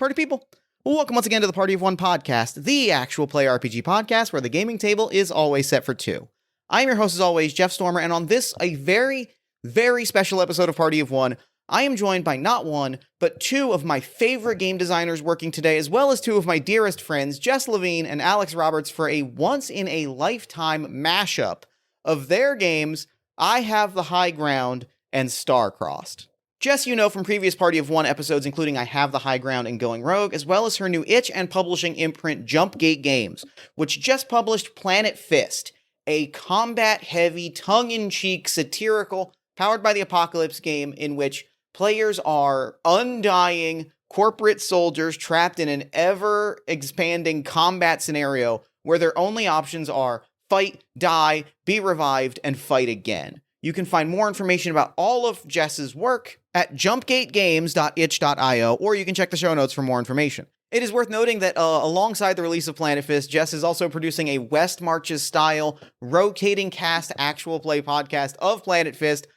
party people. Welcome once again to the Party of One podcast, the actual play RPG podcast where the gaming table is always set for two. I am your host as always, Jeff Stormer, and on this, a very, very special episode of Party of One, I am joined by not one, but two of my favorite game designers working today, as well as two of my dearest friends, Jess Levine and Alex Roberts, for a once-in-a-lifetime mashup of their games, I Have the High Ground and Star-Crossed. Jess, you know from previous Party of One episodes, including I Have the High Ground and Going Rogue, as well as her new itch and publishing imprint Jumpgate Games, which just published Planet Fist, a combat-heavy, tongue-in-cheek, satirical, powered by the apocalypse game in which players are undying corporate soldiers trapped in an ever-expanding combat scenario where their only options are fight, die, be revived, and fight again. You can find more information about all of Jess's work at jumpgategames.itch.io, or you can check the show notes for more information. It is worth noting that alongside the release of Planet Fist, Jess is also producing a West Marches-style, rotating cast actual play podcast of Planet Fist,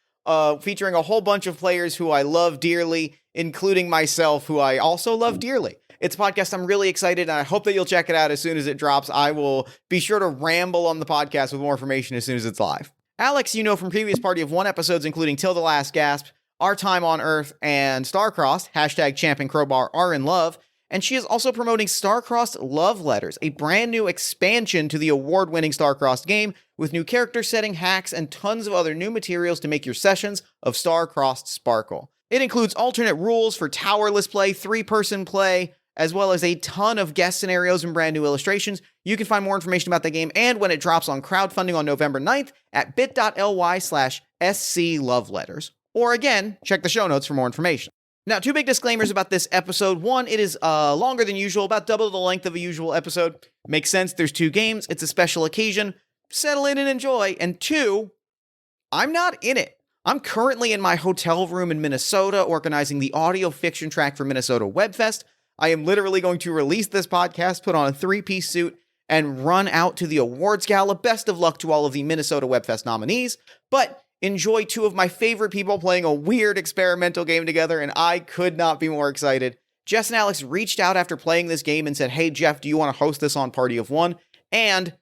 featuring a whole bunch of players who I love dearly, including myself, who I also love dearly. It's a podcast I'm really excited, and I hope that you'll check it out as soon as it drops. I will be sure to ramble on the podcast with more information as soon as it's live. Alex, you know from previous Party of One episodes, including Till the Last Gasp, Our Time on Earth, and Star-Crossed, hashtag Champ and Crowbar are in love, and she is also promoting Star-Crossed Love Letters, a brand new expansion to the award-winning Star-Crossed game, with new character setting, hacks, and tons of other new materials to make your sessions of Star-Crossed sparkle. It includes alternate rules for towerless play, three-person play, as well as a ton of guest scenarios and brand new illustrations. You can find more information about the game and when it drops on crowdfunding on November 9th at bit.ly/scloveletters. Or again, check the show notes for more information. Now, two big disclaimers about this episode. One, it is longer than usual, about double the length of a usual episode. Makes sense, there's two games, it's a special occasion. Settle in and enjoy. And two, I'm not in it. I'm currently in my hotel room in Minnesota organizing the audio fiction track for Minnesota WebFest. I am literally going to release this podcast, put on a three-piece suit, and run out to the awards gala. Best of luck to all of the Minnesota WebFest nominees, but enjoy two of my favorite people playing a weird experimental game together, and I could not be more excited. Jess and Alex reached out after playing this game and said, hey, Jeff, do you want to host this on Party of One? And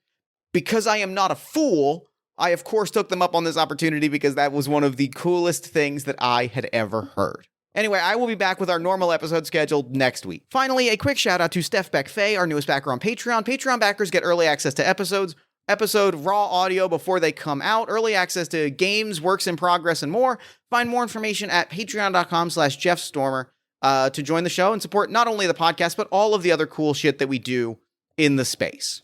because I am not a fool, I of course took them up on this opportunity because that was one of the coolest things that I had ever heard. Anyway, I will be back with our normal episode scheduled next week. Finally, a quick shout out to Steph Beck-Fay, our newest backer on Patreon. Patreon backers get early access to episode raw audio before they come out, early access to games, works in progress, and more. Find more information at patreon.com/JeffStormer to join the show and support not only the podcast, but all of the other cool shit that we do in the space.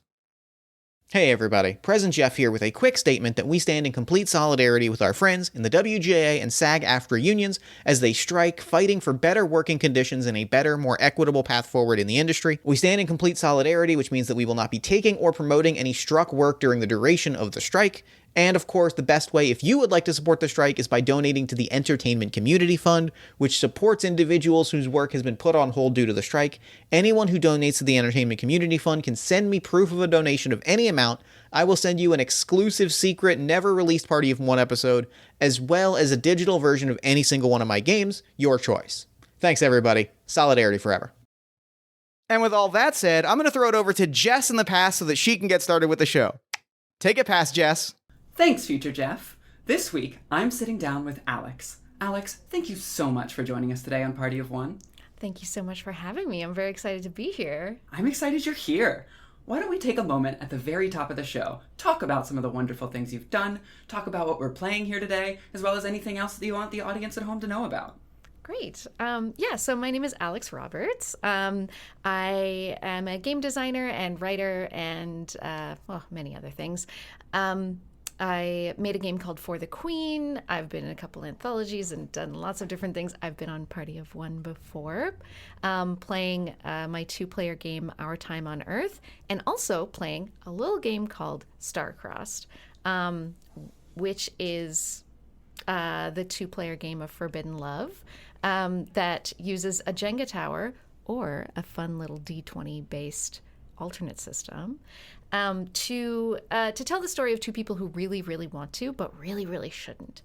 Hey everybody, Present Jeff here with a quick statement that we stand in complete solidarity with our friends in the WGA and SAG-AFTRA unions as they strike, fighting for better working conditions and a better, more equitable path forward in the industry. We stand in complete solidarity, which means that we will not be taking or promoting any struck work during the duration of the strike. And of course, the best way, if you would like to support the strike, is by donating to the Entertainment Community Fund, which supports individuals whose work has been put on hold due to the strike. Anyone who donates to the Entertainment Community Fund can send me proof of a donation of any amount. I will send you an exclusive, secret, never-released Party of One episode, as well as a digital version of any single one of my games, your choice. Thanks, everybody. Solidarity forever. And with all that said, I'm going to throw it over to Jess in the past so that she can get started with the show. Take it past, Jess. Thanks, Future Jeff. This week, I'm sitting down with Alex. Alex, thank you so much for joining us today on Party of One. Thank you so much for having me. I'm very excited to be here. I'm excited you're here. Why don't we take a moment at the very top of the show, talk about some of the wonderful things you've done, talk about what we're playing here today, as well as anything else that you want the audience at home to know about. Great. So my name is Alex Roberts. I am a game designer and writer and, many other things. I made a game called For the Queen. I've been in a couple anthologies and done lots of different things. I've been on Party of One before, playing my two-player game, Our Time on Earth, and also playing a little game called Star-Crossed, which is the two-player game of Forbidden Love that uses a Jenga tower or a fun little D20-based alternate system, to tell the story of two people who really, really want to, but really, really shouldn't.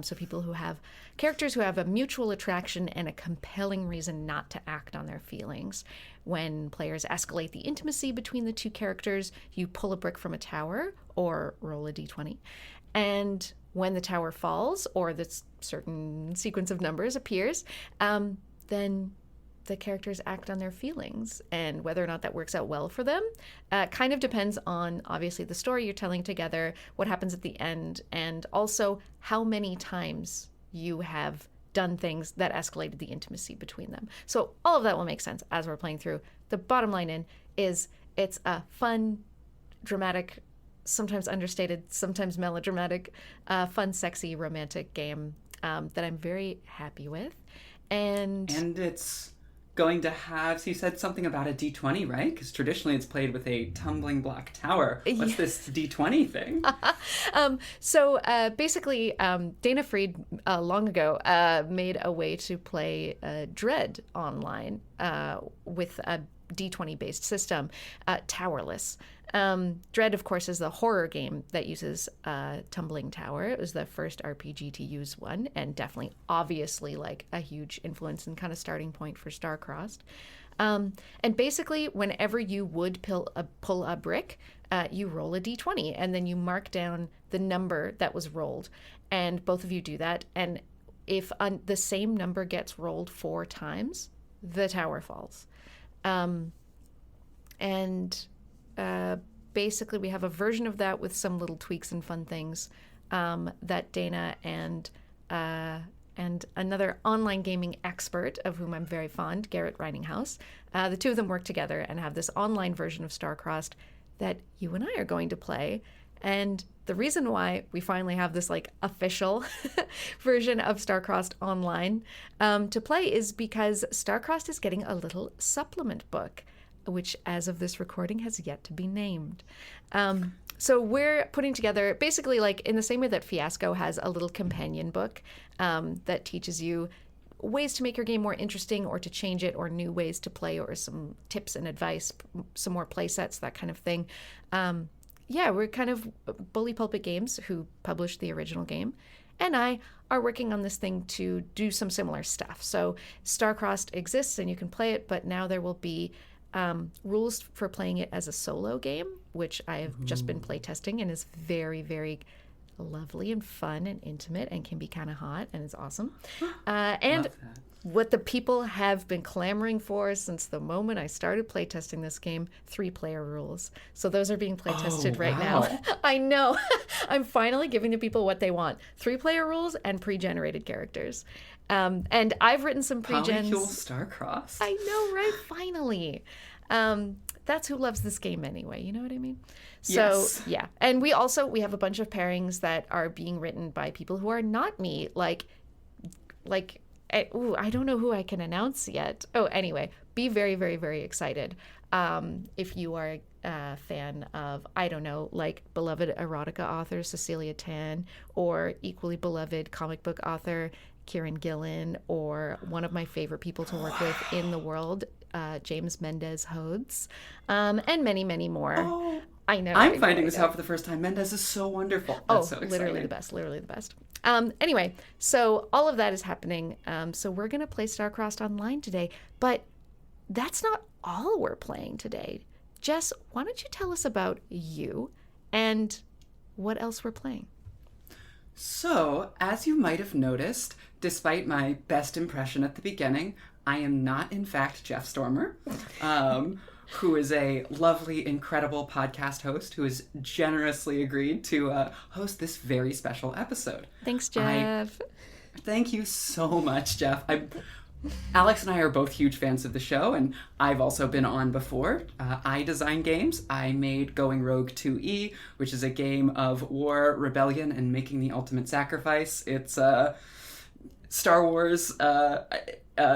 So people who have characters who have a mutual attraction and a compelling reason not to act on their feelings. When players escalate the intimacy between the two characters, you pull a brick from a tower or roll a d20. And when the tower falls or this certain sequence of numbers appears, then the characters act on their feelings, and whether or not that works out well for them kind of depends on, obviously, the story you're telling together, what happens at the end, and also how many times you have done things that escalated the intimacy between them. So all of that will make sense as we're playing through. The bottom line is it's a fun, dramatic, sometimes understated, sometimes melodramatic, fun, sexy, romantic game that I'm very happy with. And it's going to have, so you said something about a d20, right? Because traditionally it's played with a tumbling block tower. What's this d20 thing? So basically, Dana Freed long ago made a way to play Dread online with a d20 based system, towerless. Dread, of course, is the horror game that uses tumbling tower. It was the first RPG to use one, and definitely, obviously, like a huge influence and kind of starting point for Star-Crossed. And basically, whenever you would pull a brick, you roll a d20, and then you mark down the number that was rolled, and both of you do that. And if the same number gets rolled 4 times, the tower falls. Basically, we have a version of that with some little tweaks and fun things that Dana and another online gaming expert, of whom I'm very fond, Garrett Reininghaus, the two of them work together and have this online version of Star-Crossed that you and I are going to play. And the reason why we finally have this like official version of Star-Crossed online to play is because Star-Crossed is getting a little supplement book, which as of this recording has yet to be named. So we're putting together, basically like in the same way that Fiasco has a little companion book that teaches you ways to make your game more interesting or to change it, or new ways to play, or some tips and advice, some more play sets, that kind of thing. We're kind of Bully Pulpit Games, who published the original game, and I are working on this thing to do some similar stuff. So Star-Crossed exists and you can play it, but now there will be rules for playing it as a solo game, which I have just been playtesting and is very, very lovely and fun and intimate and can be kind of hot and is awesome. And what the people have been clamoring for since the moment I started playtesting this game, 3-player rules. So those are being playtested right now. I know. I'm finally giving the people what they want. 3-player rules and pre-generated characters. And I've written some pre-gens. Polycule Star-Crossed. I know, right? Finally. That's who loves this game anyway. You know what I mean? So, yes. Yeah. And we have a bunch of pairings that are being written by people who are not me. I don't know who I can announce yet. Oh, anyway, be very, very, very excited. If you are a fan of, I don't know, like beloved erotica author Cecilia Tan, or equally beloved comic book author Kieran Gillen, or one of my favorite people to work with in the world, James Mendez Hodes, and many, many more. Oh, I know. I'm finding this out for the first time. Mendez is so wonderful. That's so exciting. Literally the best. Literally the best. Anyway, so all of that is happening. So we're going to play Star-Crossed online today, but that's not all we're playing today. Jess, why don't you tell us about you and what else we're playing? So, as you might have noticed, despite my best impression at the beginning, I am not, in fact, Jeff Stormer, who is a lovely, incredible podcast host who has generously agreed to host this very special episode. Thanks, Jeff. Thank you so much, Jeff. Alex and I are both huge fans of the show, and I've also been on before. I design games. I made Going Rogue 2E, which is a game of war, rebellion, and making the ultimate sacrifice. It's Star Wars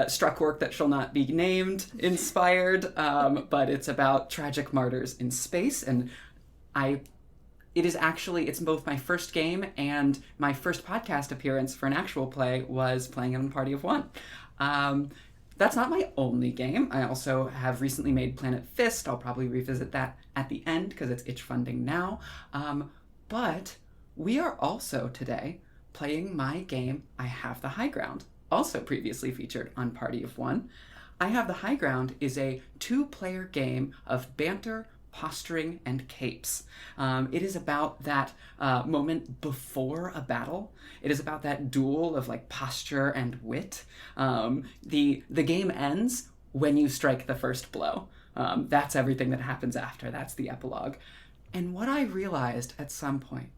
struck work that shall not be named inspired, but it's about tragic martyrs in space, and it's both my first game and my first podcast appearance for an actual play was playing it on Party of One. that's not my only game. I also have recently made Planet Fist. I'll probably revisit that at the end because it's itch funding now. But we are also today playing my game, I Have the High Ground, also previously featured on Party of One. I Have the High Ground is a 2-player game of banter, posturing, and capes. It is about that moment before a battle. It is about that duel of like posture and wit. The game ends when you strike the first blow. That's everything that happens after. That's the epilogue. And what I realized at some point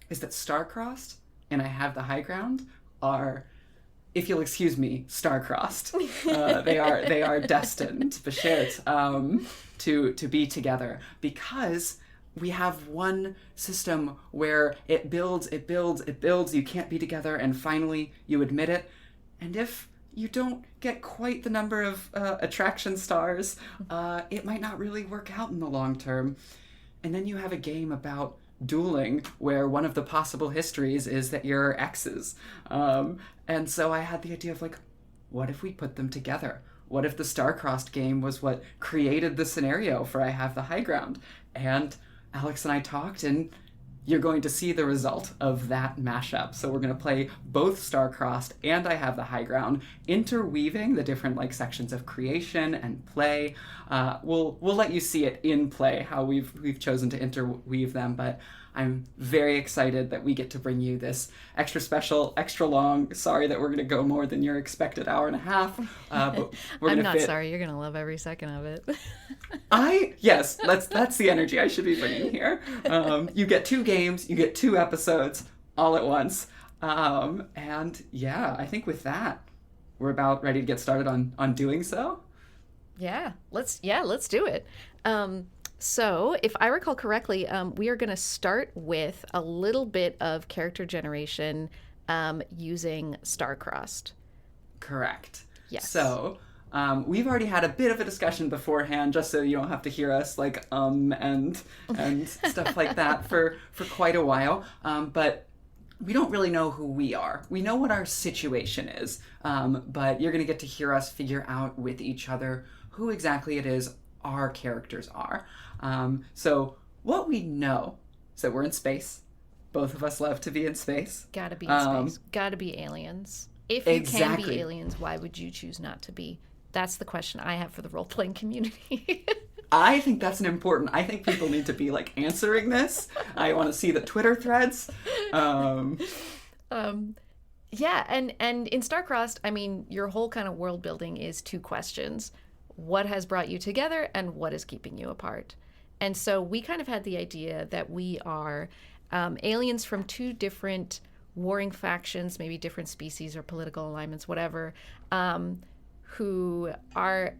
is that Star-Crossed and I Have the High Ground are, if you'll excuse me, star-crossed. They are destined, beshared, to be together, because we have one system where it builds, you can't be together, and finally you admit it. And if you don't get quite the number of attraction stars, it might not really work out in the long term. And then you have a game about dueling where one of the possible histories is that you're exes. And so I had the idea of like, what if we put them together? What if the Star-Crossed game was what created the scenario for I Have the High Ground? And Alex and I talked, and you're going to see the result of that mashup. So we're going to play both Star-Crossed and I Have the High Ground, interweaving the different like sections of creation and play. We'll let you see it in play, how we've chosen to interweave them, but I'm very excited that we get to bring you this extra special, extra long. Sorry that we're going to go more than your expected hour and a half. But I'm not sorry. You're going to love every second of it. Yes, that's the energy I should be bringing here. You get 2 games, you get 2 episodes all at once. And yeah, I think with that, we're about ready to get started on doing so. Yeah, let's do it. So, if I recall correctly, we are going to start with a little bit of character generation using Star-Crossed. Correct. Yes. So, we've already had a bit of a discussion beforehand, just so you don't have to hear us like and stuff like that for quite a while. But we don't really know who we are. We know what our situation is, but you're going to get to hear us figure out with each other who exactly it is our characters are. So what we know is that we're in space. Both of us love to be in space. Gotta be in space. Gotta be aliens. If you can be aliens, why would you choose not to be? That's the question I have for the role-playing community. I think that's I think people need to be like answering this. I want to see the Twitter threads. Yeah, and in Star-Crossed, I mean, your whole kind of world building is 2 questions. What has brought you together and what is keeping you apart? And so we kind of had the idea that we are aliens from 2 different warring factions, maybe different species or political alignments, whatever, who are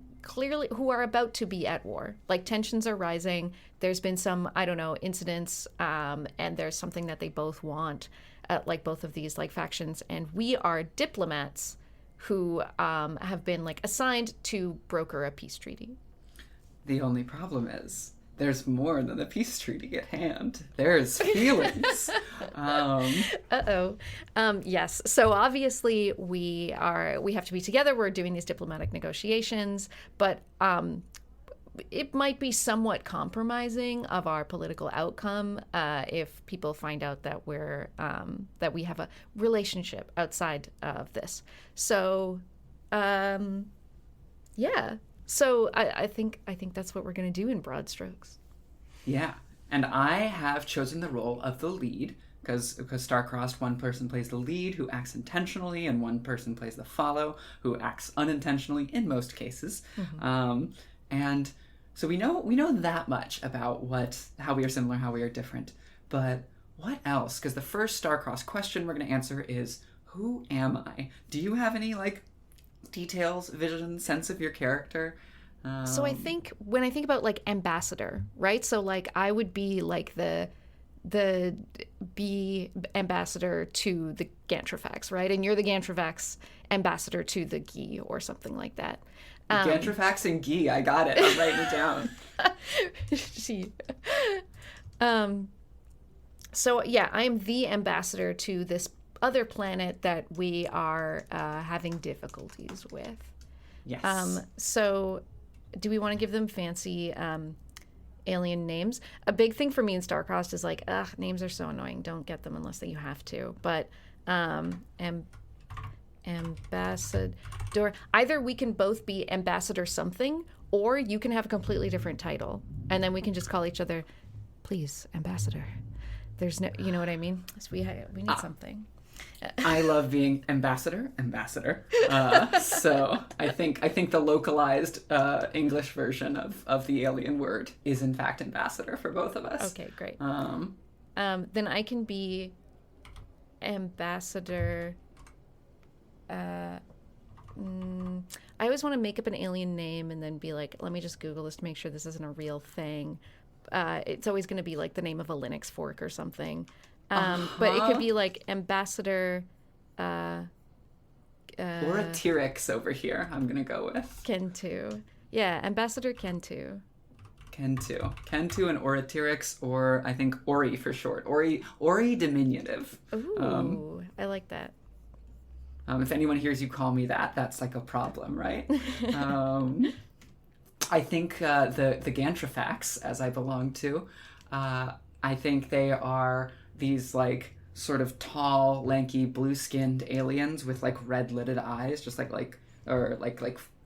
about to be at war. Like, tensions are rising. There's been some, I don't know, incidents, and there's something that they both want, like both of these like factions. And we are diplomats who have been like assigned to broker a peace treaty. The only problem is there's more than the peace treaty at hand. There's feelings. Yes. So obviously we have to be together. We're doing these diplomatic negotiations, but it might be somewhat compromising of our political outcome if people find out that that we have a relationship outside of this. So, yeah. So I think that's what we're going to do in broad strokes. Yeah, and I have chosen the role of the lead because Star-Crossed, one person plays the lead who acts intentionally, and one person plays the follow who acts unintentionally in most cases. Mm-hmm. And so we know that much about how we are similar, how we are different. But what else? Because the first Star-Crossed question we're going to answer is, who am I? Do you have any like details, vision, sense of your character? So I think when I think about like ambassador, right? So like I would be like the bee ambassador to the Gantrifax, right? And you're the Gantrifax ambassador to the Ghee or something like that. Gantrifax and Ghee, I got it. I'm writing it down. So yeah, I'm the ambassador to this other planet that we are having difficulties with. Yes. So do we want to give them fancy alien names? A big thing for me in Starcrossed is like, ugh, names are so annoying. Don't get them unless that you have to. But ambassador, either we can both be ambassador something, or you can have a completely different title, and then we can just call each other, please, ambassador. There's no, you know what I mean? So we need something. I love being ambassador. So I think the localized English version of the alien word is in fact ambassador for both of us. Okay, great. Then I can be ambassador. I always want to make up an alien name and then be like, let me just Google this to make sure this isn't a real thing. It's always going to be like the name of a Linux fork or something. But it could be like ambassador. Or a T-Rex over here, I'm going to go with. Kentu. Yeah, ambassador Kentu. Kentu and Oratirix, or I think Ori for short. Ori diminutive. Ooh, I like that. If anyone hears you call me that, that's like a problem, right? I think the Gantrifax, as I belong to, I think they are these like sort of tall, lanky, blue-skinned aliens with like red-lidded eyes, just like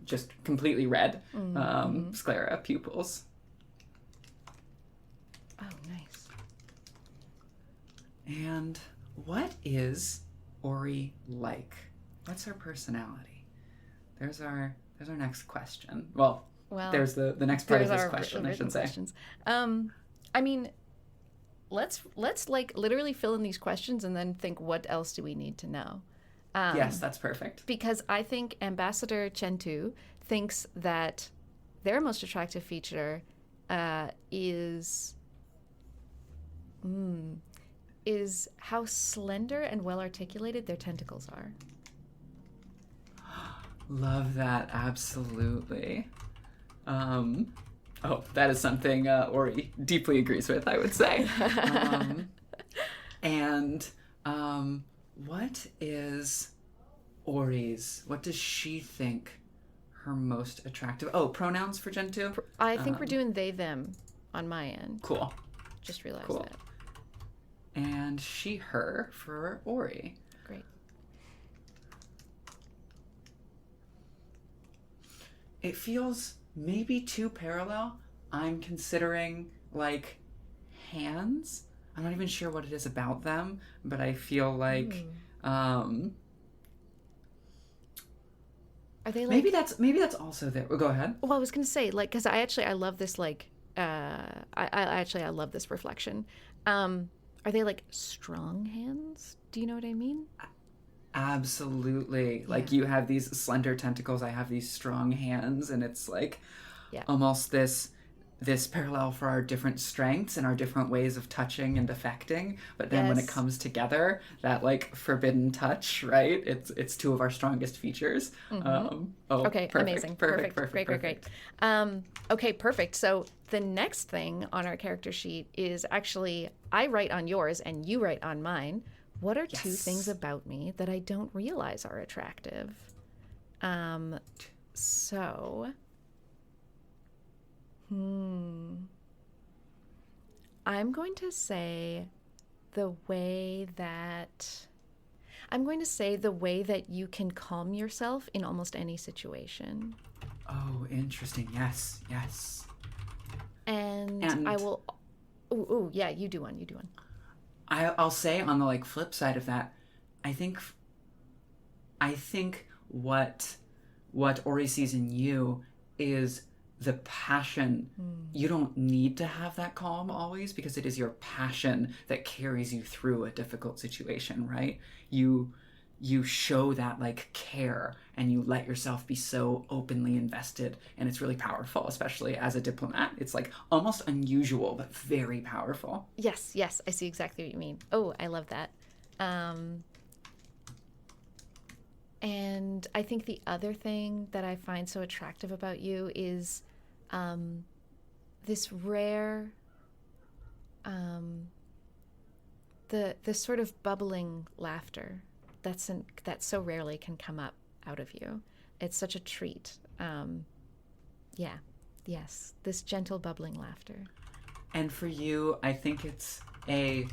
just completely red, sclera pupils. Oh, nice. And what is Ori like? What's her personality? There's our next question. Well, there's the next part of this question, I should say. I mean, let's like literally fill in these questions and then think, what else do we need to know? Yes, that's perfect. Because I think Ambassador Chentu thinks that their most attractive feature is how slender and well articulated their tentacles are. Love that, absolutely. That is something Ori deeply agrees with, I would say. What is Ori's? What does she think her most attractive? Oh, pronouns for Gen 2? I think we're doing they, them on my end. Cool. Just realized cool. that. And she, her for Ori. Great. It feels maybe too parallel. I'm considering like hands. I'm not even sure what it is about them, but I feel like Are they like, maybe that's also there. Well, go ahead. well, I was gonna say, like, because I love this, like, I love this reflection. Are they like strong hands? Do you know what I mean? Absolutely. Like you have these slender tentacles, I have these strong hands, and it's like almost this parallel for our different strengths and our different ways of touching and affecting. But then when it comes together, that like forbidden touch, right? It's two of our strongest features. Okay, perfect, amazing. Perfect. Great. Okay, perfect. So the next thing on our character sheet is actually, I write on yours and you write on mine. What are two things about me that I don't realize are attractive? I'm going to say the way that you can calm yourself in almost any situation. Oh, interesting. Yes. And I will. Oh, yeah. You do one. I'll say on the like flip side of that, I think what Ori sees in you is the passion. You don't need to have that calm always, because it is your passion that carries you through a difficult situation, right? You show that like care, and you let yourself be so openly invested, and it's really powerful, especially as a diplomat. It's like almost unusual, but very powerful. Yes, I see exactly what you mean. Oh, I love that. And I think the other thing that I find so attractive about you is this rare, the sort of bubbling laughter that so rarely can come up out of you. it's such a treat. Yeah, yes, this gentle bubbling laughter. And for you, I think it's a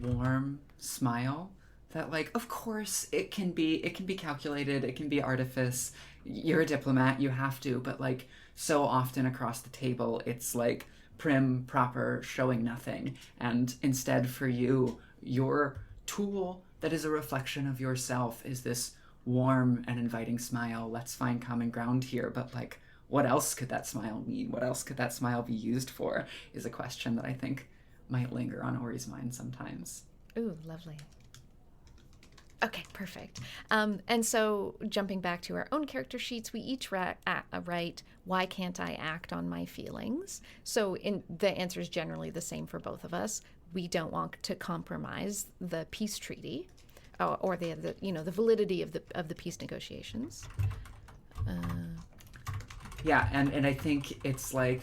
warm smile that, like, of course it can be calculated, it can be artifice. You're a diplomat, you have to, but like so often across the table it's like prim, proper, showing nothing. And instead for you, your tool that is a reflection of yourself is this warm and inviting smile. Let's find common ground here, but like what else could that smile mean? What else could that smile be used for? Is a question that I think might linger on Ori's mind sometimes. Ooh, lovely. Okay, perfect. And so jumping back to our own character sheets, we each write, why can't I act on my feelings? So the answer is generally the same for both of us. We don't want to compromise the peace treaty or the validity of the peace negotiations. Yeah, and I think it's like,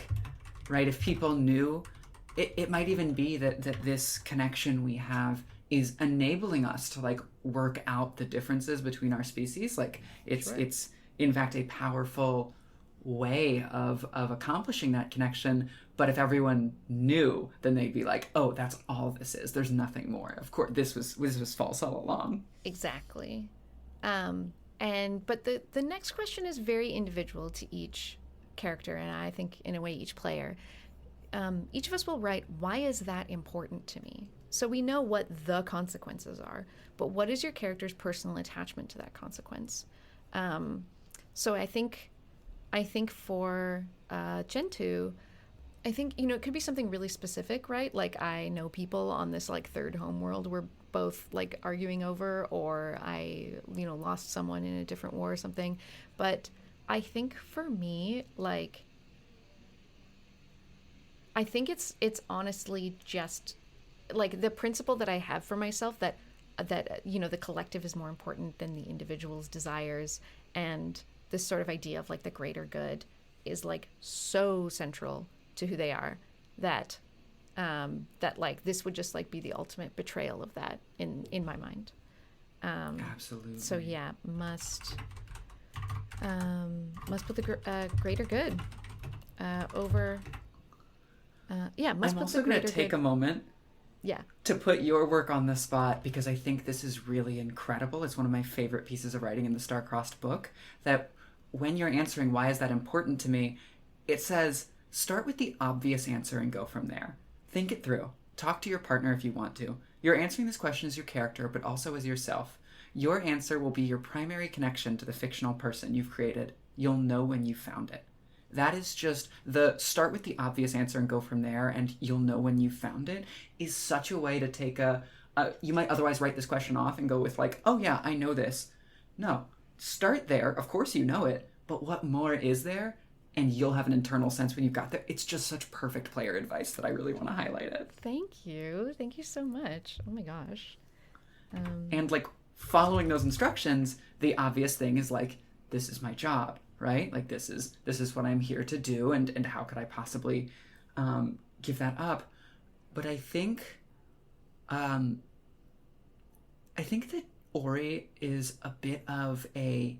right, if people knew, it might even be that this connection we have is enabling us to like work out the differences between our species. Like it's in fact a powerful way of accomplishing that connection. But if everyone knew, then they'd be like, oh, that's all this is. There's nothing more. Of course, this was false all along. Exactly. But the next question is very individual to each character, and I think in a way each player. Each of us will write, why is that important to me? So we know what the consequences are, but what is your character's personal attachment to that consequence? So I think for Gentoo, I think, it could be something really specific, right? Like I know people on this like third home world we're both like arguing over, or I, lost someone in a different war or something. But I think for me, like, I think it's honestly just like the principle that I have for myself that the collective is more important than the individual's desires, and this sort of idea of like the greater good is like so central to who they are that like this would just like be the ultimate betrayal of that in my mind. Absolutely. So yeah, must put the greater good over. I'm also going to take a moment to put your work on the spot, because I think this is really incredible. It's one of my favorite pieces of writing in the Star-Crossed book, that when you're answering why is that important to me, it says start with the obvious answer and go from there. Think it through. Talk to your partner if you want to. You're answering this question as your character, but also as yourself. Your answer will be your primary connection to the fictional person you've created. You'll know when you found it. That is just the start with the obvious answer and go from there, and you'll know when you found it, is such a way to take you might otherwise write this question off and go with like, oh yeah, I know this. No, start there. Of course you know it, but what more is there? And you'll have an internal sense when you've got there. It's just such perfect player advice that I really want to highlight it. Thank you so much. Oh my gosh. And like following those instructions, the obvious thing is like, this is my job. Right? Like this is what I'm here to do, and how could I possibly give that up? But I think that Ori is a bit of a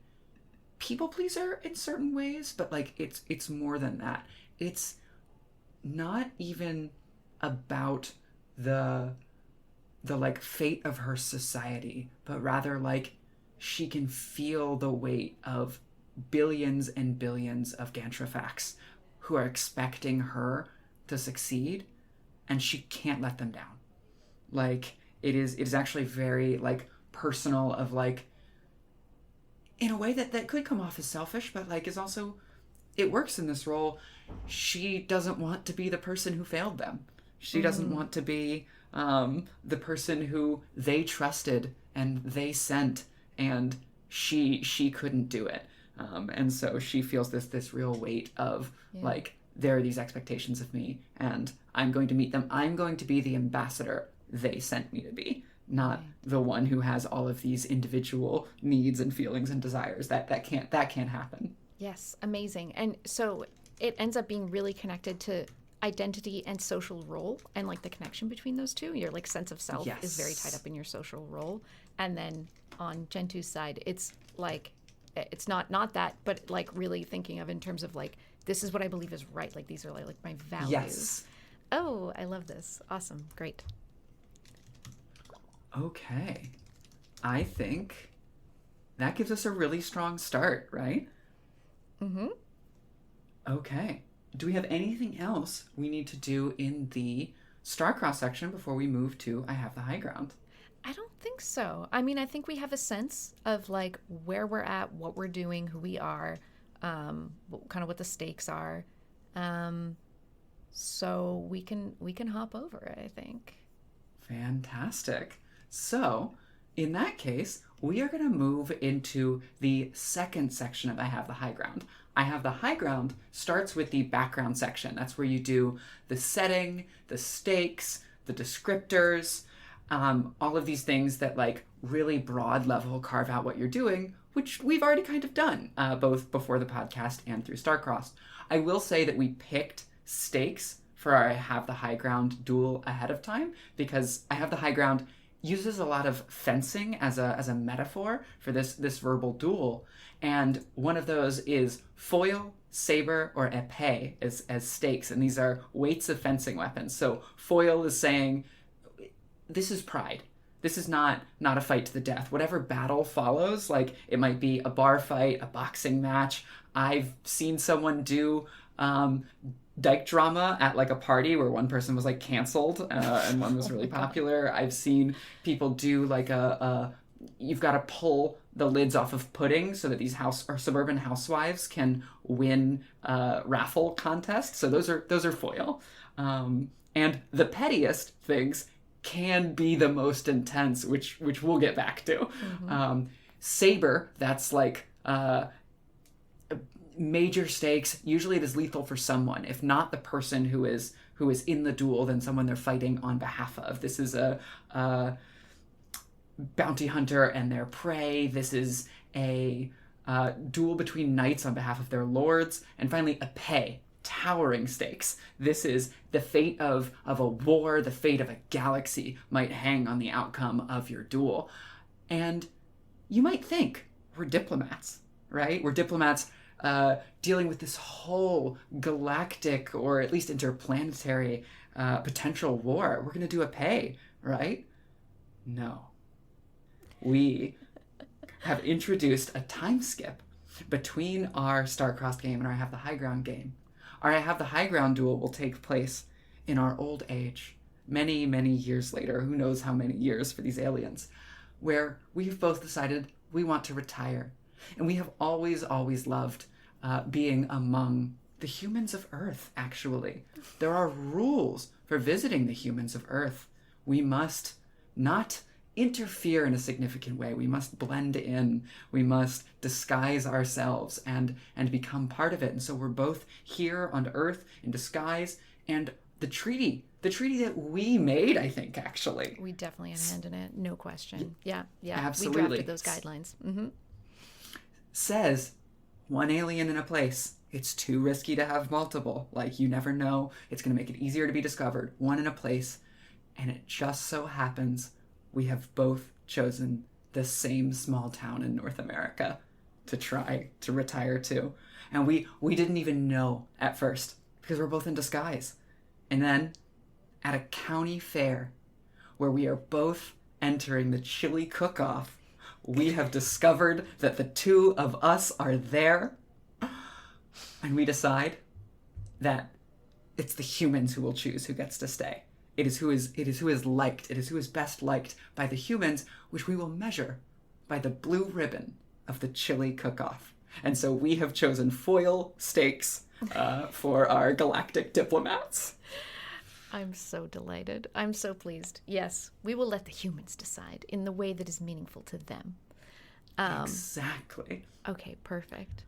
people pleaser in certain ways, but like it's more than that. It's not even about the like fate of her society, but rather like she can feel the weight of billions and billions of Gantrafax who are expecting her to succeed, and she can't let them down. Like it is actually very like personal, of like, in a way that could come off as selfish, but like is also, it works in this role. She doesn't want to be the person who failed them. She doesn't want to be the person who they trusted and they sent, and she couldn't do it. And so she feels this real weight of like, there are these expectations of me and I'm going to meet them. I'm going to be the ambassador they sent me to be, not the one who has all of these individual needs and feelings and desires. That can't happen. Yes, amazing. And so it ends up being really connected to identity and social role, and like the connection between those two. Your like sense of self is very tied up in your social role. And then on Gentoo's side, it's like it's not that, but like really thinking of in terms of like, this is what I believe is right. Like these are like my values. Yes. Oh, I love this. Awesome. Great. Okay. I think that gives us a really strong start, right? Mm-hmm. Okay. Do we have anything else we need to do in the Star-Crossed section before we move to I Have the High Ground? I don't think so. I mean, I think we have a sense of like where we're at, what we're doing, who we are, kind of what the stakes are. So we can hop over it, I think. Fantastic. So, in that case, we are going to move into the second section of I Have the High Ground. I Have the High Ground starts with the background section. That's where you do the setting, the stakes, the descriptors, all of these things that like really broad level carve out what you're doing, which we've already kind of done, both before the podcast and through Star-Crossed. I will say that we picked stakes for our I Have the High Ground duel ahead of time because I Have the High Ground uses a lot of fencing as a metaphor for this verbal duel, and one of those is foil, saber, or épée as stakes, and these are weights of fencing weapons. So foil is saying, this is pride. This is not a fight to the death. Whatever battle follows, like it might be a bar fight, a boxing match. I've seen someone do dyke drama at like a party where one person was like canceled and one was really popular. I've seen people do like you've got to pull the lids off of pudding so that these suburban housewives can win raffle contests. So those are foil. And the pettiest things can be the most intense, which we'll get back to. Mm-hmm. Saber, that's like major stakes. Usually it is lethal for someone, if not the person who is in the duel, then someone they're fighting on behalf of. This is a bounty hunter and their prey. This is a duel between knights on behalf of their lords. And finally, épée, towering stakes. This is the fate of a war, the fate of a galaxy might hang on the outcome of your duel. And you might think we're diplomats, right? We're diplomats dealing with this whole galactic or at least interplanetary potential war. We're going to do épée, right? No. We have introduced a time skip between our Star-Crossed game and our I Have the High Ground game. Our I Have the High Ground duel will take place in our old age, many, many years later, who knows how many years for these aliens, where we've both decided we want to retire. And we have always, always loved being among the humans of Earth, actually. There are rules for visiting the humans of Earth. We must not interfere in a significant way. We must blend in. We must disguise ourselves and become part of it. And so we're both here on Earth in disguise. And the treaty that we made, I think, actually. We definitely had a hand in it, no question. Yeah. Absolutely. We drafted those guidelines. Mm-hmm. Says, one alien in a place. It's too risky to have multiple. Like, you never know. It's going to make it easier to be discovered. One in a place. And it just so happens we have both chosen the same small town in North America to try to retire to. And we didn't even know at first because we're both in disguise. And then at a county fair where we are both entering the chili cook-off, we have discovered that the two of us are there. And we decide that it's the humans who will choose who gets to stay. It is who is liked. It is who is best liked by the humans, which we will measure by the blue ribbon of the chili cook-off. And so we have chosen foil stakes for our galactic diplomats. I'm so delighted. I'm so pleased. Yes, we will let the humans decide in the way that is meaningful to them. Exactly. Okay, perfect.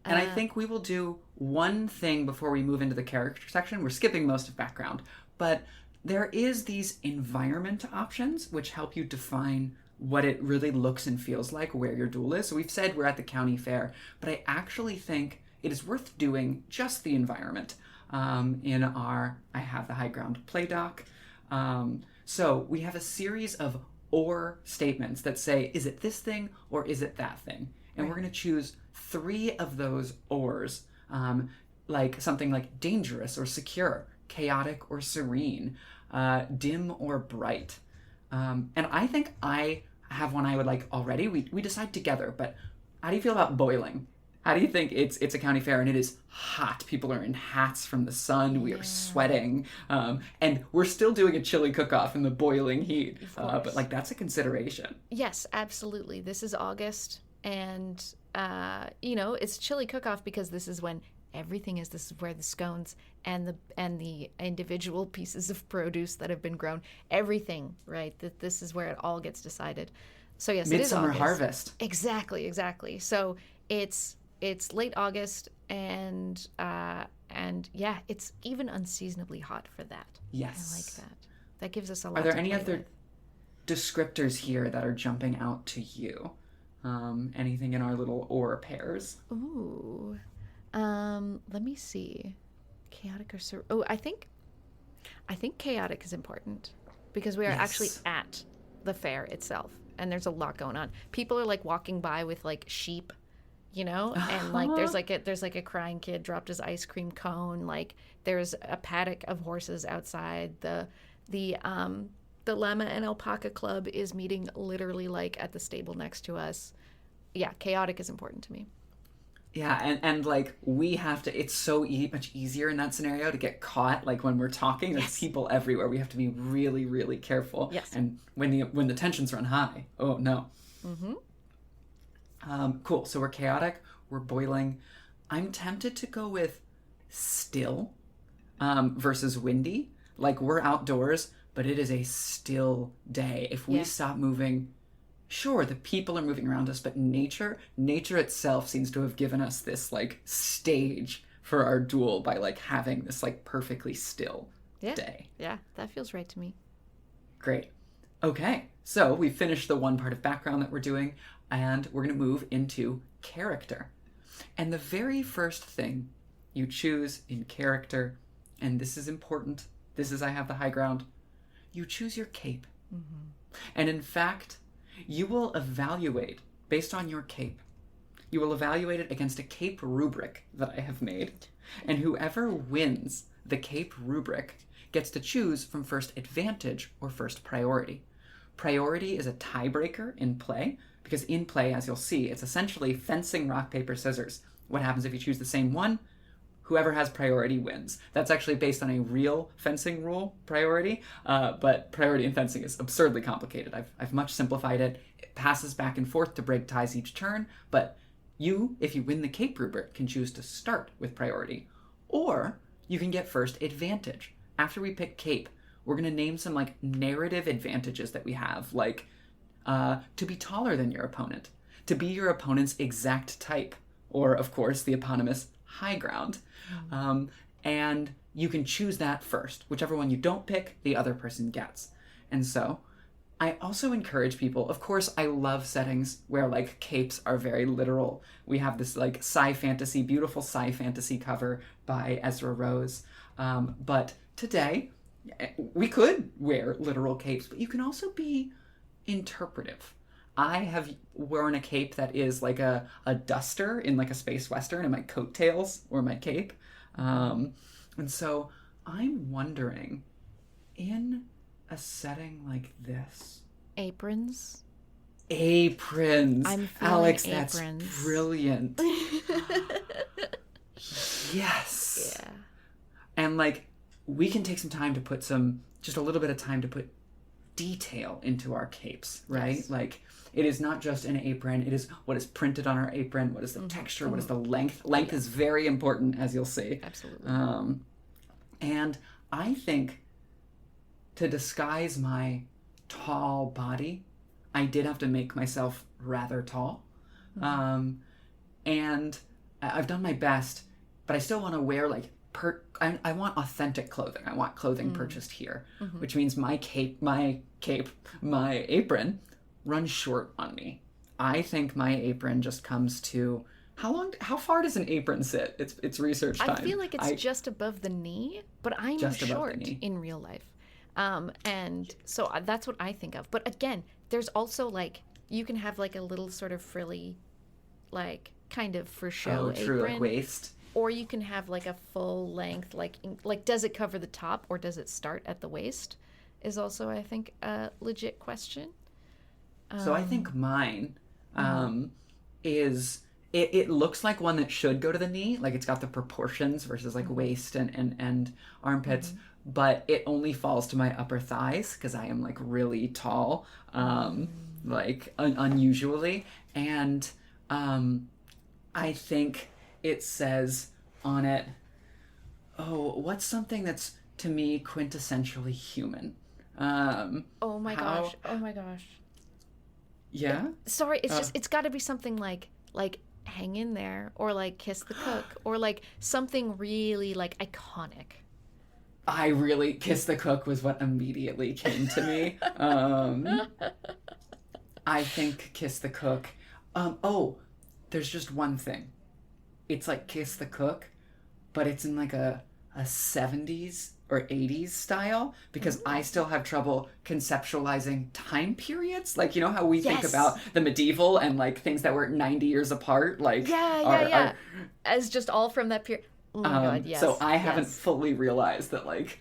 And I think we will do one thing before we move into the character section. We're skipping most of background, but there is these environment options which help you define what it really looks and feels like where your duel is. So we've said we're at the county fair, but I actually think it is worth doing just the environment in our I Have the High Ground play doc. So we have a series of or statements that say, is it this thing or is it that thing? and we're going to choose 3 of those ors, like something like dangerous or secure, chaotic or serene, dim or bright. And I think I have one I would like already. We decide together, but how do you feel about boiling? How do you think it's a county fair and it is hot? People are in hats from the sun. We are sweating, and we're still doing a chili cook-off in the boiling heat. But like that's a consideration. Yes, absolutely. This is August, and it's chili cook-off because this is when everything is. This is where the scones and the individual pieces of produce that have been grown, everything, right? That this is where it all gets decided. So yes, it is Midsummer August. harvest. Exactly. So it's late August, and yeah, it's even unseasonably hot for that. Yes. I like that. That gives us a lot. Are there to any play other with. descriptors here that are jumping out to you? Anything in our little or pairs? Ooh, let me see. Chaotic or I think chaotic is important because we are actually at the fair itself, and there's a lot going on. People are like walking by with like sheep, and like there's like a crying kid dropped his ice cream cone. Like there's a paddock of horses outside. The llama and alpaca club is meeting literally like at the stable next to us. Yeah, chaotic is important to me. Yeah, and like we have to, it's so much easier in that scenario to get caught. Like when we're talking, there's people everywhere. We have to be really, really careful. Yes. And when the tensions run high, oh no. Mm-hmm. Cool. So we're chaotic. We're boiling. I'm tempted to go with still versus windy. Like we're outdoors, but it is a still day. If we stop moving, sure, the people are moving around us, but nature itself seems to have given us this like stage for our duel by like having this like perfectly still day. Yeah, that feels right to me. Great. Okay, so we finished the one part of background that we're doing, and we're going to move into character. And the very first thing you choose in character, and this is important, this is I have the high ground, you choose your cape. Mm-hmm. And in fact, you will evaluate, based on your cape, you will evaluate it against a cape rubric that I have made. And whoever wins the cape rubric gets to choose from first advantage or first priority. Priority is a tiebreaker in play, because in play, as you'll see, it's essentially fencing, rock, paper, scissors. What happens if you choose the same one? Whoever has priority wins. That's actually based on a real fencing rule, priority, but priority in fencing is absurdly complicated. I've much simplified it. It passes back and forth to break ties each turn, but you, if you win the cape rubric, can choose to start with priority, or you can get first advantage. After we pick cape, we're going to name some like narrative advantages that we have, like to be taller than your opponent, to be your opponent's exact type, or of course the eponymous high ground. And you can choose that first. Whichever one you don't pick, the other person gets. And so I also encourage people, of course, I love settings where like capes are very literal. We have this like beautiful sci fantasy cover by Ezra Rose. But today we could wear literal capes, but you can also be interpretive. I have worn a cape that is like a duster in like a space western, and my coattails or my cape. And so I'm wondering, in a setting like this, Aprons. I'm feeling Alex, aprons. That's brilliant. Yes. Yeah. And like we can take some time to put just a little bit of time to put detail into our capes, right? Yes. Like it is not just an apron, it is what is printed on our apron, what is the texture, what is the length. Length is very important, as you'll see. Absolutely. And I think to disguise my tall body, I did have to make myself rather tall. And I've done my best, but I still want to wear like I want authentic clothing. I want clothing purchased here, which means my apron runs short on me. I think my apron just comes to how far does an apron sit? It's research time. I feel like it's just above the knee, but I'm short in real life. And so that's what I think of. But again, there's also like, you can have like a little sort of frilly, like kind of for show Oh, true, apron. like waist. Or you can have like a full length, like does it cover the top or does it start at the waist? Is also, I think, a legit question. So I think mine is it looks like one that should go to the knee, like it's got the proportions versus like waist and armpits, but it only falls to my upper thighs because I am like really tall, like unusually, and I think it says on it, oh, what's something that's to me quintessentially human? Oh my gosh. Oh my gosh. Yeah. Sorry, it's just it's got to be something like hang in there or like kiss the cook or like something really like iconic. I really kiss the cook was what immediately came to me. I think kiss the cook. Oh, there's just one thing. It's like kiss the cook, but it's in like a 70s or 80s style because I still have trouble conceptualizing time periods. Like, you know how we think about the medieval and like things that were 90 years apart? Like, yeah. As just all from that period. Oh my God, yes. So I haven't fully realized that like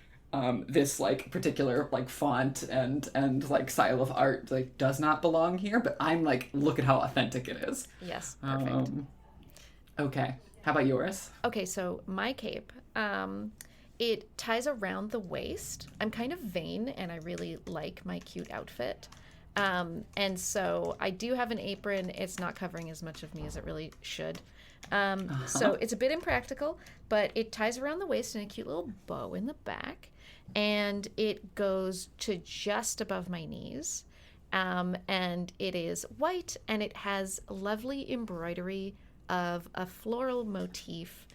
this like particular like font and like style of art like does not belong here, but I'm like, look at how authentic it is. Yes, perfect. Okay. How about yours? Okay, so my cape, it ties around the waist. I'm kind of vain and I really like my cute outfit. And so I do have an apron. It's not covering as much of me as it really should. So it's a bit impractical, but it ties around the waist in a cute little bow in the back. And it goes to just above my knees. And it is white and it has lovely embroidery of a floral motif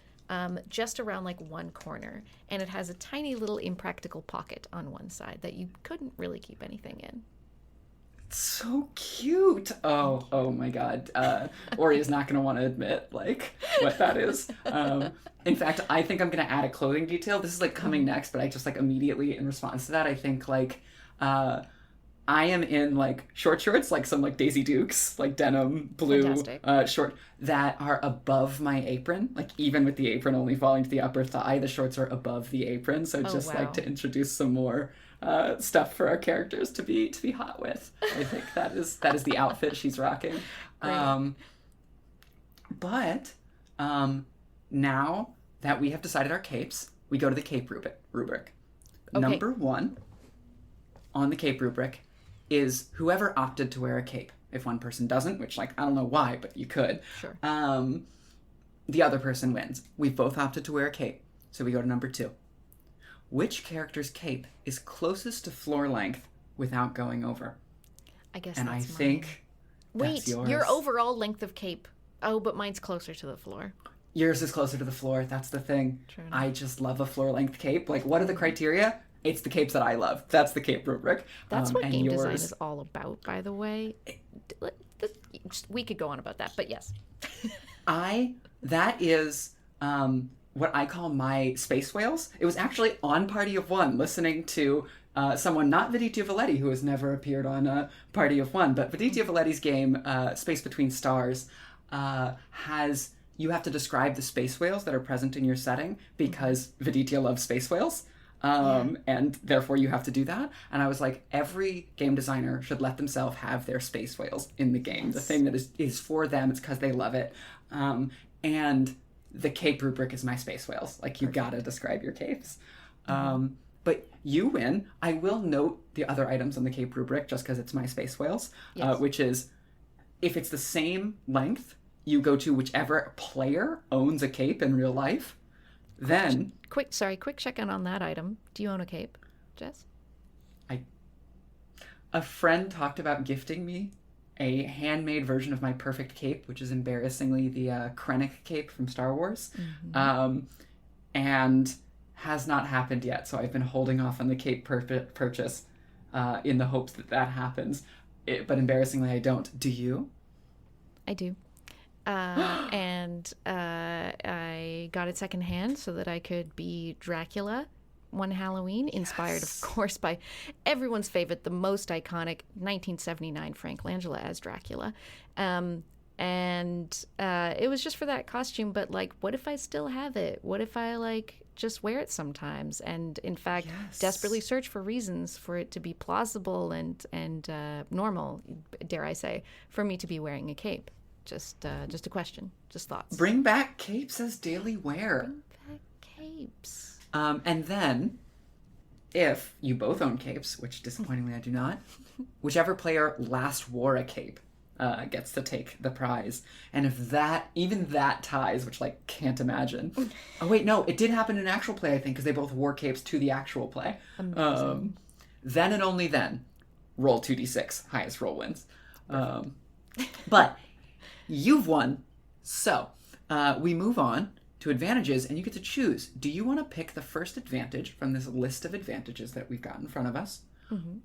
just around like one corner, and it has a tiny little impractical pocket on one side that you couldn't really keep anything in. So cute. Oh my God. Ori is not going to want to admit like what that is. In fact, I think I'm going to add a clothing detail. This is like coming next, but I just like immediately in response to that, I think like I am in like short shorts, like some like Daisy Dukes, like denim blue short that are above my apron. Like even with the apron only falling to the upper thigh, the shorts are above the apron. So just like to introduce some more stuff for our characters to be hot with. I think that is the outfit she's rocking. Right. But now that we have decided our capes, we go to the cape rubric. Okay. Number 1 on the cape rubric is whoever opted to wear a cape. If one person doesn't, which like I don't know why, but you could. Sure. The other person wins. We've both opted to wear a cape, so we go to number 2. Which character's cape is closest to floor length without going over? I guess and that's I think Wait, your overall length of cape. Oh, but mine's closer to the floor. Yours is closer to the floor. That's the thing. True. I just love a floor length cape. Like, what are the criteria? It's the capes that I love. That's the cape rubric. That's what game design is all about, by the way. We could go on about that, but yes. That is what I call my space whales. It was actually on Party of One, listening to someone, not Viditya Valetti, who has never appeared on Party of One, but Viditya Valetti's game, Space Between Stars, you have to describe the space whales that are present in your setting because Viditya loves space whales. And therefore you have to do that. And I was like, every game designer should let themselves have their space whales in the game. Yes. The thing that is for them, it's because they love it. And the cape rubric is my space whales. Like, you gotta describe your capes. But you win. I will note the other items on the cape rubric just because it's my space whales, which is if it's the same length, you go to whichever player owns a cape in real life. Then quick check-in on that item. Do you own a cape, Jess? A friend talked about gifting me a handmade version of my perfect cape, which is embarrassingly the Krennic cape from Star Wars, and has not happened yet. So I've been holding off on the cape purchase in the hopes that happens. But embarrassingly, I don't. Do you? I do. And I got it secondhand so that I could be Dracula one Halloween, inspired, of course, by everyone's favorite, the most iconic 1979 Frank Langella as Dracula. And it was just for that costume, but like, what if I still have it? What if I like just wear it sometimes, and in fact desperately search for reasons for it to be plausible and normal, dare I say, for me to be wearing a cape? Just a question, just thoughts. Bring back capes as daily wear. Bring back capes. And then, if you both own capes, which disappointingly I do not, whichever player last wore a cape gets to take the prize. And if even that ties, which like can't imagine. Oh wait, no, it did happen in actual play, I think, because they both wore capes to the actual play. Amazing. Then and only then, roll 2d6, highest roll wins. But you've won, so we move on to advantages, and you get to choose. Do you want to pick the first advantage from this list of advantages that we've got in front of us?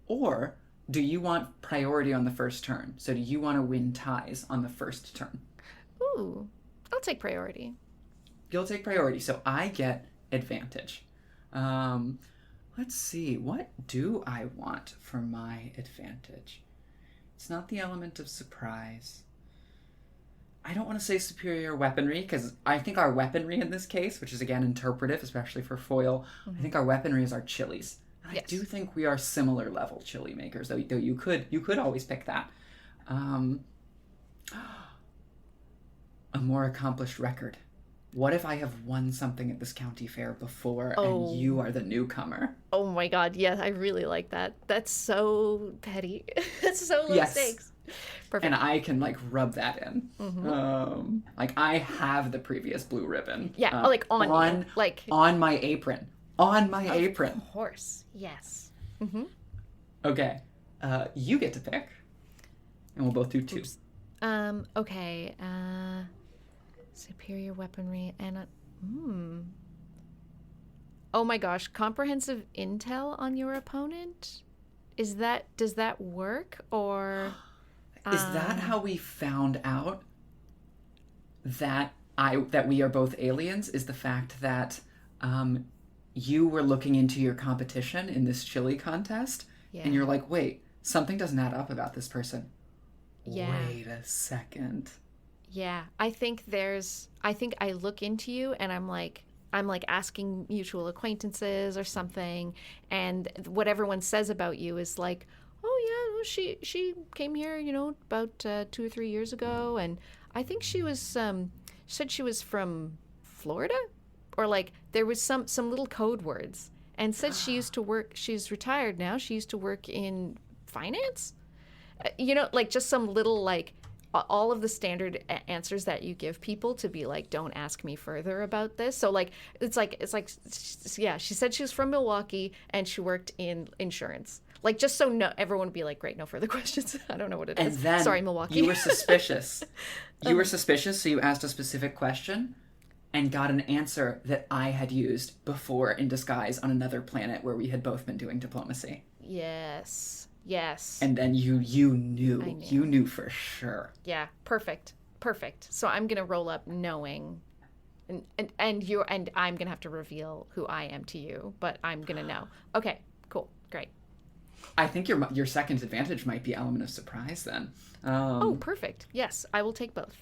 Or do you want priority on the first turn? So do you want to win ties on the first turn? Ooh, I'll take priority. You'll take priority, so I get advantage. Let's see, what do I want for my advantage? It's not the element of surprise. I don't want to say superior weaponry, because I think our weaponry in this case, which is again interpretive, especially for foil, I think our weaponry is our chilies. I do think we are similar level chili makers, though you could always pick that. A more accomplished record. What if I have won something at this county fair before and you are the newcomer? Oh my god, yes, I really like that. That's so petty. That's so low stakes. Perfect. And I can like rub that in. Like I have the previous blue ribbon. Yeah, like on you. Like on my apron. On my apron. Of course, yes. Okay, you get to pick, and we'll both do 2. Okay. Superior weaponry and oh my gosh, comprehensive intel on your opponent? Does that work, or is that how we found out that we are both aliens? Is the fact that you were looking into your competition in this chili contest, and you're like, wait, something doesn't add up about this person. Wait a second. Yeah, I think I look into you and I'm like asking mutual acquaintances or something, and what everyone says about you is like, oh yeah, well, she came here, about 2 or 3 years ago, and I think she said she was from Florida, or like there was some little code words, and said she used to work. She's retired now. She used to work in finance. Like just some little like. All of the standard answers that you give people to be like, don't ask me further about this. So like, it's like, yeah, she said she was from Milwaukee and she worked in insurance. Like, just so everyone would be like, great, no further questions. I don't know what it is. And then sorry, Milwaukee. You were suspicious. You were suspicious, so you asked a specific question and got an answer that I had used before in disguise on another planet where we had both been doing diplomacy. Yes. And then you knew. You knew for sure. Yeah, perfect. So I'm gonna roll up knowing, and I'm gonna have to reveal who I am to you, but I'm gonna know. Okay, cool, great. I think your second advantage might be element of surprise then. Perfect. Yes, I will take both.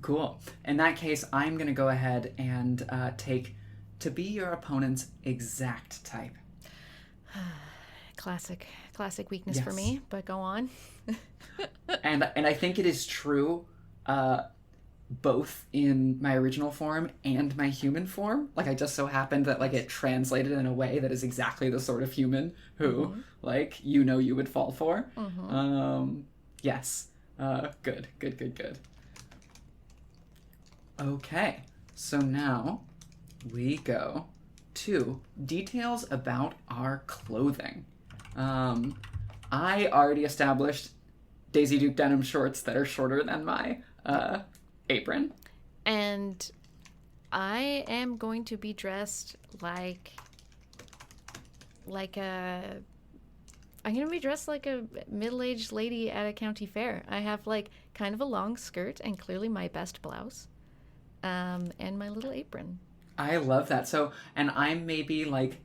Cool. In that case, I'm gonna go ahead and take to be your opponent's exact type. Classic weakness for me, but go on. and I think it is true both in my original form and my human form. Like, I just so happened that like it translated in a way that is exactly the sort of human who like you would fall for. Yes. Good. Okay. So now we go to details about our clothing. I already established Daisy Duke denim shorts that are shorter than my apron. And I am going to be dressed like a middle-aged lady at a county fair. I have like kind of a long skirt and clearly my best blouse, and my little apron. I love that. So, and I'm maybe like,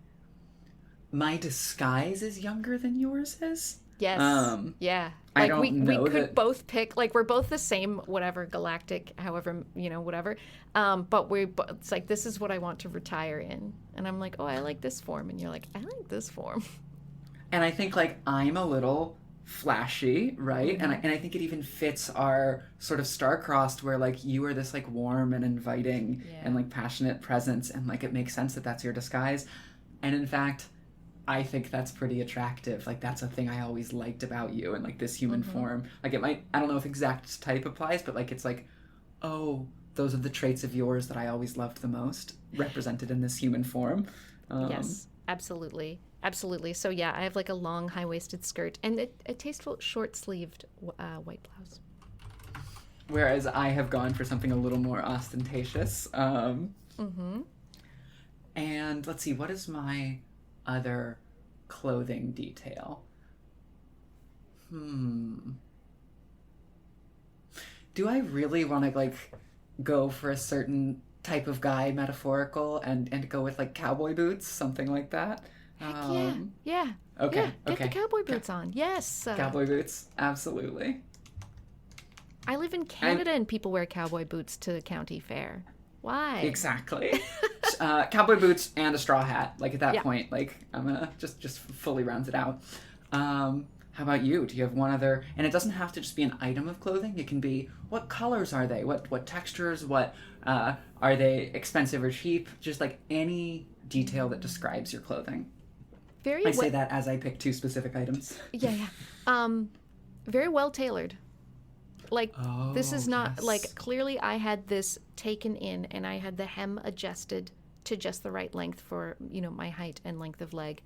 my disguise is younger than yours is. Yes. Yeah. I Like don't we know could that- both pick, like we're both the same, whatever, galactic, however, whatever. But it's like, this is what I want to retire in. And I'm like, oh, I like this form. And you're like, I like this form. And I think like I'm a little flashy, right? And I think it even fits our sort of star-crossed where like you are this like warm and inviting and like passionate presence, and like it makes sense that that's your disguise. And in fact, I think that's pretty attractive. Like that's a thing I always liked about you and like this human form. Like it might, I don't know if exact type applies, but like it's like, oh, those are the traits of yours that I always loved the most, represented in this human form. Yes, absolutely. Absolutely. So yeah, I have like a long high-waisted skirt and a tasteful short-sleeved white blouse. Whereas I have gone for something a little more ostentatious. And let's see, what is my other clothing detail? Do I really want to like go for a certain type of guy, metaphorical, and go with like cowboy boots, something like that? Yeah. Okay. Yeah. Get the cowboy boots on. Yes. Cowboy boots, absolutely. I live in Canada and people wear cowboy boots to the county fair. Why? Exactly. Cowboy boots and a straw hat. Like at that Yeah. point, like I'm gonna just fully round it out. How about you? Do you have one other? And it doesn't have to just be an item of clothing. It can be, what colors are they? What textures? What are they, expensive or cheap? Just like any detail that describes your clothing. I say that as I pick two specific items. Yeah. Very well tailored. Like, this is not, yes. like, clearly I had this taken in and I had the hem adjusted to just the right length for, my height and length of leg.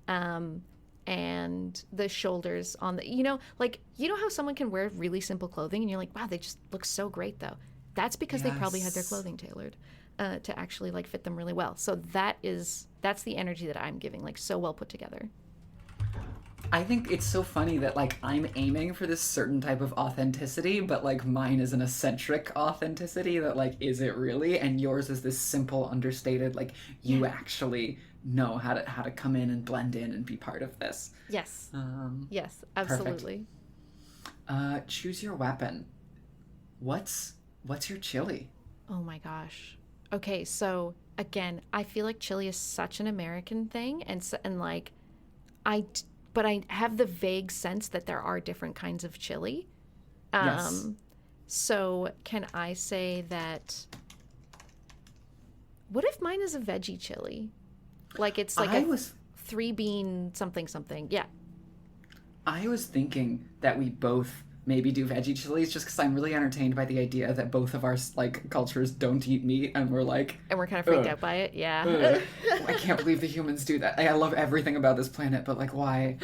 And the shoulders on the, like, how someone can wear really simple clothing and you're like, wow, they just look so great though. That's because they probably had their clothing tailored to actually like fit them really well. So that's the energy that I'm giving, like so well put together. I think it's so funny that like I'm aiming for this certain type of authenticity, but like mine is an eccentric authenticity that like, is it really? And yours is this simple, understated, like you actually know how to come in and blend in and be part of this. Yes. Yes, absolutely. Choose your weapon. What's your chili? Oh my gosh. Okay, so again, I feel like chili is such an American thing, and like, but I have the vague sense that there are different kinds of chili. Yes. So can I say that? What if mine is a veggie chili? Like it's like a 3-bean something. Yeah. I was thinking that we both maybe do veggie chilies just because I'm really entertained by the idea that both of our like cultures don't eat meat and we're kind of freaked out by it. Yeah. I can't believe the humans do that. I love everything about this planet, but like why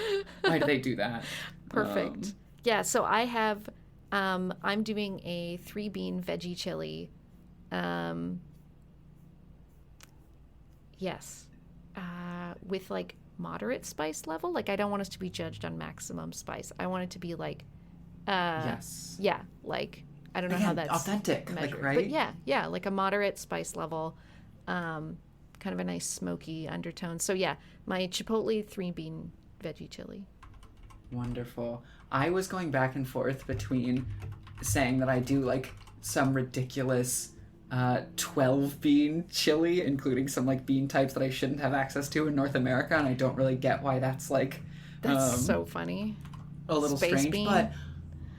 do they do that? Perfect. Yeah, so I have I'm doing a 3-bean veggie chili. Yes. With like moderate spice level. Like I don't want us to be judged on maximum spice. I want it to be like yes. Yeah, like I don't know how that's authentic, measured. like, right? But yeah, like a moderate spice level, kind of a nice smoky undertone. So yeah, my chipotle 3-bean veggie chili. Wonderful. I was going back and forth between saying that I do like some ridiculous 12-bean chili, including some like bean types that I shouldn't have access to in North America, and I don't really get why that's like that's so funny. A little Space strange, bean. but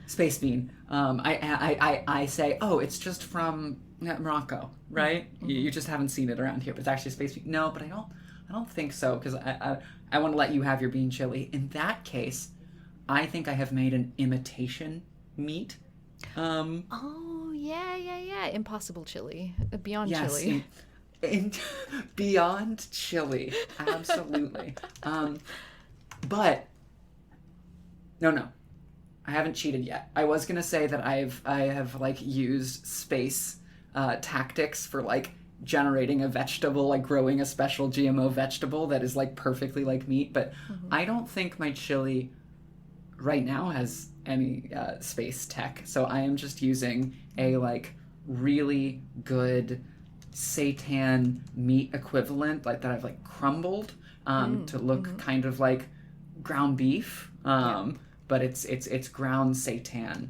space bean. I say, oh, it's just from Morocco, right? Mm-hmm. You just haven't seen it around here, but it's actually space bean. No, but I don't think so, because I want to let you have your bean chili. In that case, I think I have made an imitation meat. Oh yeah, impossible chili, beyond Yes, chili. Beyond chili, absolutely. But no, I haven't cheated yet. I was gonna say that I have like used space tactics for like generating a vegetable, like growing a special GMO vegetable that is like perfectly like meat, but I don't think my chili right now has any space tech. So I am just using a like really good seitan meat equivalent, like that I've like crumbled to look kind of like ground beef, but it's ground seitan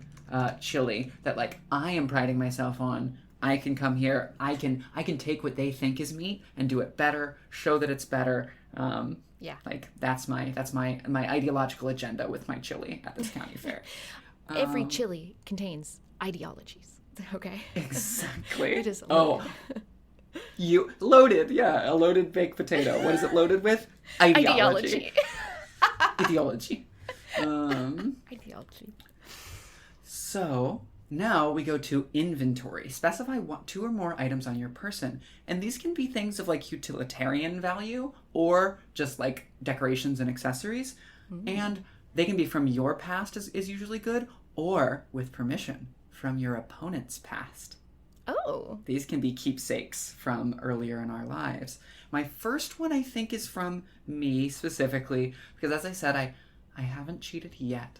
chili that like I am priding myself on. I can come here. I can take what they think is meat and do it better. Show that it's better. Like that's my ideological agenda with my chili at this county fair. Every chili contains ideologies. Okay. Exactly. It is loaded. You loaded, a loaded baked potato. What is it loaded with? Ideology. Ideology. Ideology. So now we go to inventory. Specify 2 or more items on your person. And these can be things of like utilitarian value or just like decorations and accessories. Mm-hmm. And they can be from your past is usually good, or with permission from your opponent's past. Oh. These can be keepsakes from earlier in our lives. My first one I think is from me specifically, because as I said, I haven't cheated yet,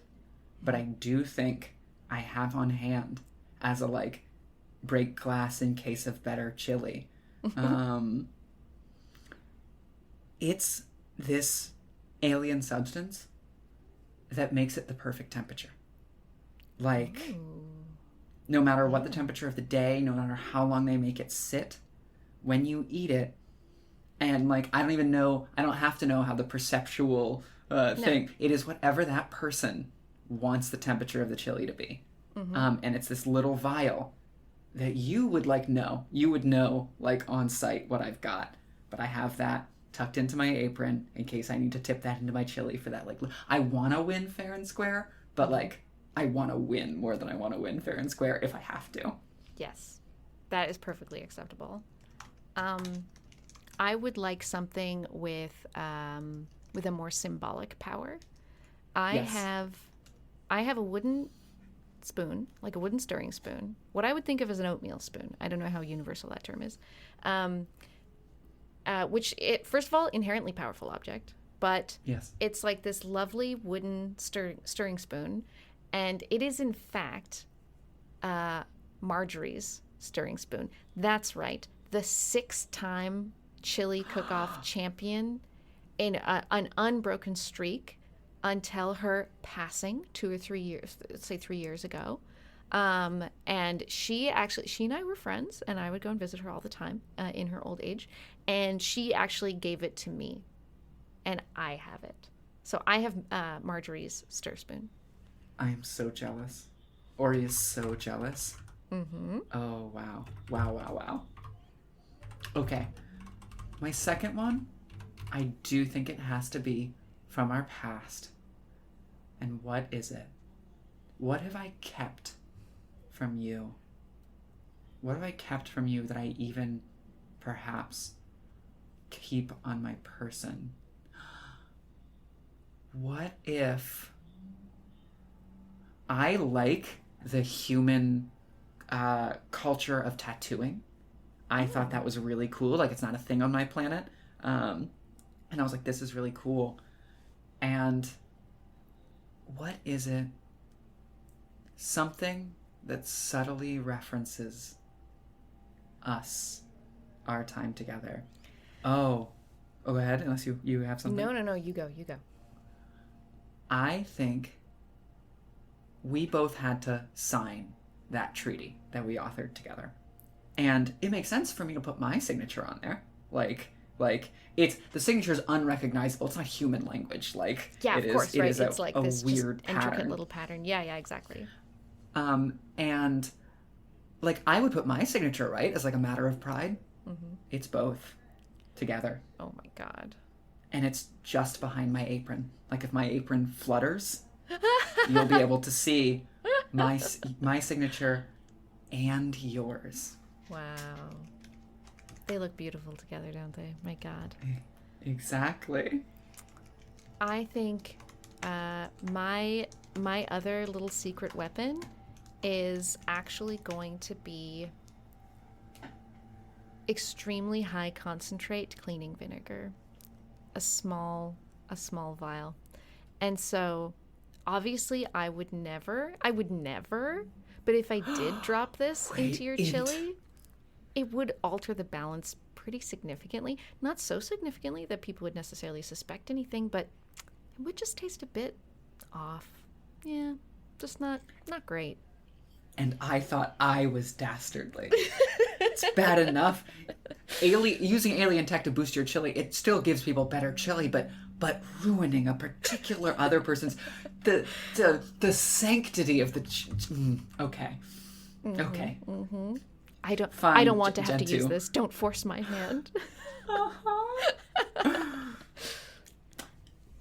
but I do think I have on hand as a like break glass in case of better chili. It's this alien substance that makes it the perfect temperature. Like, no matter what the temperature of the day, no matter how long they make it sit, when you eat it, and like, I don't have to know how the perceptual thing, it is whatever that person wants the temperature of the chili to be. Mm-hmm. And it's this little vial that you would know like on site what I've got, but I have that tucked into my apron in case I need to tip that into my chili for that. Like, I want to win fair and square, but like, I want to win more than I want to win fair and square if I have to. Yes, that is perfectly acceptable. I would like something with a more symbolic power. I have a wooden spoon, like a wooden stirring spoon. What I would think of as an oatmeal spoon. I don't know how universal that term is. Which first of all, inherently powerful object, but it's like this lovely wooden stirring spoon. And it is, in fact, Marjorie's stirring spoon. That's right. The 6-time chili cook-off champion in an unbroken streak until her passing 2 or 3 years, let's say 3 years ago. And she and I were friends, and I would go and visit her all the time in her old age. And she actually gave it to me, and I have it. So I have Marjorie's stir spoon. I am so jealous. Ori is so jealous. Mm-hmm. Oh, wow. Wow. Okay. My second one, I do think it has to be from our past. And what is it? What have I kept from you? What have I kept from you that I even perhaps keep on my person? What if I like the human culture of tattooing? I thought that was really cool. Like, it's not a thing on my planet. And I was like, this is really cool. And what is it? Something that subtly references us, our time together. Oh, go ahead, unless you have something. No, you go. I think we both had to sign that treaty that we authored together. And it makes sense for me to put my signature on there. Like it's, the signature is unrecognizable. It's not human language. Like, yeah, of course, right? It's like this weird just intricate little pattern. Yeah, exactly. And like, I would put my signature, right, as like a matter of pride. Mm-hmm. It's both together. Oh my God. And it's just behind my apron. Like, if my apron flutters, you'll be able to see my signature and yours. Wow. They look beautiful together, don't they? My God. Exactly. I think my other little secret weapon is actually going to be extremely high concentrate cleaning vinegar. A small vial. And so obviously I would never, but if I did drop this into your chili, it would alter the balance pretty significantly. Not so significantly that people would necessarily suspect anything, but It would just taste a bit off. Yeah, just not great. And I thought I was dastardly. It's bad enough. Using alien tech to boost your chili, it still gives people better chili, but ruining a particular other person's the sanctity of the okay. Okay. Mm-hmm. I don't Fine, want to have to Gen use 2. this. Don't force my hand.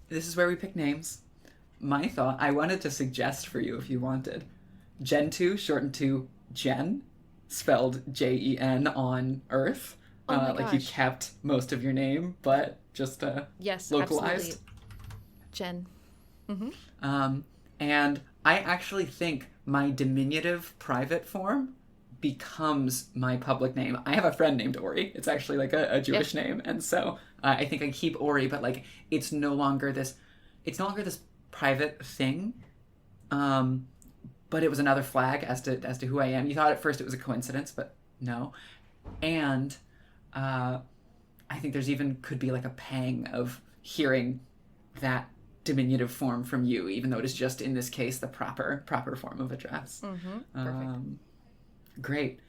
This is where we pick names. My thought, I wanted to suggest for you if you wanted. Gen 2 shortened to Jen, spelled Jen on Earth. Oh my like you gosh. kept most of your name, but just Yes, localized. absolutely. Jen. Mm-hmm. And I actually think my diminutive private form becomes my public name. I have a friend named Ori. It's actually like a Jewish name, and so I think I keep Ori, but like it's no longer this private thing. But it was another flag as to who I am. You thought at first it was a coincidence, but no. And I think there's even could be like a pang of hearing that diminutive form from you, even though it is just in this case the proper form of address. Perfect. Great.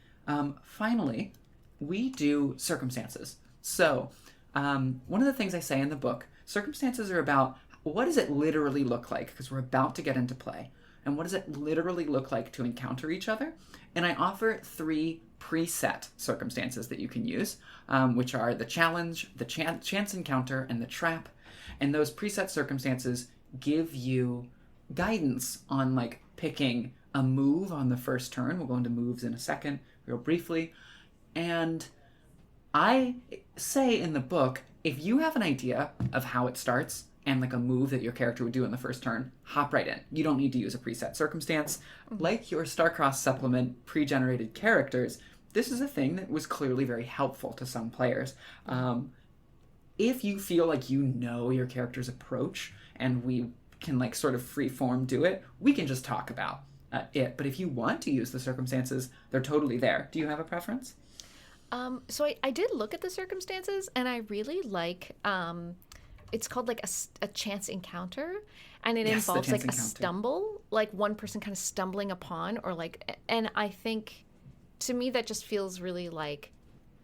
Finally, we do circumstances. So one of the things I say in the book, circumstances are about what does it literally look like, because we're about to get into play. And what does it literally look like to encounter each other? And I offer 3 preset circumstances that you can use, which are the challenge, the chance encounter, and the trap. And those preset circumstances give you guidance on like picking a move on the first turn. We'll go into moves in a second, real briefly. And I say in the book, if you have an idea of how it starts, and like a move that your character would do in the first turn, hop right in. You don't need to use a preset circumstance. Like your Starcross supplement pre-generated characters, this is a thing that was clearly very helpful to some players. If you feel like you know your character's approach and we can like sort of free-form do it, we can just talk about it. But if you want to use the circumstances, they're totally there. Do you have a preference? So I did look at the circumstances, and I really like... it's called like a chance encounter, and it Yes, the involves chance like a encounter. stumble, like one person kind of stumbling upon, or like, and I think to me that just feels really like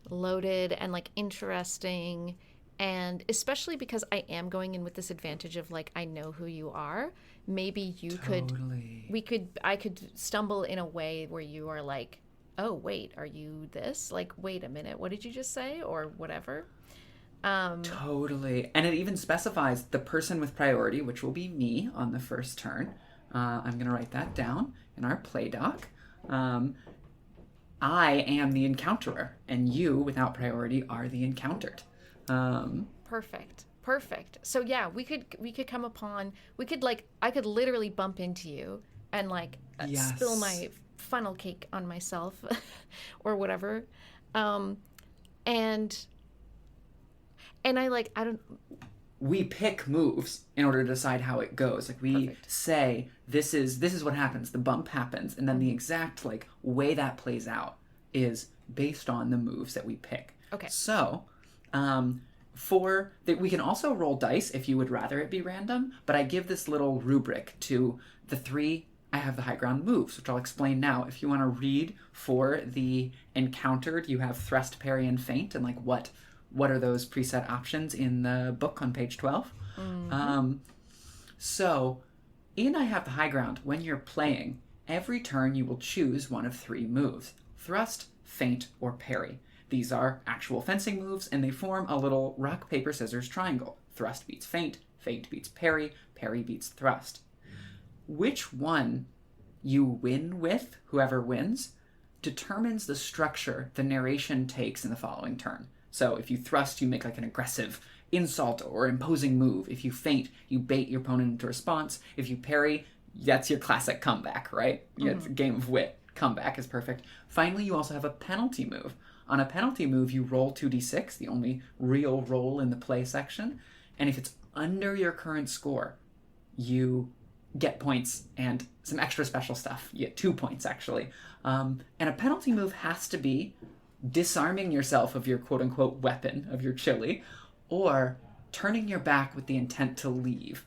loaded and like interesting, and especially because I am going in with this advantage of like I know who you are. Maybe you I could stumble in a way where you are like, oh wait, are you this? Like, wait a minute, what did you just say, or whatever. Totally. And it even specifies the person with priority, which will be me on the first turn. I'm going to write that down in our play doc. I am the encounterer, and you, without priority, are the encountered. Perfect. So yeah, we could come upon, I could literally bump into you and like Yes. spill my funnel cake on myself or whatever. And I don't. We pick moves in order to decide how it goes. Like we Perfect. say, this is what happens. The bump happens, and then the exact like way that plays out is based on the moves that we pick. Okay. So, for that, we can also roll dice if you would rather it be random. But I give this little rubric to the 3. I have the high ground moves, which I'll explain now. If you want to read for the encountered, you have thrust, parry, and feint, and like what are those preset options in the book on page 12. So in I have the high ground, when you're playing, every turn you will choose one of 3 moves: thrust, feint, or parry. These are actual fencing moves, and they form a little rock, paper, scissors triangle. Thrust beats feint, feint beats parry, parry beats thrust. Which one you win with, whoever wins, determines the structure the narration takes in the following turn. So if you thrust, you make like an aggressive insult or imposing move. If you feint, you bait your opponent into response. If you parry, that's your classic comeback, right? It's a game of wit. Comeback is perfect. Finally, you also have a penalty move. On a penalty move, you roll 2d6, the only real roll in the play section. And if it's under your current score, you get points and some extra special stuff. You get 2 points, actually. And a penalty move has to be disarming yourself of your quote-unquote weapon, of your chili, or turning your back with the intent to leave.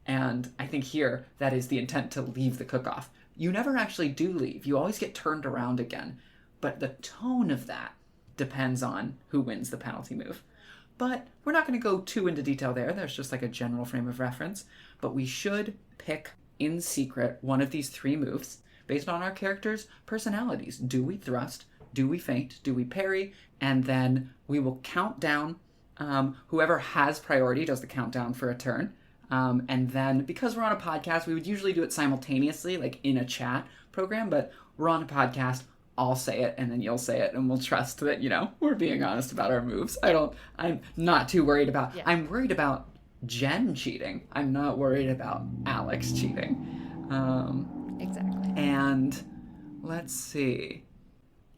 And I think here, that is the intent, to leave the cook-off. You never actually do leave. You always get turned around again. But the tone of that depends on who wins the penalty move. But we're not going to go too into detail there. There's just like a general frame of reference. But we should pick in secret one of these 3 moves based on our characters' personalities. Do we thrust? Do we feint? Do we parry? And then we will count down. Whoever has priority does the countdown for a turn. And then, because we're on a podcast, we would usually do it simultaneously, like in a chat program, but we're on a podcast, I'll say it, and then you'll say it, and we'll trust that, we're being honest about our moves. I'm not too worried about, I'm worried about Jen cheating. I'm not worried about Alex cheating. Exactly. And let's see.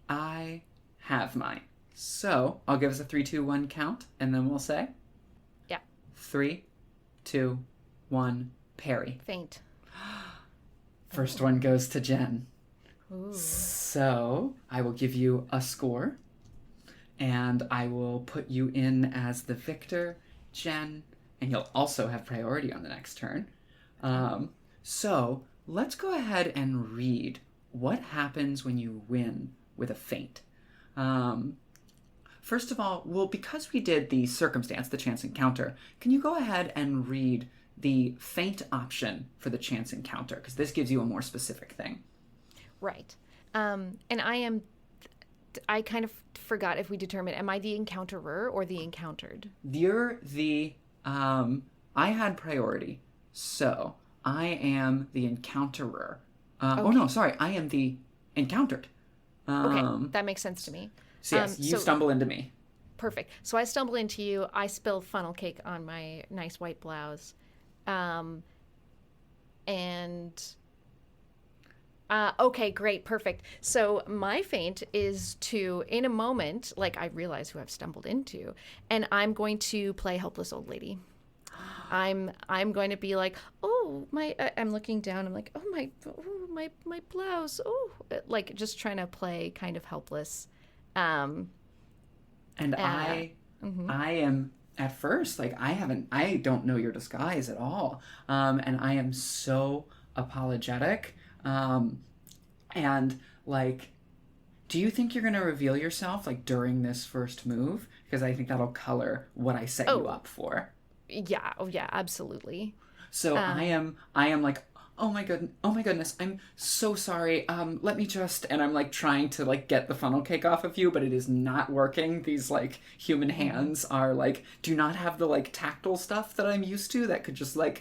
I have mine. So I'll give us a 3, 2, 1 count, and then we'll say? Yeah. 3, 2, 1, parry. Feint. First one goes to Jen. Ooh. So I will give you a score, and I will put you in as the victor, Jen, and you'll also have priority on the next turn. So let's go ahead and read what happens when you win with a feint. First of all, well, because we did the circumstance, the chance encounter, can you go ahead and read the feint option for the chance encounter? Because this gives you a more specific thing. Right. And I kind of forgot if we determined, am I the encounterer or the encountered? You're the, I had priority, so I am the encounterer. Okay. Oh no, sorry, I am the encountered. Okay, that makes sense to me. So yes, you stumble into me. Perfect. So I stumble into you. I spill funnel cake on my nice white blouse. Okay, great, perfect. So my feint is to, in a moment, like I realize who I've stumbled into, and I'm going to play helpless old lady. I'm going to be like, oh my, I'm looking down. I'm like, oh my blouse. Oh, like just trying to play kind of helpless. I am at first, like I don't know your disguise at all. And I am so apologetic. And like, do you think you're going to reveal yourself like during this first move? Because I think that'll color what I set you up for. Yeah. Oh yeah, absolutely. So I am like, oh my goodness, I'm so sorry. Let me just, and I'm like trying to like get the funnel cake off of you, but it is not working. These like human hands are like, do not have the like tactile stuff that I'm used to that could just the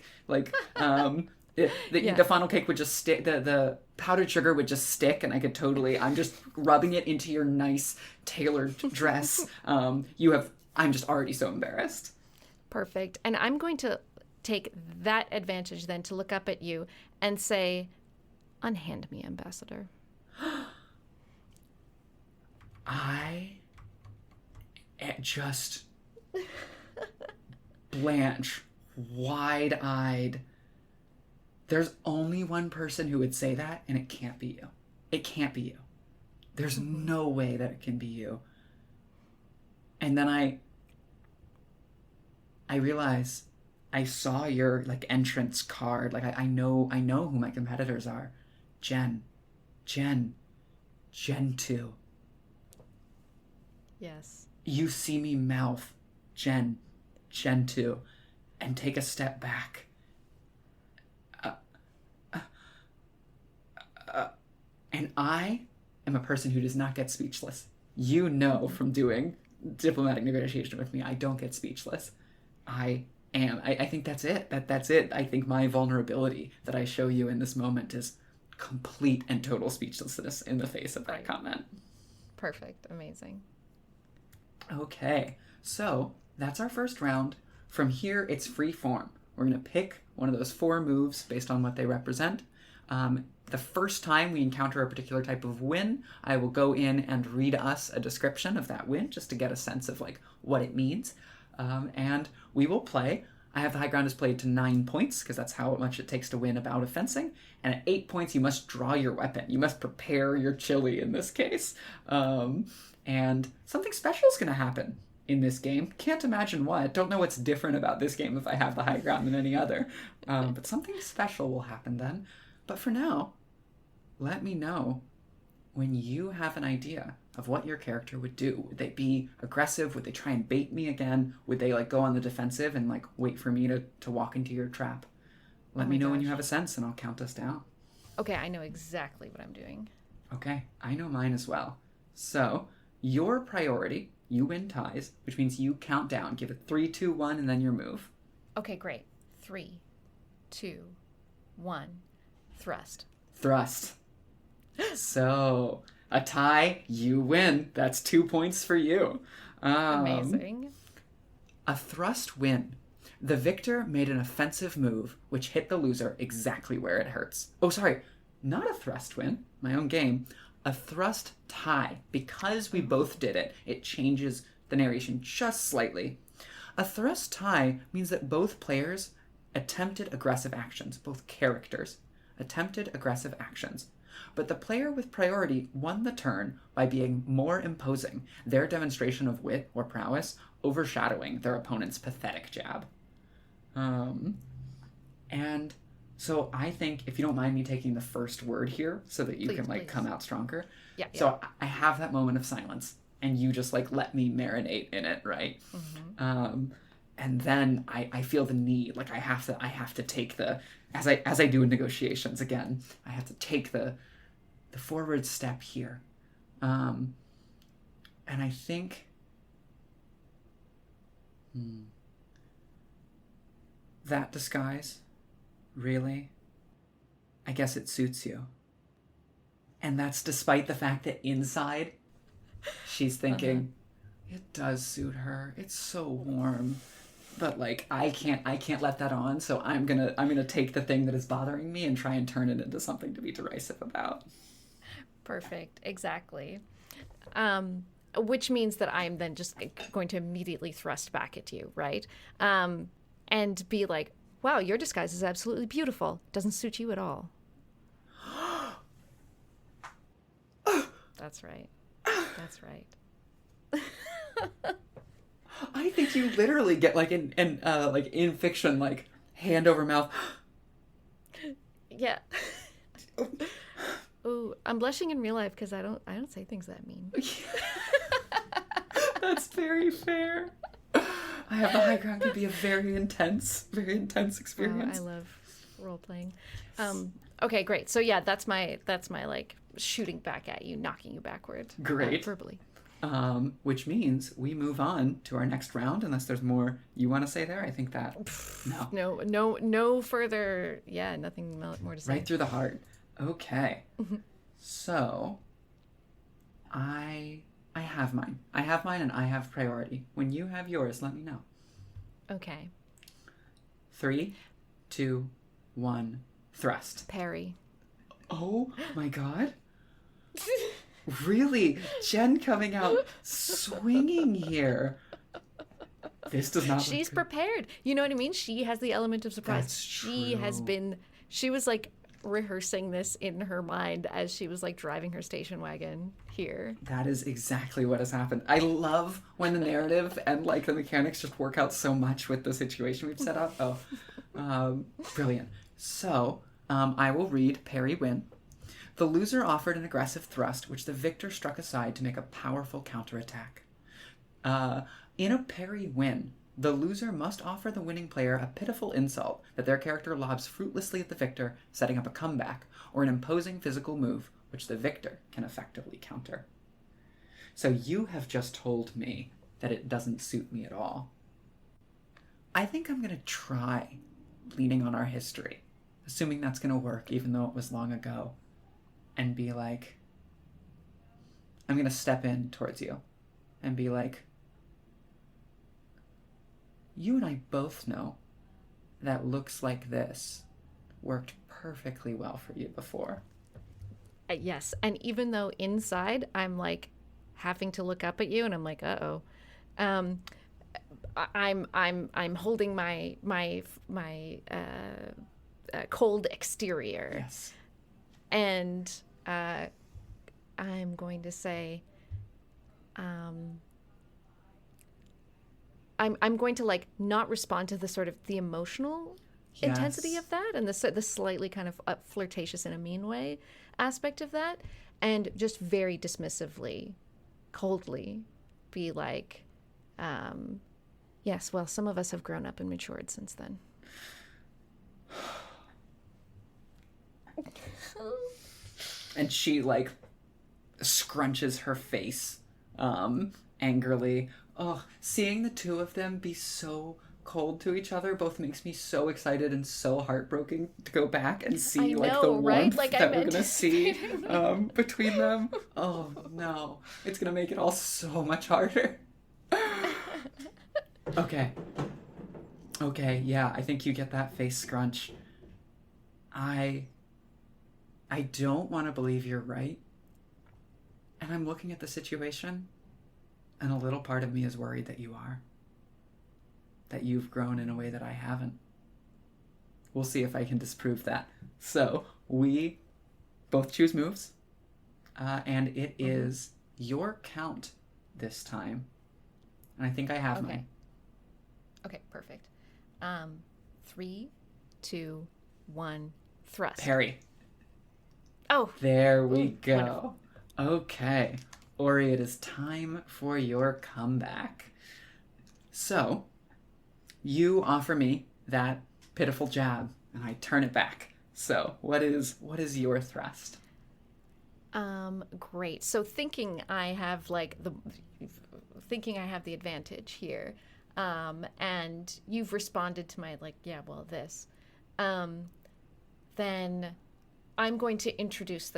funnel cake would just stick, the powdered sugar would just stick, and I could totally, I'm just rubbing it into your nice tailored dress. I'm just already so embarrassed. Perfect. And I'm going to take that advantage then to look up at you and say, unhand me, Ambassador. I just blanch, wide-eyed. There's only one person who would say that, and it can't be you. It can't be you. There's no way that it can be you. And then I realize I saw your like entrance card. Like I know who my competitors are. Jen 2. Yes. You see me mouth Jen 2 and take a step back. And I am a person who does not get speechless. You know from doing diplomatic negotiation with me, I don't get speechless. I think that's it. That's it. I think my vulnerability that I show you in this moment is complete and total speechlessness in the face of that comment. Perfect. Amazing. Okay. So that's our first round. From here, it's free form. We're going to pick one of those 4 moves based on what they represent. The first time we encounter a particular type of win, I will go in and read us a description of that win just to get a sense of like what it means. And we will play. I have the high ground is played to 9 points because that's how much it takes to win a bout of fencing. And at 8 points, you must draw your weapon. You must prepare your chili in this case. And something special is going to happen in this game. Can't imagine what. Don't know what's different about this game if I have the high ground than any other. But something special will happen then. But for now, let me know when you have an idea of what your character would do. Would they be aggressive? Would they try and bait me again? Would they like go on the defensive and like wait for me to walk into your trap? Let me know when you have a sense and I'll count us down. Okay, I know exactly what I'm doing. Okay, I know mine as well. So, your priority, you win ties, which means you count down. Give it 3, 2, 1, and then your move. Okay, great. 3, 2, 1, thrust. Thrust. So, a tie, you win. That's 2 points for you. Amazing. A thrust win. The victor made an offensive move, which hit the loser exactly where it hurts. Oh, sorry. Not a thrust win. My own game. A thrust tie. Because we both did it, it changes the narration just slightly. A thrust tie means that both players attempted aggressive actions. Both characters attempted aggressive actions. But the player with priority won the turn by being more imposing, their demonstration of wit or prowess overshadowing their opponent's pathetic jab. And so I think, if you don't mind me taking the first word here so that you can like come out stronger. Yeah. So I have that moment of silence and you just like let me marinate in it, right? Mm-hmm. And then I feel the need, like I have to take the, as I do in negotiations again, I have to take the forward step here. And I think that disguise, really, I guess it suits you. And that's despite the fact that inside she's thinking, it does suit her. It's so warm. But like I can't let that on, so I'm gonna take the thing that is bothering me and try and turn it into something to be derisive about. Perfect. Exactly. Which means that I'm then just going to immediately thrust back at you, right? And be like, wow, your disguise is absolutely beautiful. Doesn't suit you at all. That's right. That's right. I think you literally get like in fiction, like hand over mouth. Yeah. Ooh, I'm blushing in real life because I don't say things that mean. That's very fair. I have the high ground. Could be a very intense experience. Oh, I love role playing. Okay, great. So yeah, that's my like shooting back at you, knocking you backward. Great. Verbally. Which means we move on to our next round, unless there's more you want to say there. I think that No further. Yeah, nothing more to say. Right through the heart. Okay. So I have mine. I have mine and I have priority. When you have yours, let me know. Okay. 3, 2, 1, thrust. Parry. Oh my god. Really? Jen coming out swinging here. This does not She's look good. prepared. You know what I mean? She has the element of surprise. That's She was like rehearsing this in her mind as she was like driving her station wagon here. That is exactly what has happened. I love when the narrative and like the mechanics just work out so much with the situation we've set up. Brilliant. So, I will read Parry Win. The loser offered an aggressive thrust, which the victor struck aside to make a powerful counterattack. In a parry win, the loser must offer the winning player a pitiful insult that their character lobs fruitlessly at the victor, setting up a comeback, or an imposing physical move, which the victor can effectively counter. So you have just told me that it doesn't suit me at all. I think I'm going to try leaning on our history, assuming that's going to work, even though it was long ago, and be like, I'm going to step in towards you and be like, you and I both know that looks like this worked perfectly well for you before. Yes, and even though inside I'm like having to look up at you, and I'm like, uh-oh, I'm holding my cold exterior, Yes. and I'm going to say, I'm going to like not respond to the sort of the emotional intensity of that and the slightly kind of flirtatious in a mean way aspect of that, and just very dismissively, coldly be like, yes, well, some of us have grown up and matured since then. And she like scrunches her face angrily. Oh, seeing the two of them be so cold to each other both makes me so excited and so heartbroken to go back and see like the warmth that we're gonna see between them. Oh no, it's gonna make it all so much harder. Okay, yeah, I think you get that face scrunch. I don't want to believe you're right, and I'm looking at the situation, and a little part of me is worried that you are. That you've grown in a way that I haven't. We'll see if I can disprove that. So, we both choose moves, and it is your count this time. And I think I have mine. Okay, perfect. 3, 2, 1, thrust. Parry. Oh. There we go. Wonderful. Okay. Ori, it is time for your comeback. So, you offer me that pitiful jab, and I turn it back. So, what is your thrust? Great. So thinking I have the advantage here, and you've responded to my like, yeah, well, this, then I'm going to introduce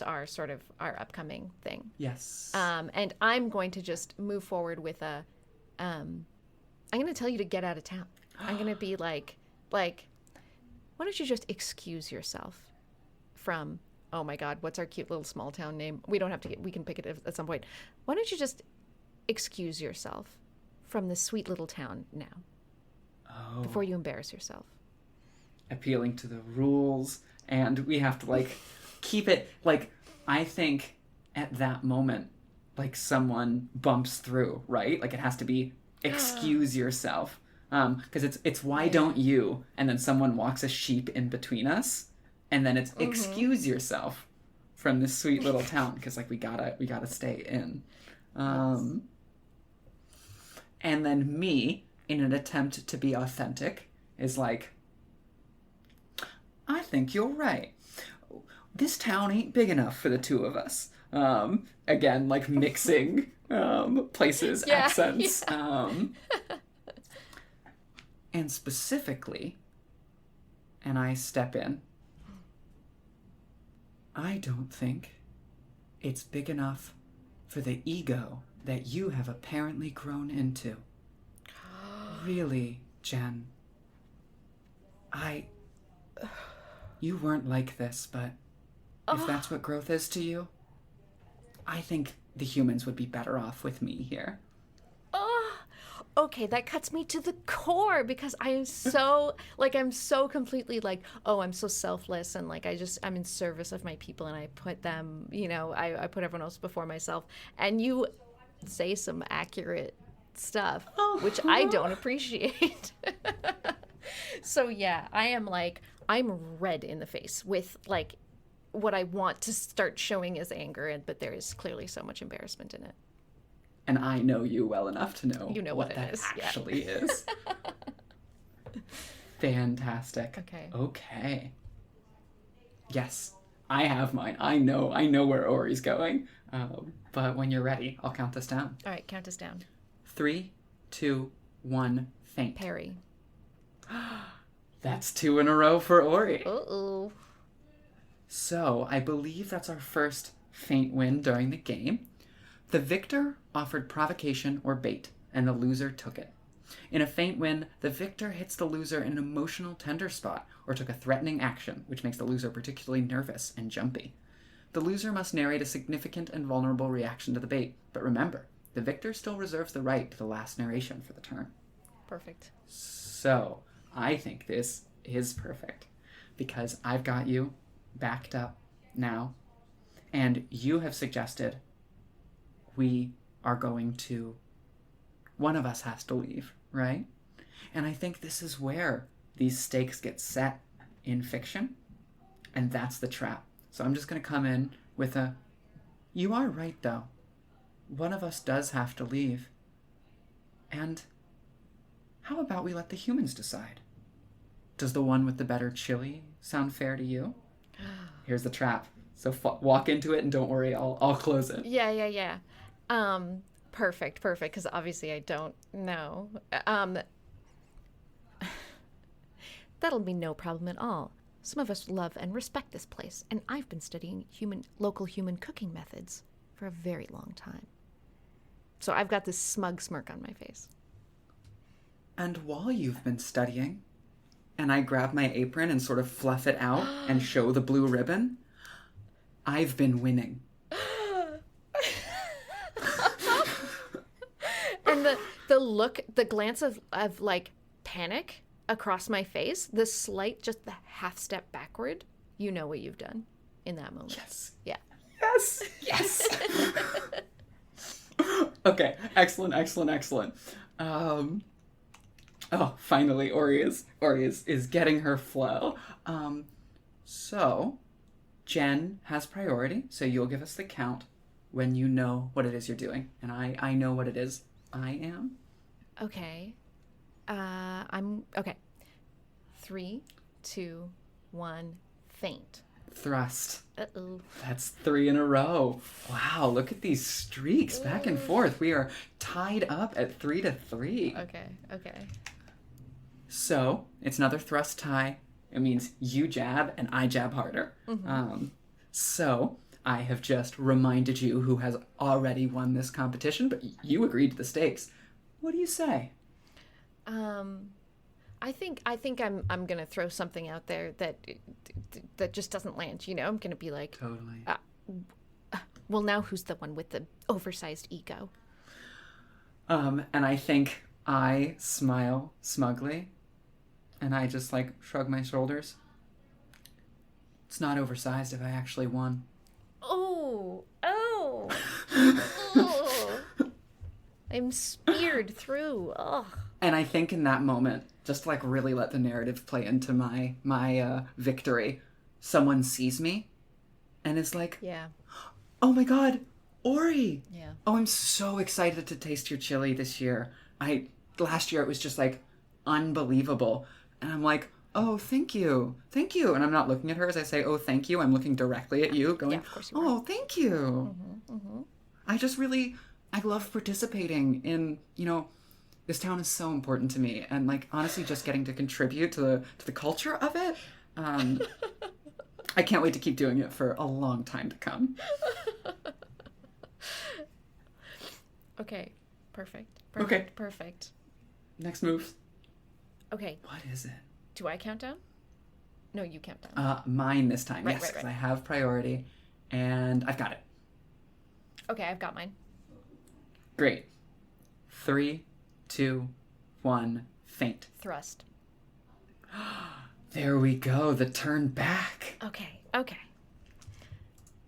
our sort of our upcoming thing. Yes. And I'm going to just move forward with I'm going to tell you to get out of town. I'm going to be like, why don't you just excuse yourself from, oh my God, what's our cute little small town name? We don't have to we can pick it at some point. Why don't you just excuse yourself from this sweet little town now? Oh. Before you embarrass yourself. Appealing to the rules, and we have to like keep it like, I think at that moment, like someone bumps through, right? Like it has to be excuse yourself. Because it's why don't you? And then someone walks a sheep in between us, and then it's excuse yourself from this sweet little town, because like we gotta stay in. And then me, in an attempt to be authentic, is like, I think you're right. This town ain't big enough for the two of us. Again, like mixing places, accents. Yeah. And specifically, and I step in, I don't think it's big enough for the ego that you have apparently grown into. Really, Jen. You weren't like this, but if that's what growth is to you, I think the humans would be better off with me here. Okay, that cuts me to the core, because I am so, I'm so completely I'm so selfless, and I'm in service of my people, and I put them, I put everyone else before myself. And you say some accurate stuff, which I don't appreciate. So yeah, I'm red in the face with what I want to start showing as anger, but there is clearly so much embarrassment in it. And I know you well enough to know, what that is. Actually is. Fantastic. Okay. Yes, I have mine. I know where Ori's going. But when you're ready, I'll count this down. All right, count us down. 3, 2, 1, faint. Parry. That's 2 in a row for Ori. Uh-oh. So, I believe that's our first faint win during the game. The victor offered provocation or bait, and the loser took it. In a faint win, the victor hits the loser in an emotional tender spot or took a threatening action, which makes the loser particularly nervous and jumpy. The loser must narrate a significant and vulnerable reaction to the bait, but remember, the victor still reserves the right to the last narration for the turn. Perfect. So, I think this is perfect, because I've got you backed up now, and you have suggested we are going to one of us has to leave, right? And I think this is where these stakes get set in fiction, and that's the trap. So I'm just going to come in with a, you are right, though. One of us does have to leave. And how about we let the humans decide? Does the one with the better chili sound fair to you? Here's the trap. So walk into it and don't worry, I'll close it. Yeah. Perfect, because obviously I don't know. That'll be no problem at all. Some of us love and respect this place, and I've been studying local human cooking methods for a very long time. So I've got this smug smirk on my face. And while you've been studying, and I grab my apron and sort of fluff it out and show the blue ribbon, I've been winning. And the look, the glance of like panic across my face, the half step backward, you know what you've done in that moment. Yes. Yeah. Yes. Okay. Excellent. Finally, Ori is getting her flow. So Jen has priority, so you'll give us the count when you know what it is you're doing, and I know what it is I am. Okay. I'm okay. 3, 2, 1, faint. Thrust. Uh-oh. That's 3 in a row. Wow, look at these streaks back and forth. We are tied up at 3-3. Okay. So it's another thrust tie. It means you jab and I jab harder. Mm-hmm. So I have just reminded you who has already won this competition, but you agreed to the stakes. What do you say? I think I'm gonna throw something out there that just doesn't land. You know, I'm gonna be like, Totally. Well, now who's the one with the oversized ego? And I think I smile smugly, and I just like shrug my shoulders. It's not oversized if I actually won. Oh. I'm speared through. Ugh. And I think in that moment, just to like really let the narrative play into my victory, someone sees me and is like, Yeah. oh my God, Ori. Yeah. Oh, I'm so excited to taste your chili this year. Last year it was just like unbelievable. And I'm like, oh, thank you. And I'm not looking at her as I say, oh, thank you. I'm looking directly at you going, Yeah, of course you are. oh, thank you. I love participating in, this town is so important to me. And like, honestly, just getting to contribute to the culture of it. I can't wait to keep doing it for a long time to come. Okay. Perfect. Okay. Perfect. Next move. Okay. What is it? Do I count down? No, you count down. Mine this time. Right, yes, because right. I have priority. And I've got it. Okay, I've got mine. Great. 3, 2, 1, faint. Thrust. There we go. The turn back. Okay.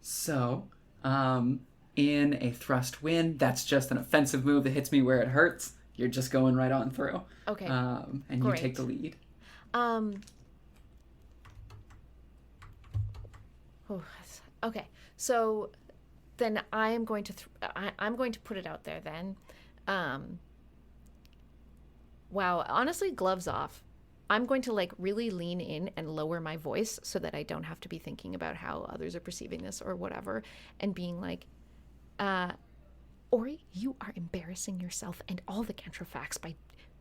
So, in a thrust win, that's just an offensive move that hits me where it hurts. You're just going right on through. Okay. And Great. you take the lead. Okay. So then I am going to I'm going to put it out there then. Wow, honestly, gloves off. I'm going to like really lean in and lower my voice so that I don't have to be thinking about how others are perceiving this or whatever, and being like, Ori, you are embarrassing yourself and all the Cantrofax by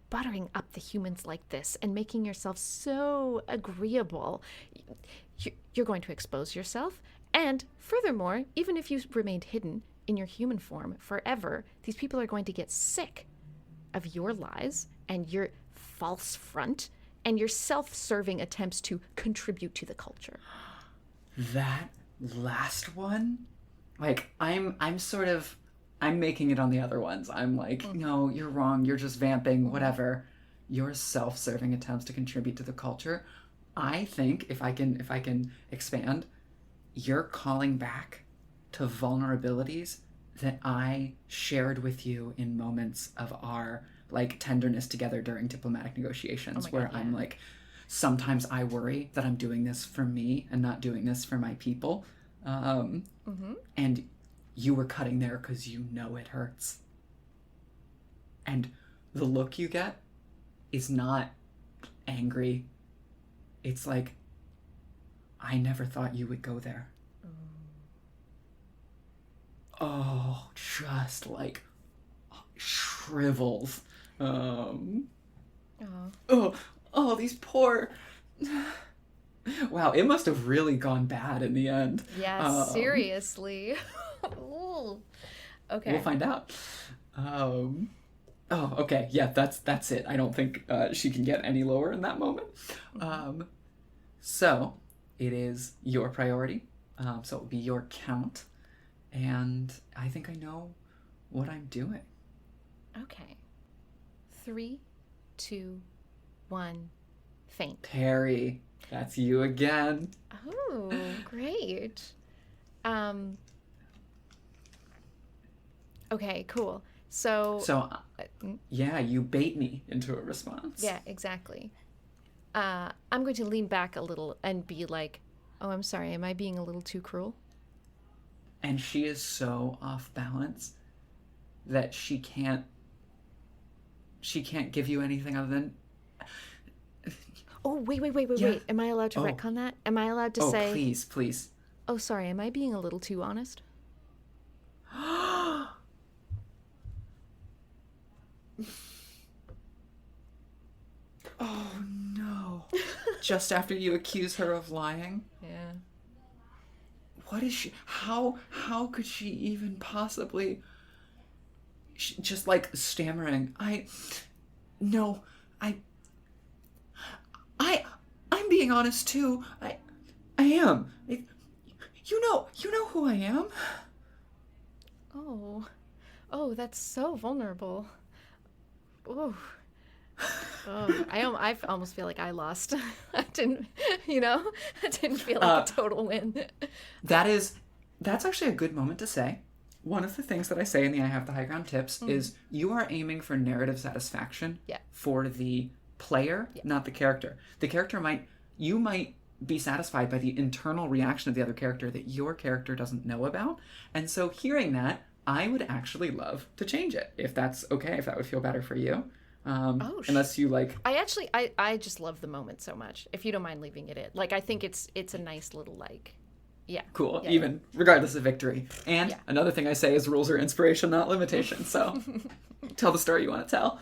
buttering up the humans like this and making yourself so agreeable. You're going to expose yourself. And furthermore, even if you remained hidden in your human form forever, these people are going to get sick of your lies and your false front and your self-serving attempts to contribute to the culture. That last one, like, I'm making it on the other ones. I'm like, no, you're wrong. You're just vamping, whatever. Your self-serving attempts to contribute to the culture. I think if I can expand, you're calling back to vulnerabilities that I shared with you in moments of our like tenderness together during diplomatic negotiations, where yeah. I'm like, sometimes I worry that I'm doing this for me and not doing this for my people. And you were cutting there because you know it hurts. And the look you get is not angry. It's like, I never thought you would go there. Oh, just like shrivels. Oh, these poor. Wow, it must have really gone bad in the end. Yeah, seriously. Ooh. Okay. We'll find out. Oh, okay. Yeah, that's it. I don't think she can get any lower in that moment. So it is your priority. So it will be your count. And I think I know what I'm doing. Okay. 3, 2, 1, faint. Perry, that's you again. Oh, great. Okay, cool. So yeah, you bait me into a response. yeah, exactly. I'm going to lean back a little and be like, "Oh, I'm sorry. Am I being a little too cruel?" And she is so off balance that she can't give you anything other than. Oh, wait. Yeah. Wait. Am I allowed to retcon that? Am I allowed to say, please. "Oh, sorry. Am I being a little too honest?" Oh no. Just after you accuse her of lying? Yeah. What is she? How could she even possibly? Just like stammering. I'm being honest too. I am. You know who I am. Oh, that's so vulnerable. Ooh. Oh, I almost feel like I lost. I didn't feel like a total win. That's actually a good moment to say. One of the things that I say in the I Have the High Ground tips is you are aiming for narrative satisfaction for the player, not the character. The character might be satisfied by the internal reaction of the other character that your character doesn't know about. And so hearing that, I would actually love to change it, if that's okay, if that would feel better for you. Unless you like. I just love the moment so much. If you don't mind leaving it in, like I think it's a nice little like, yeah. Cool. Even regardless of victory. And another thing I say is rules are inspiration, not limitation. So tell the story you want to tell.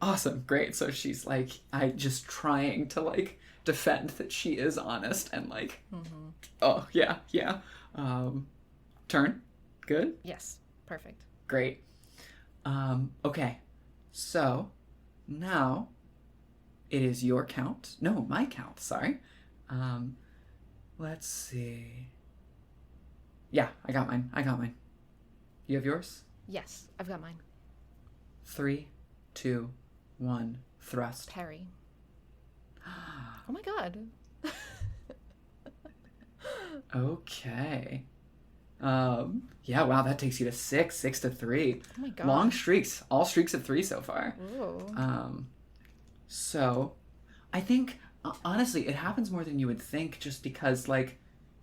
Awesome. Great. So she's like, I just trying to like defend that she is honest and like, oh yeah. Turn. Good. Yes. Perfect. Great. Okay. So, now, it is your count. No, my count, sorry. Let's see. Yeah, I got mine. You have yours? Yes, I've got mine. 3, 2, 1, thrust. Perry. Oh my god. Okay. Yeah, wow, that takes you to 6 to 3. Oh my god. Long streaks. All streaks of 3 so far. Ooh. So I think honestly it happens more than you would think, just because like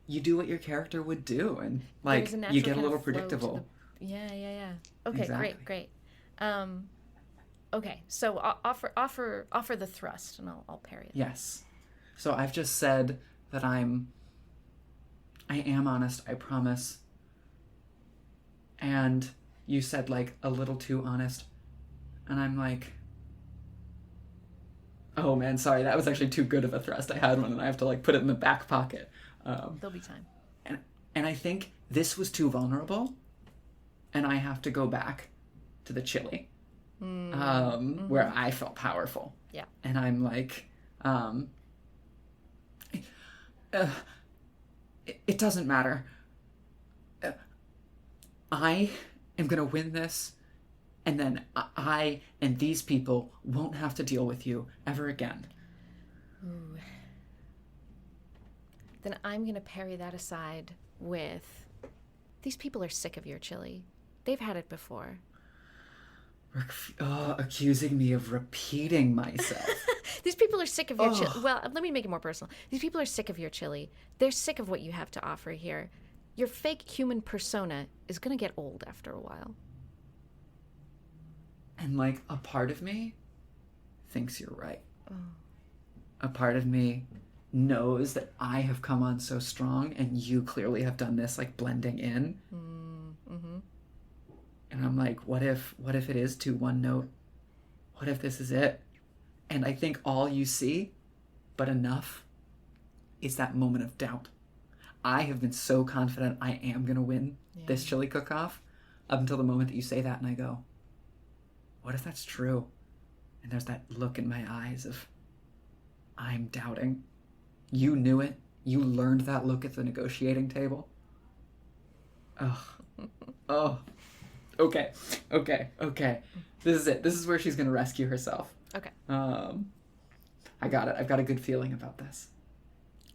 you do what your character would do and like you get a little predictable. Yeah. Okay, Exactly. great. Okay, so offer the thrust and I'll parry it. Yes. So I've just said that I am honest, I promise. And you said like a little too honest. And I'm like, oh man, sorry, that was actually too good of a thrust. I had one and I have to like put it in the back pocket. There'll be time. And I think this was too vulnerable and I have to go back to the chili. Where I felt powerful. Yeah. And I'm like, it doesn't matter. I am going to win this, and then I and these people won't have to deal with you ever again. Ooh. Then I'm going to parry that aside with These people are sick of your chili. They've had it before. Accusing me of repeating myself. These people are sick of your chili. Well, let me make it more personal. These people are sick of your chili. They're sick of what you have to offer here. Your fake human persona is going to get old after a while. And, like, a part of me thinks you're right. A part of me knows that I have come on so strong and you clearly have done this, like, blending in. Mm-hmm. And I'm like, what if it is 2 one note? What if this is it? And I think all you see, but enough, is that moment of doubt. I have been so confident I am going to win this chili cook-off up until the moment that you say that and I go, what if that's true? And there's that look in my eyes of, I'm doubting. You knew it. You learned that look at the negotiating table. Oh. Okay. This is it. This is where she's going to rescue herself. Okay. I got it. I've got a good feeling about this.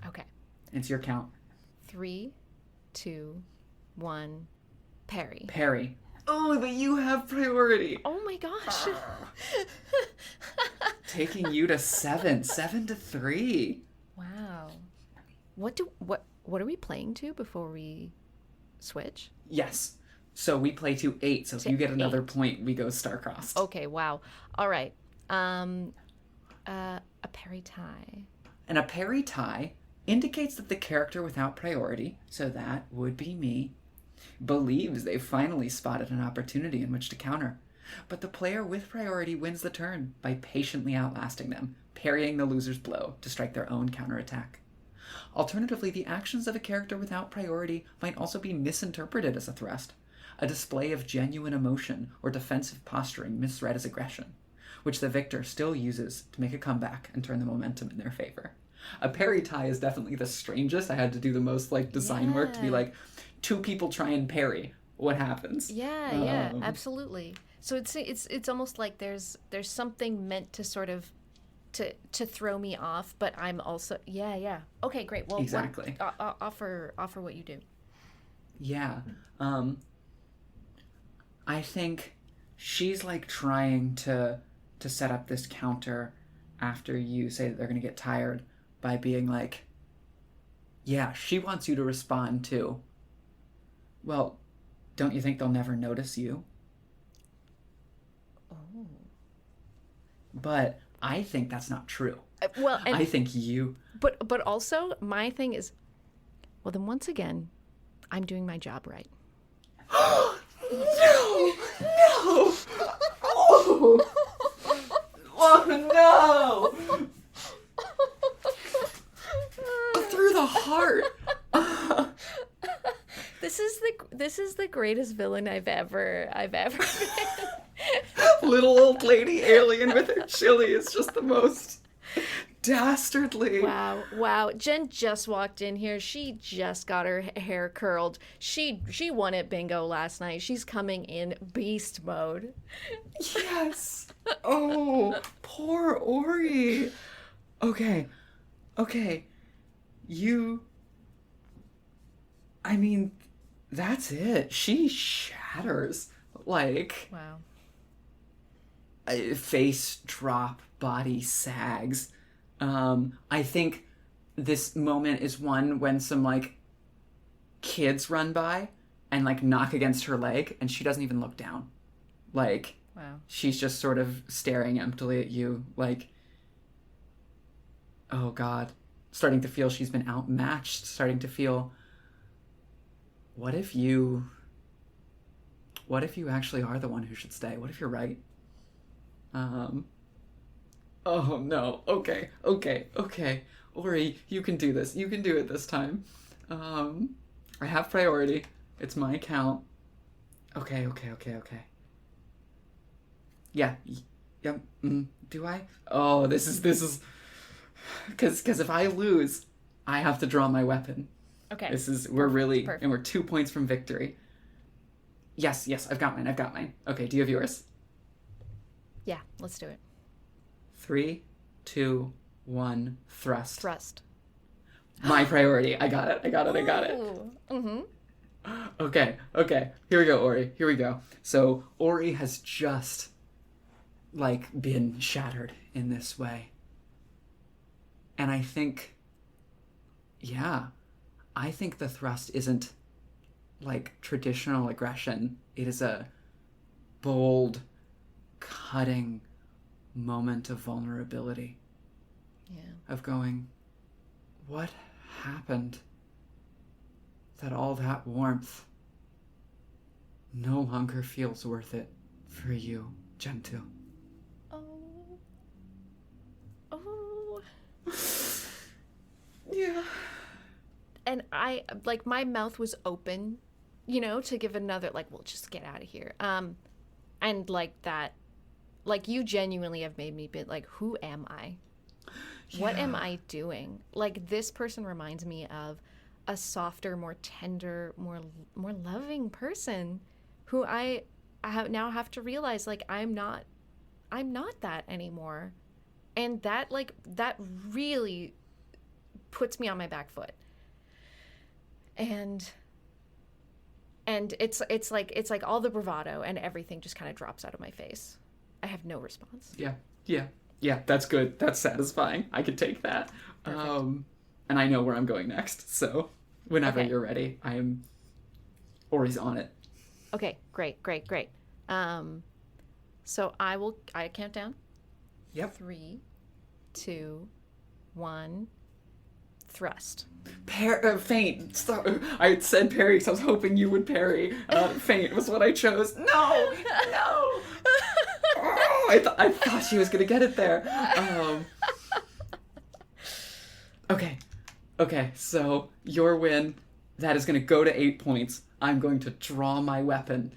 Okay. It's your count. 3, 2, 1. Parry. Parry. Oh, but you have priority. Oh my gosh. Taking you to 7. 7 to 3. Wow. What are we playing to before we switch? Yes. So we play to 8. So if you get another point, we go star-crossed. Okay, wow. All right. A parry tie. And a parry tie indicates that the character without priority, so that would be me, believes they've finally spotted an opportunity in which to counter. But the player with priority wins the turn by patiently outlasting them, parrying the loser's blow to strike their own counterattack. Alternatively, the actions of a character without priority might also be misinterpreted as a thrust, a display of genuine emotion or defensive posturing misread as aggression, which the victor still uses to make a comeback and turn the momentum in their favor. A parry tie is definitely the strangest. I had to do the most like design work to be like, 2 people try and parry. What happens? Yeah, absolutely. So it's almost like there's something meant to sort of to throw me off, but I'm also yeah. Okay, great. Well, exactly. Offer what you do. Yeah. I think she's like trying to set up this counter after you say that they're going to get tired by being like, yeah, she wants you to respond to, well, don't you think they'll never notice you? Oh. But I think that's not true. Well, and, I think you... But also, my thing is, well, then once again, I'm doing my job right. No! Oh, no! Through the heart. This is the greatest villain I've ever been. Little old lady alien with her chili is just the most dastardly. Wow. Jen just walked in here. She just got her hair curled. She won at bingo last night. She's coming in beast mode. Yes. Oh, poor Ori. Okay. I mean, that's it. She shatters. Like... Wow. Face drop, body sags. I think this moment is one when some, like, kids run by and, like, knock against her leg, and she doesn't even look down. Like, wow. She's just sort of staring emptily at you, like, oh, God. Starting to feel she's been outmatched, starting to feel, what if you actually are the one who should stay? What if you're right? Oh no, okay. Ori, you can do this. You can do it this time. I have priority. It's my account. Okay. Yeah, do I? Oh, this is, because if I lose, I have to draw my weapon. Okay. We're really, Perfect. and we're 2 points from victory. Yes, I've got mine. Okay, do you have yours? Yeah, let's do it. 3, 2, 1, thrust. Thrust. My priority. I got it. Ooh. Mm-hmm. Okay. Here we go, Ori. Here we go. So Ori has just like been shattered in this way. And I think I think the thrust isn't like traditional aggression. It is a bold, cutting moment of vulnerability. Yeah. Of going, what happened that all that warmth no longer feels worth it for you, Gentile? Oh. Oh. Yeah. And I, like, my mouth was open, you know, to give another, like, well, just get out of here. And like that, like, you genuinely have made me be like, who am I? What am I doing? Like, this person reminds me of a softer, more tender, more loving person who I now have to realize, like, I'm not that anymore. And that, like, that really puts me on my back foot. And it's like all the bravado and everything just kind of drops out of my face. I have no response. Yeah, that's good. That's satisfying. I could take that. Perfect. And I know where I'm going next. So whenever Okay. you're ready, Ori's on it. Okay, great. So I count down. Yep. 3, 2, 1, thrust. Faint. Sorry. I said parry because I was hoping you would parry. Faint was what I chose. No. Oh, I thought she was gonna get it there. Okay. So your win. That is gonna go to 8 points. I'm going to draw my weapon.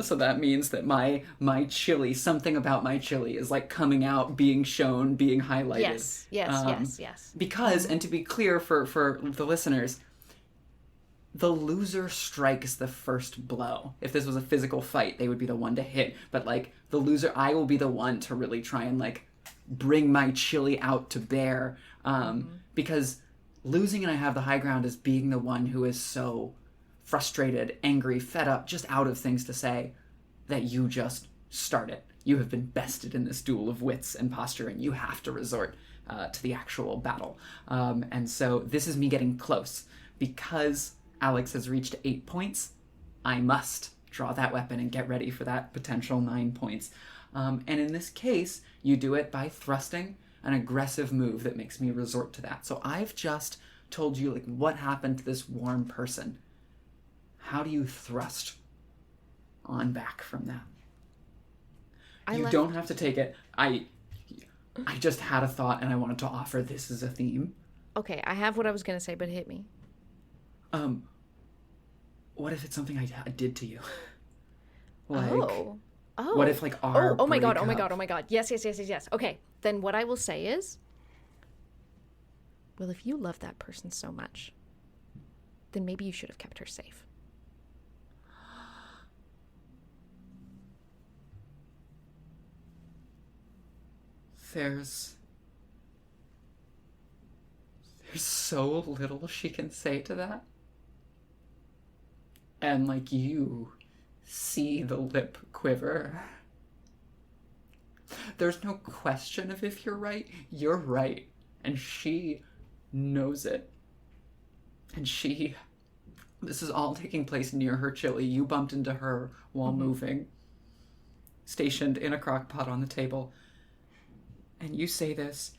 So that means that my chili, something about my chili, is like coming out, being shown, being highlighted. Yes. Because, and to be clear for the listeners, the loser strikes the first blow. If this was a physical fight, they would be the one to hit. But like the loser, I will be the one to really try and like bring my chili out to bear. Because losing and I have the high ground is being the one who is so frustrated, angry, fed up, just out of things to say, that you just start it. You have been bested in this duel of wits and posture, and you have to resort to the actual battle. And so this is me getting close. Because Alex has reached 8 points, I must draw that weapon and get ready for that potential 9 points. And in this case, you do it by thrusting an aggressive move that makes me resort to that. So I've just told you like what happened to this warm person. How do you thrust on back from that? You don't have to take it. I just had a thought and I wanted to offer this as a theme. Okay, I have what I was gonna say, but hit me. What if it's something I did to you? Like, Oh. what if like our oh my god, breakup- Yes. Okay, then what I will say is, well, if you love that person so much, then maybe you should have kept her safe. There's so little she can say to that. And like you see the lip quiver. There's no question of if you're right. You're right. And she knows it. And this is all taking place near her chili. You bumped into her while moving, stationed in a crock pot on the table. And you say this,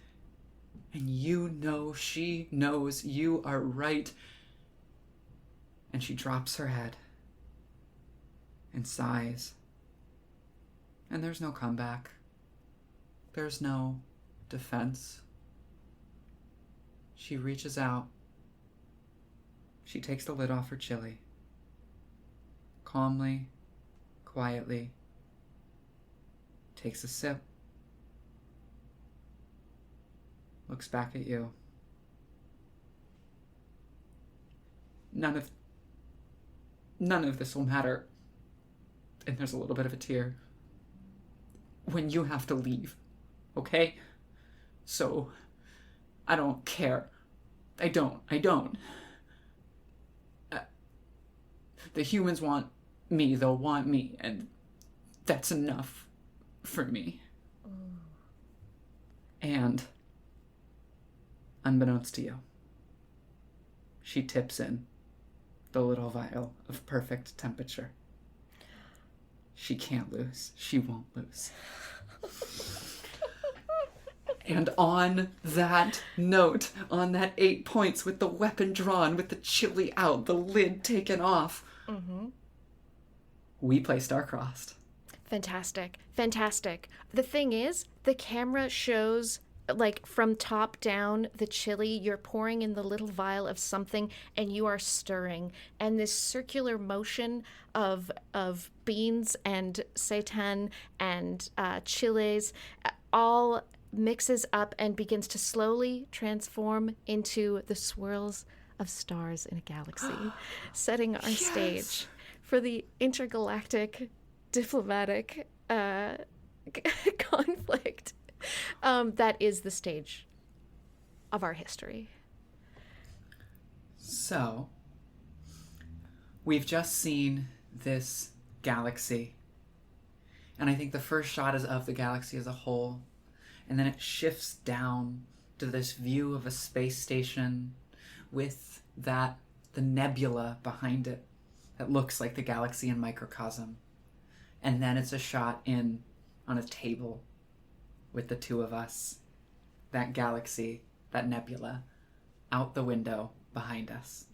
and you know she knows you are right. And she drops her head and sighs. And there's no comeback. There's no defense. She reaches out. She takes the lid off her chili. Calmly, quietly, takes a sip. Looks back at you. None of this will matter. And there's a little bit of a tear. When you have to leave, okay? So, I don't care. I don't. The humans want me, they'll want me, and that's enough for me. And, unbeknownst to you, she tips in the little vial of perfect temperature. She can't lose. She won't lose. And on that note, on that 8 points, with the weapon drawn, with the chili out, the lid taken off, we play Star-Crossed. Fantastic. Fantastic. The thing is, the camera shows, like, from top down, the chili. You're pouring in the little vial of something, and you are stirring. And this circular motion of beans and seitan and chiles all mixes up and begins to slowly transform into the swirls of stars in a galaxy, setting our stage for the intergalactic diplomatic conflict that is the stage of our history. So, we've just seen this galaxy, and I think the first shot is of the galaxy as a whole, and then it shifts down to this view of a space station with the nebula behind it that looks like the galaxy in microcosm. And then it's a shot on a table with the two of us, that galaxy, that nebula, out the window behind us.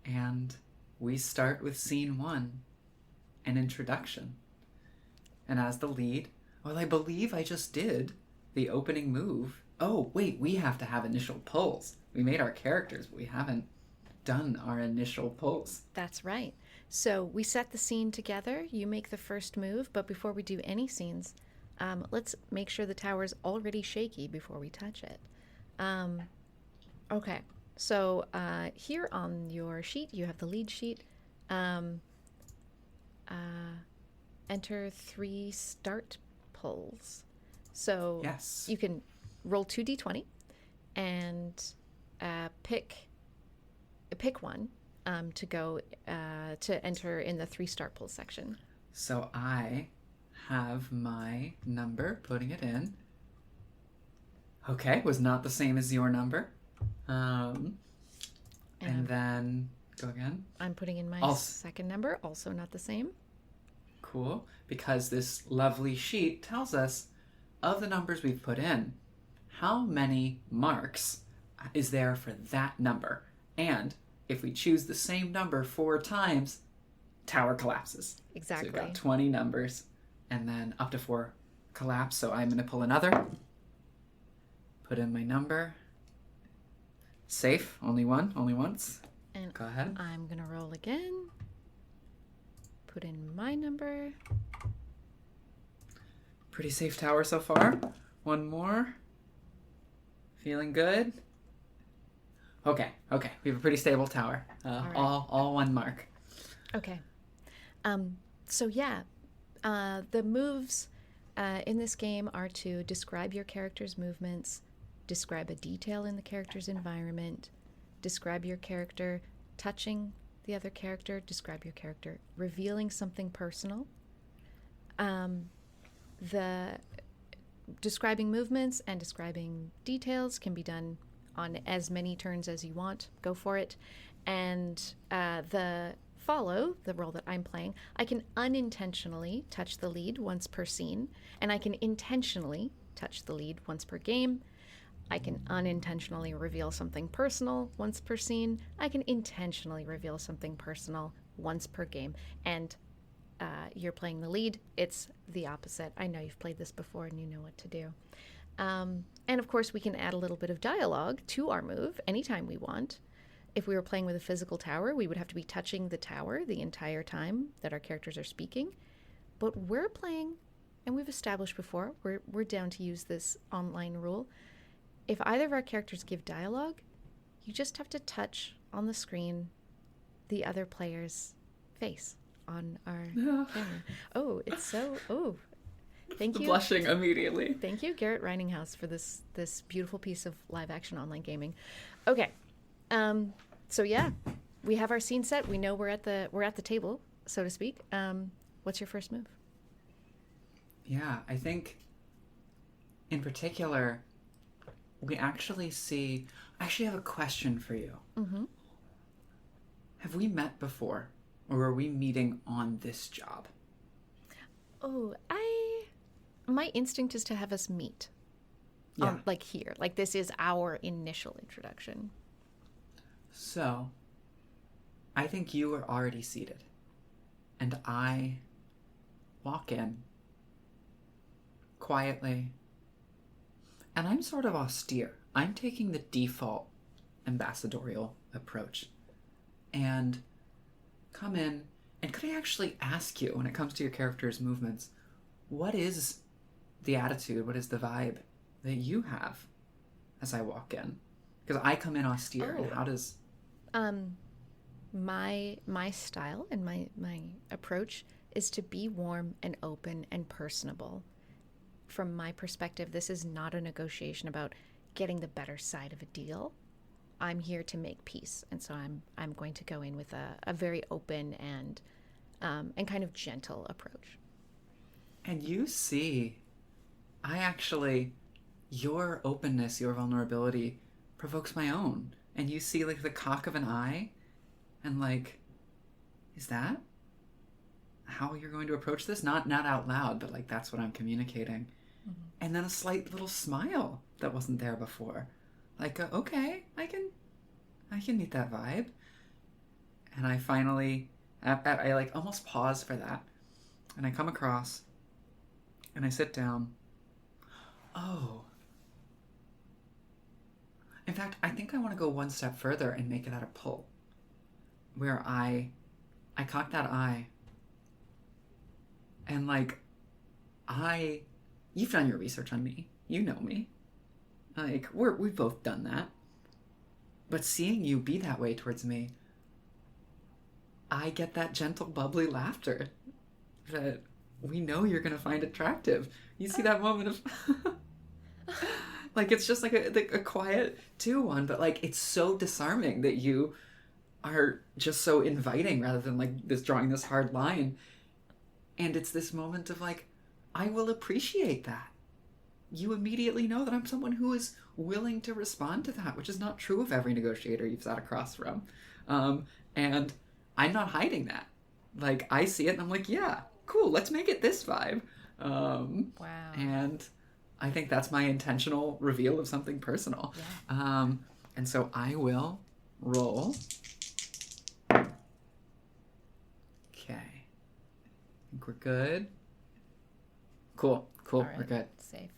And we start with scene 1, an introduction. And as the lead, well, I believe I just did the opening move. Oh, wait, we have to have initial pulls. We made our characters, but we haven't done our initial pulls. That's right. So we set the scene together. You make the first move, but before we do any scenes, let's make sure the tower's already shaky before we touch it. Okay. So here on your sheet, you have the lead sheet. Enter 3 start pulls. So yes, you can roll 2d20 and pick one to go to enter in the 3 start pulls section. So I have my number, putting it in. Okay, was not the same as your number. And then go again. I'm putting in my second number, also not the same. Cool, because this lovely sheet tells us of the numbers we've put in, how many marks is there for that number. And if we choose the same number 4 times, tower collapses. Exactly. So we've got 20 numbers, and then up to 4 collapse. So I'm going to pull another, put in my number. Safe, only once. And go ahead. I'm going to roll again. Put in my number. Pretty safe tower so far. One more. Feeling good. Okay. We have a pretty stable tower. All 1 mark. Okay. So yeah, the moves in this game are to describe your character's movements, describe a detail in the character's environment, describe your character touching the other character, describe your character revealing something personal. The describing movements and describing details can be done on as many turns as you want. Go for it. And the role that I'm playing, I can unintentionally touch the lead once per scene, and I can intentionally touch the lead once per game. I can unintentionally reveal something personal once per scene. I can intentionally reveal something personal once per game. And you're playing the lead, it's the opposite. I know you've played this before and you know what to do. And of course, we can add a little bit of dialogue to our move anytime we want. If we were playing with a physical tower, we would have to be touching the tower the entire time that our characters are speaking. But we're playing, and we've established before, we're down to use this online rule. If either of our characters give dialogue, you just have to touch on the screen the other player's face on our camera. Oh, it's so... Oh, thank you. Blushing immediately. Thank you, Garrett Reininghaus, for this beautiful piece of live-action online gaming. Okay. So yeah, we have our scene set. We know we're at the table, so to speak. What's your first move? Yeah, I think in particular, we actually see. I actually have a question for you. Mm-hmm. Have we met before, or are we meeting on this job? Oh, my instinct is to have us meet. Yeah. Like here. Like this is our initial introduction. So, I think you are already seated. And I walk in quietly. And I'm sort of austere. I'm taking the default ambassadorial approach. And come in, and could I actually ask you, when it comes to your character's movements, what is the attitude, what is the vibe that you have as I walk in? Because I come in austere, and how does... My style and my approach is to be warm and open and personable. From my perspective, this is not a negotiation about getting the better side of a deal. I'm here to make peace, and so I'm going to go in with a very open and kind of gentle approach. And you see, your openness, your vulnerability provokes my own. And you see like the cock of an eye, and like, is that how you're going to approach this? Not out loud, but like that's what I'm communicating. Mm-hmm. And then a slight little smile that wasn't there before. Like, okay, I can meet that vibe. And I finally, I like almost pause for that. And I come across, and I sit down. Oh. In fact, I think I want to go one step further and make it at a pull. Where I cock that eye. And like, you've done your research on me. You know me. Like, we've both done that. But seeing you be that way towards me, I get that gentle, bubbly laughter that we know you're going to find attractive. You see that moment of... like, it's just like a quiet 2-1, but like, it's so disarming that you are just so inviting rather than like this drawing this hard line. And it's this moment of like, I will appreciate that. You immediately know that I'm someone who is willing to respond to that, which is not true of every negotiator you've sat across from. And I'm not hiding that. Like, I see it and I'm like, yeah, cool, let's make it this vibe. Wow. And I think that's my intentional reveal of something personal. Yeah. And so I will roll. Okay. I think we're good. Cool. All right. We're good. Safe.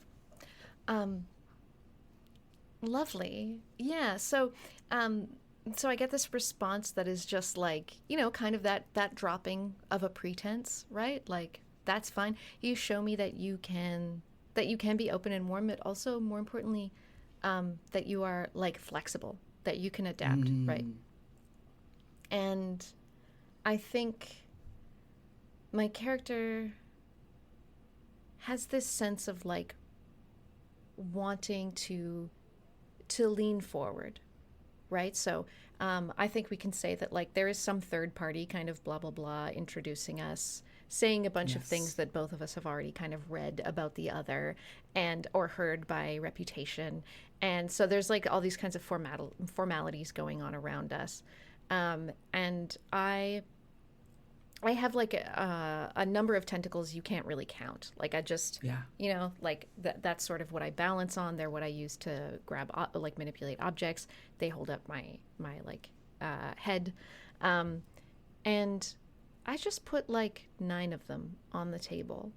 Lovely. Yeah. So I get this response that is just like, kind of that dropping of a pretense, right? Like, that's fine. You show me that you can be open and warm, but also more importantly, that you are like flexible, that you can adapt, right? And I think my character has this sense of like wanting to lean forward, right? So I think we can say that like there is some third party kind of blah, blah, blah introducing us, saying a bunch of things that both of us have already kind of read about the other or heard by reputation. And so there's like all these kinds of formalities going on around us. And I have like a number of tentacles you can't really count. Like I just, like that's sort of what I balance on. They're what I use to grab, like manipulate objects. They hold up my like head. And I just put like 9 of them on the table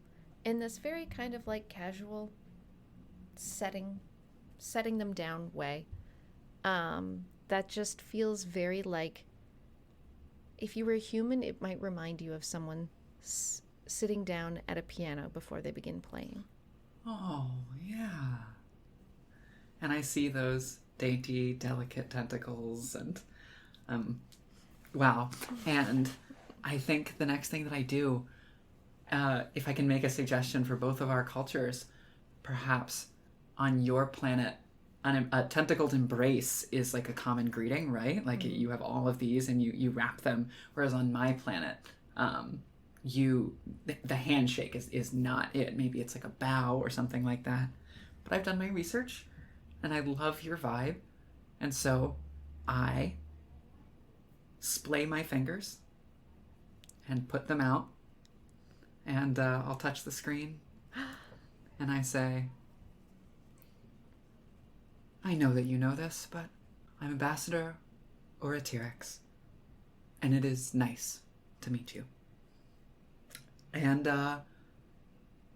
in this very kind of like casual setting them down way. That just feels very like, if you were a human, it might remind you of someone sitting down at a piano before they begin playing. Oh, yeah. And I see those dainty, delicate tentacles and, wow. And I think the next thing that I do, if I can make a suggestion for both of our cultures, perhaps on your planet, a tentacled embrace is like a common greeting, right? Like you have all of these and you wrap them. Whereas on my planet, the handshake is not it. Maybe it's like a bow or something like that. But I've done my research and I love your vibe. And so I splay my fingers and put them out. And I'll touch the screen. And I say, I know that you know this, but I'm Ambassador Oratirix. And it is nice to meet you. And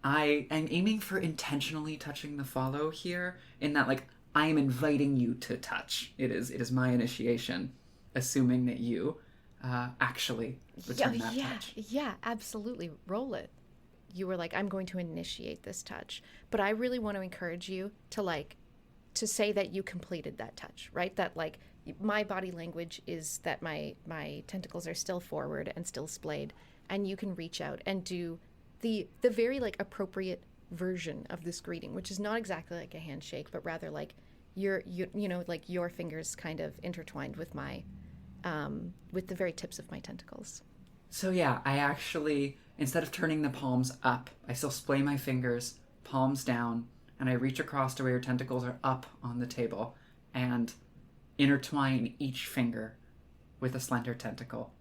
I am aiming for intentionally touching the follow here, in that, like, I am inviting you to touch. It is my initiation, assuming that you actually return that touch. Yeah, absolutely. Roll it. You were like, I'm going to initiate this touch. But I really want to encourage you to say that you completed that touch, right? That, like, my body language is that my tentacles are still forward and still splayed, and you can reach out and do the very, like, appropriate version of this greeting, which is not exactly like a handshake, but rather like you know, like your fingers kind of intertwined with my with the very tips of my tentacles. So yeah, I actually, instead of turning the palms up, I still splay my fingers, palms down, and I reach across to where your tentacles are up on the table and intertwine each finger with a slender tentacle,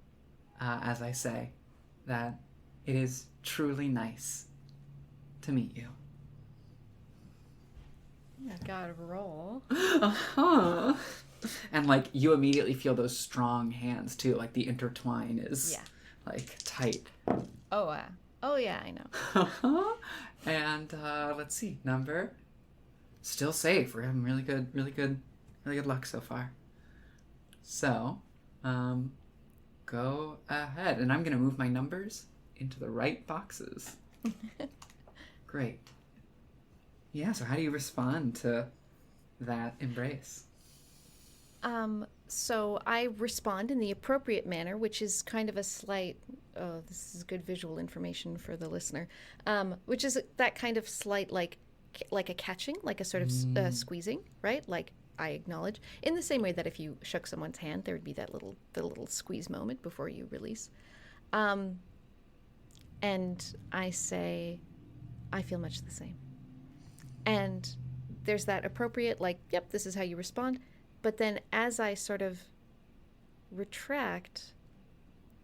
as I say that it is truly nice to meet you. I gotta roll. Uh-huh. And, like, you immediately feel those strong hands, too. Like, the intertwine is, like, tight. Oh yeah, I know. And, let's see. Number. Still safe. We're having really good luck so far. So, go ahead. And I'm going to move my numbers into the right boxes. Great. Yeah, so how do you respond to that embrace? So I respond in the appropriate manner, which is kind of a slight, oh, this is good visual information for the listener, which is that kind of slight, like a catching, like a sort of squeezing, right? Like, I acknowledge, in the same way that if you shook someone's hand, there would be the little squeeze moment before you release. And I say, I feel much the same. And there's that appropriate, like, yep, this is how you respond. But then as I sort of retract,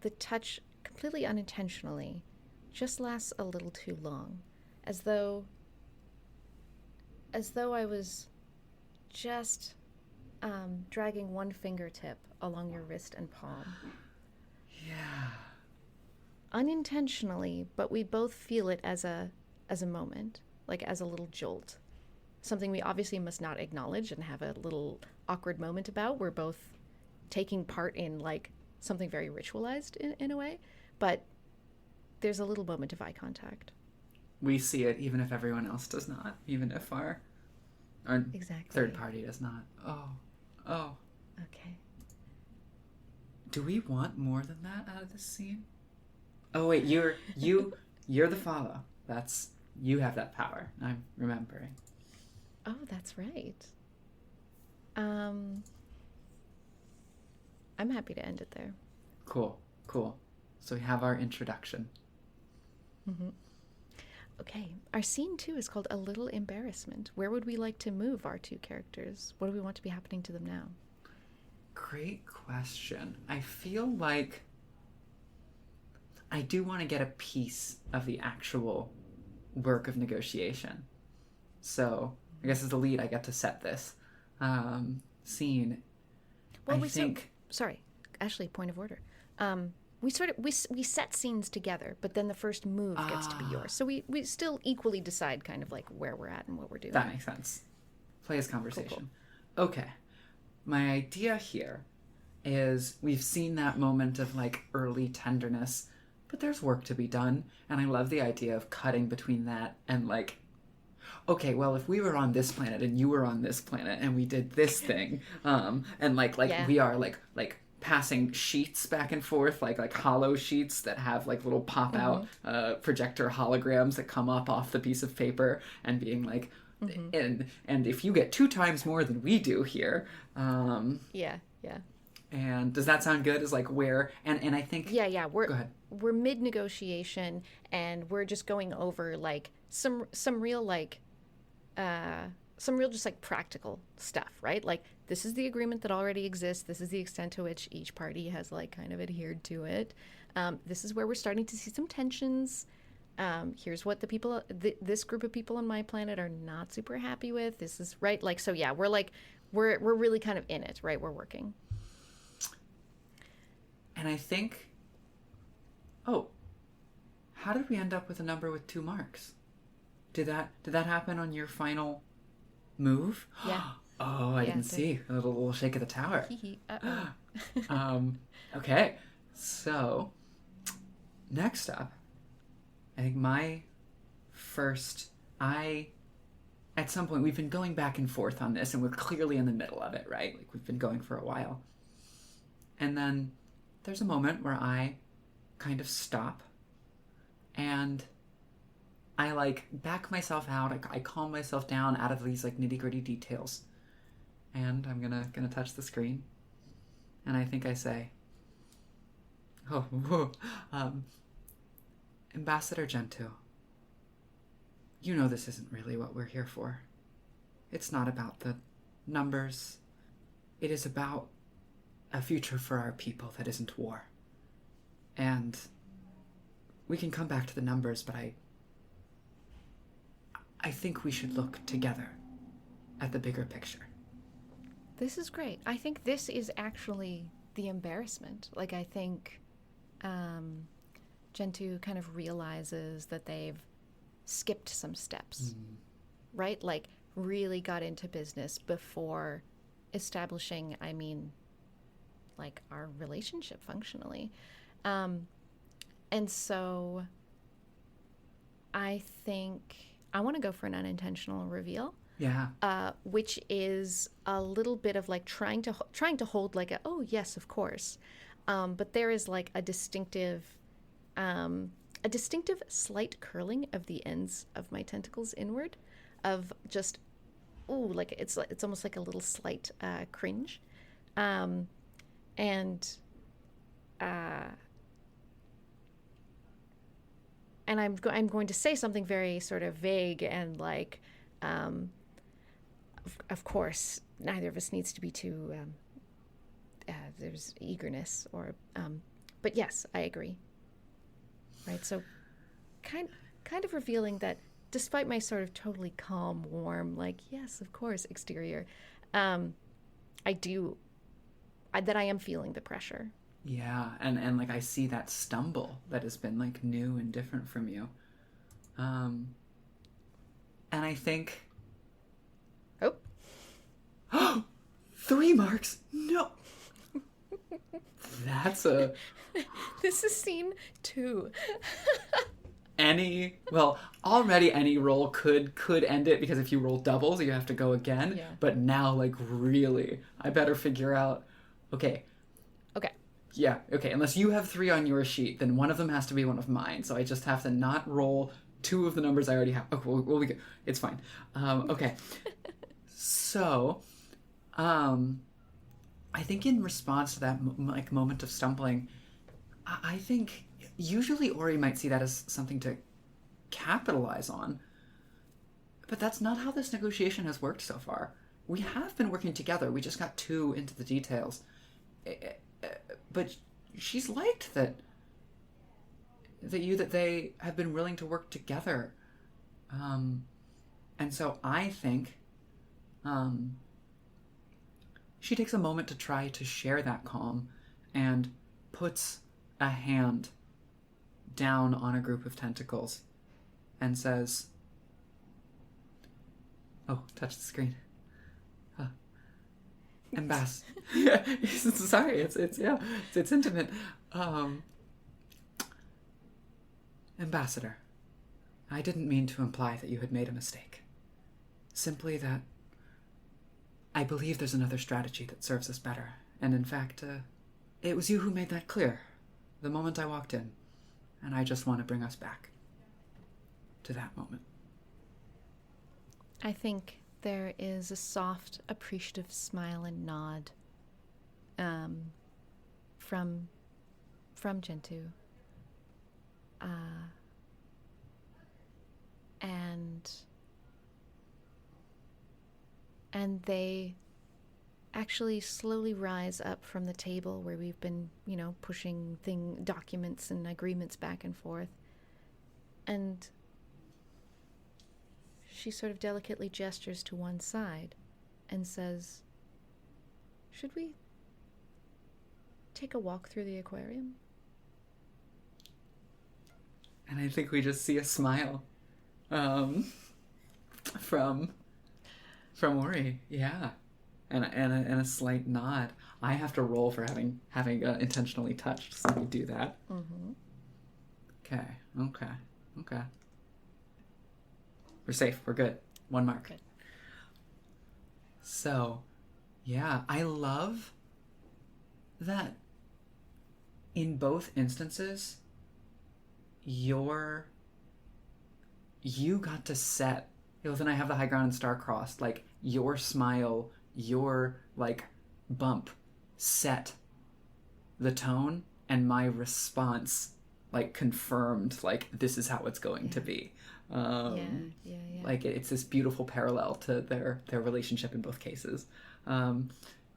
the touch completely unintentionally just lasts a little too long, as though I was just dragging one fingertip along your wrist and palm. Yeah. Unintentionally, but we both feel it as a moment, like as a little jolt. Something we obviously must not acknowledge and have a little awkward moment about. We're both taking part in, like, something very ritualized in a way, but there's a little moment of eye contact. We see it even if everyone else does not, even if our exactly. third party does not. Oh. Okay. Do we want more than that out of this scene? Oh wait, you're the follow. You have that power. I'm remembering. Oh, that's right. I'm happy to end it there. Cool. So we have our introduction. Mm-hmm. Okay, our scene 2 is called A Little Embarrassment. Where would we like to move our two characters? What do we want to be happening to them now? Great question. I feel like I do want to get a piece of the actual work of negotiation. So I guess as the lead, I get to set this scene. Well, sorry, Ashley, point of order. We set scenes together, but then the first move gets to be yours. So we still equally decide kind of like where we're at and what we're doing. That makes sense. Play as conversation. Cool. Okay. My idea here is we've seen that moment of, like, early tenderness, but there's work to be done. And I love the idea of cutting between that and, like, okay, well, if we were on this planet and you were on this planet and we did this thing, and like yeah. We are like passing sheets back and forth, like hollow sheets that have, like, little pop out projector holograms that come up off the piece of paper, and being like, and if you get 2 times more than we do here, Yeah. and does that sound good? Is like where and I think Yeah. Go ahead. We're mid negotiation, and we're just going over like some real like some real just like practical stuff, right? Like, this is the agreement that already exists. This is the extent to which each party has like kind of adhered to it. This is where we're starting to see some tensions. Here's what the people, this group of people on my planet are not super happy with. This is right. Like, so yeah, we're really kind of in it, right? We're working. And I think, how did we end up with a number with 2 marks? Did that happen on your final move? Yeah. Oh, I didn't see. A little shake of the tower. Uh-oh. Okay. So, next up, I think at some point, we've been going back and forth on this, and we're clearly in the middle of it, right? Like, we've been going for a while. And then there's a moment where I kind of stop, and I like back myself out. I calm myself down out of these like nitty gritty details, and I'm gonna touch the screen, and I think I say, Ambassador Gentoo, you know this isn't really what we're here for. It's not about the numbers. It is about a future for our people that isn't war. And we can come back to the numbers, but I think we should look together at the bigger picture. This is great. I think this is actually the embarrassment. Like, I think Gentoo kind of realizes that they've skipped some steps, right? Like, really got into business before establishing, like, our relationship functionally. And so I think I want to go for an unintentional reveal. Yeah. Which is a little bit of like trying to hold like oh yes, of course, but there is like a distinctive slight curling of the ends of my tentacles inward, of just like it's almost like a little slight cringe, and I'm going to say something very sort of vague and like, of course, neither of us needs to be too. There's eagerness, or, but yes, I agree. Right, so, kind of revealing that despite my sort of totally calm, warm, like yes, of course, exterior, that I am feeling the pressure. Yeah, and like I see that stumble that has been like new and different from you. And I think... Oh! 3 marks? No! That's a... This is scene 2. Already any roll could end it, because if you roll doubles, you have to go again. Yeah. But now, like, really, I better figure out... Okay. Yeah, okay, unless you have 3 on your sheet, then one of them has to be one of mine, so I just have to not roll 2 of the numbers I already have. Okay, we'll be good. It's fine. Okay. So, I think in response to that moment of stumbling, I think usually Ori might see that as something to capitalize on, but that's not how this negotiation has worked so far. We have been working together, we just got too into the details. But she's liked that they have been willing to work together. And so I think she takes a moment to try to share that calm and puts a hand down on a group of tentacles and says, touch the screen. Sorry, it's intimate. Ambassador, I didn't mean to imply that you had made a mistake. Simply that I believe there's another strategy that serves us better. And in fact, it was you who made that clear the moment I walked in. And I just want to bring us back to that moment. I think there is a soft, appreciative smile and nod from Gentoo. And they actually slowly rise up from the table where we've been, pushing documents and agreements back and forth. And she sort of delicately gestures to one side and says, "Should we take a walk through the aquarium?" And I think we just see a smile from Ori, yeah, and a slight nod. I have to roll for having intentionally touched, so we do that. Mm-hmm. Okay. We're safe. We're good. 1 mark. Good. So, yeah, I love that in both instances, you got to set. Then I have the high ground and star-crossed. Like, your smile, your, like, bump set the tone, and my response, like, confirmed, like, this is how it's going to be. Yeah. Like, it's this beautiful parallel to their relationship in both cases.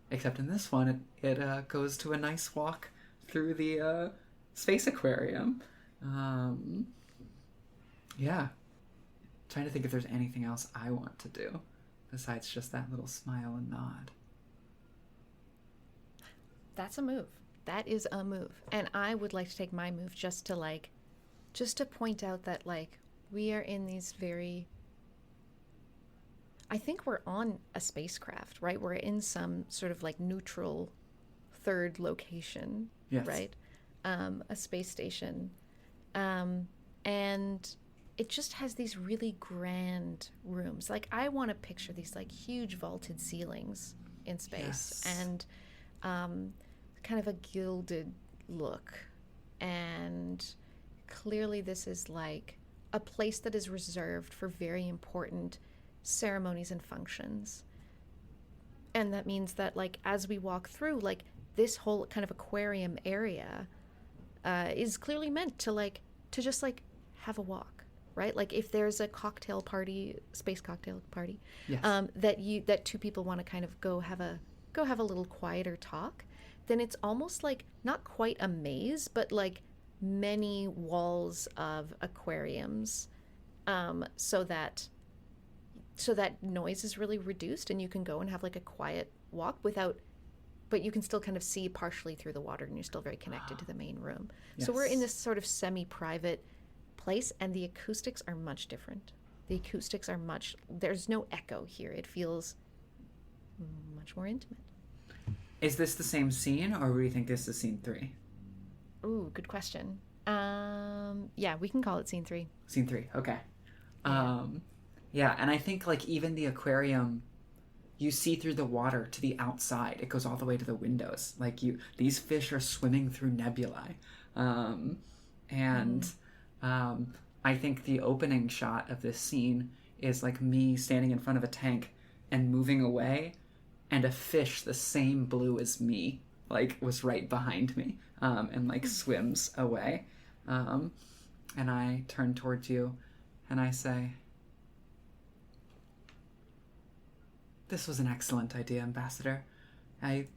Except in this one, it goes to a nice walk through the space aquarium. Yeah. Trying to think if there's anything else I want to do besides just that little smile and nod. That's a move. That is a move. And I would like to take my move just to point out that, like, we are in these I think we're on a spacecraft, right? We're in some sort of like neutral third location, Yes. right? A space station. And it just has these really grand rooms. Like, I want to picture these like huge vaulted ceilings in space. Yes. And kind of a gilded look. And clearly this is like a place that is reserved for very important ceremonies and functions. And that means that, like, as we walk through, like, this whole kind of aquarium area is clearly meant to just have a walk, right? Like, if there's a cocktail party, space cocktail party, Yes. that two people want to kind of go have a little quieter talk, then it's almost like not quite a maze, but like many walls of aquariums, so that noise is really reduced and you can go and have like a quiet walk but you can still kind of see partially through the water and you're still very connected to the main room. So we're in this sort of semi-private place, and the acoustics are much different. There's no echo here. It feels much more intimate. Is this the same scene, or do you think this is scene 3? Ooh, good question. Yeah, we can call it scene 3. Scene 3, okay. Yeah, and I think, like, even the aquarium, you see through the water to the outside. It goes all the way to the windows. Like, these fish are swimming through nebulae. I think the opening shot of this scene is, like, me standing in front of a tank and moving away, and a fish the same blue as me, like, was right behind me, and, like, swims away. And I turn towards you, and I say, "This was an excellent idea, Ambassador. I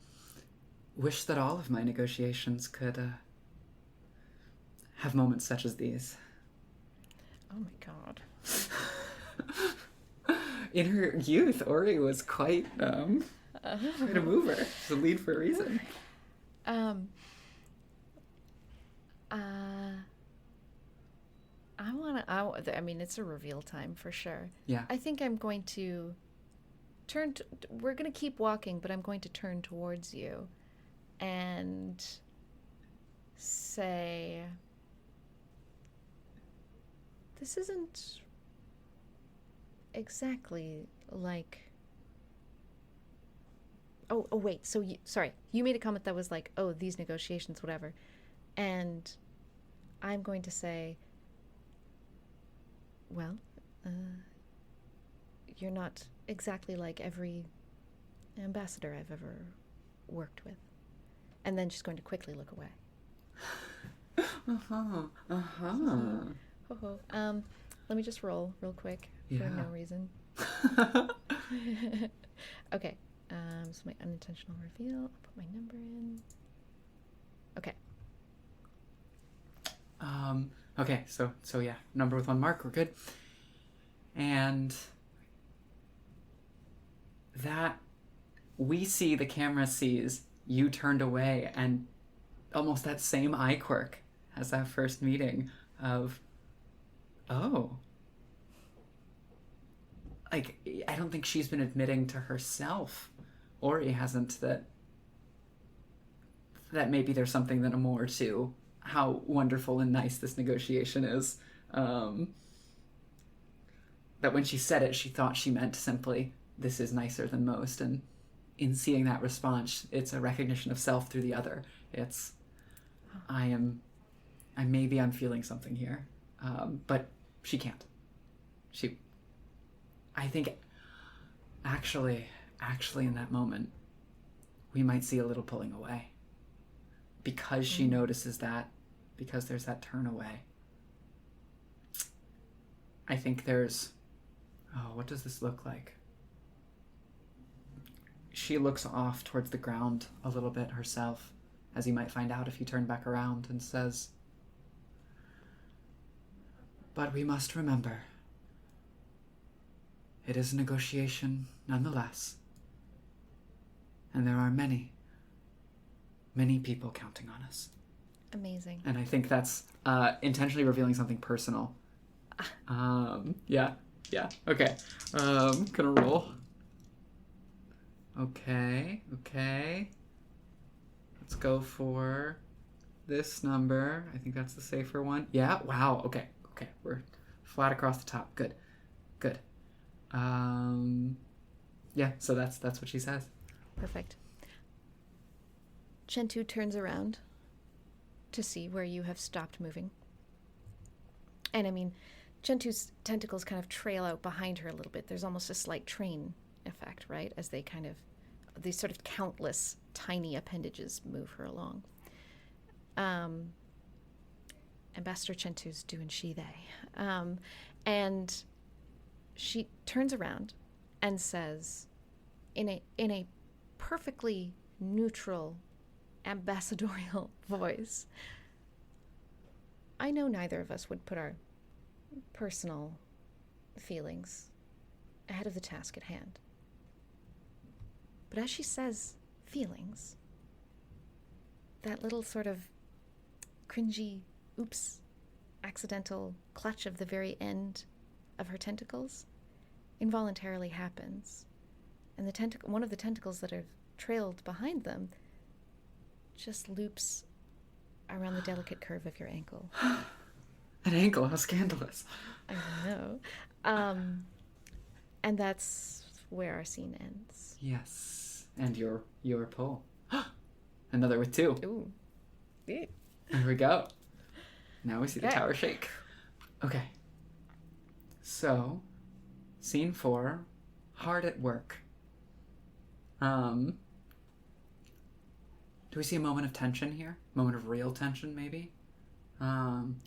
wish that all of my negotiations could have moments such as these." Oh my god. In her youth, Ori was quite a mover. She's a lead for a reason. I mean, it's a reveal time for sure. Yeah. I think I'm going to we're going to keep walking, but I'm going to turn towards you and say, this isn't exactly like... Oh, wait, so you made a comment that was like, oh, these negotiations, whatever. And I'm going to say, well, you're not exactly like every ambassador I've ever worked with. And then she's going to quickly look away. Let me just roll real quick for no reason. Okay. So my unintentional reveal. I'll put my number in. Okay. Okay, so yeah, number with 1 mark, we're good. And that we see, the camera sees you turned away, and almost that same eye quirk as that first meeting of, oh. Like, I don't think she's been admitting to herself, or he hasn't, that maybe there's something that more to how wonderful and nice this negotiation is. That when she said it, she thought she meant simply, this is nicer than most. And in seeing that response, it's a recognition of self through the other. It's, I'm feeling something here. But she can't. I think, actually in that moment, we might see a little pulling away. Because she notices that, because there's that turn away. I think there's, what does this look like? She looks off towards the ground a little bit herself, as you might find out if you turn back around, and says, but we must remember, it is a negotiation nonetheless. And there are many people counting on us. Amazing. And I think that's intentionally revealing something personal. Yeah. Okay. Gonna roll. Okay. Let's go for this number. I think that's the safer one. Yeah. Wow. Okay. We're flat across the top. Good. Yeah. So that's what she says. Perfect. Chentu turns around to see where you have stopped moving. And I mean, Chentu's tentacles kind of trail out behind her a little bit. There's almost a slight train effect, right? As they kind of, these sort of countless tiny appendages move her along. Ambassador Chentu's doing they. And she turns around and says, in a perfectly neutral, ambassadorial voice, I know neither of us would put our personal feelings ahead of the task at hand. But as she says feelings, that little sort of cringy, oops, accidental clutch of the very end of her tentacles involuntarily happens. And one of the tentacles that have trailed behind them just loops around the delicate curve of your ankle. An ankle? How scandalous. I know. And that's where our scene ends. Yes. And your pull. Another with 2. Ooh. Yeah. There we go. Now we see the tower shake. Okay. So, scene 4, hard at work. Do we see a moment of tension here? Moment of real tension, maybe? Because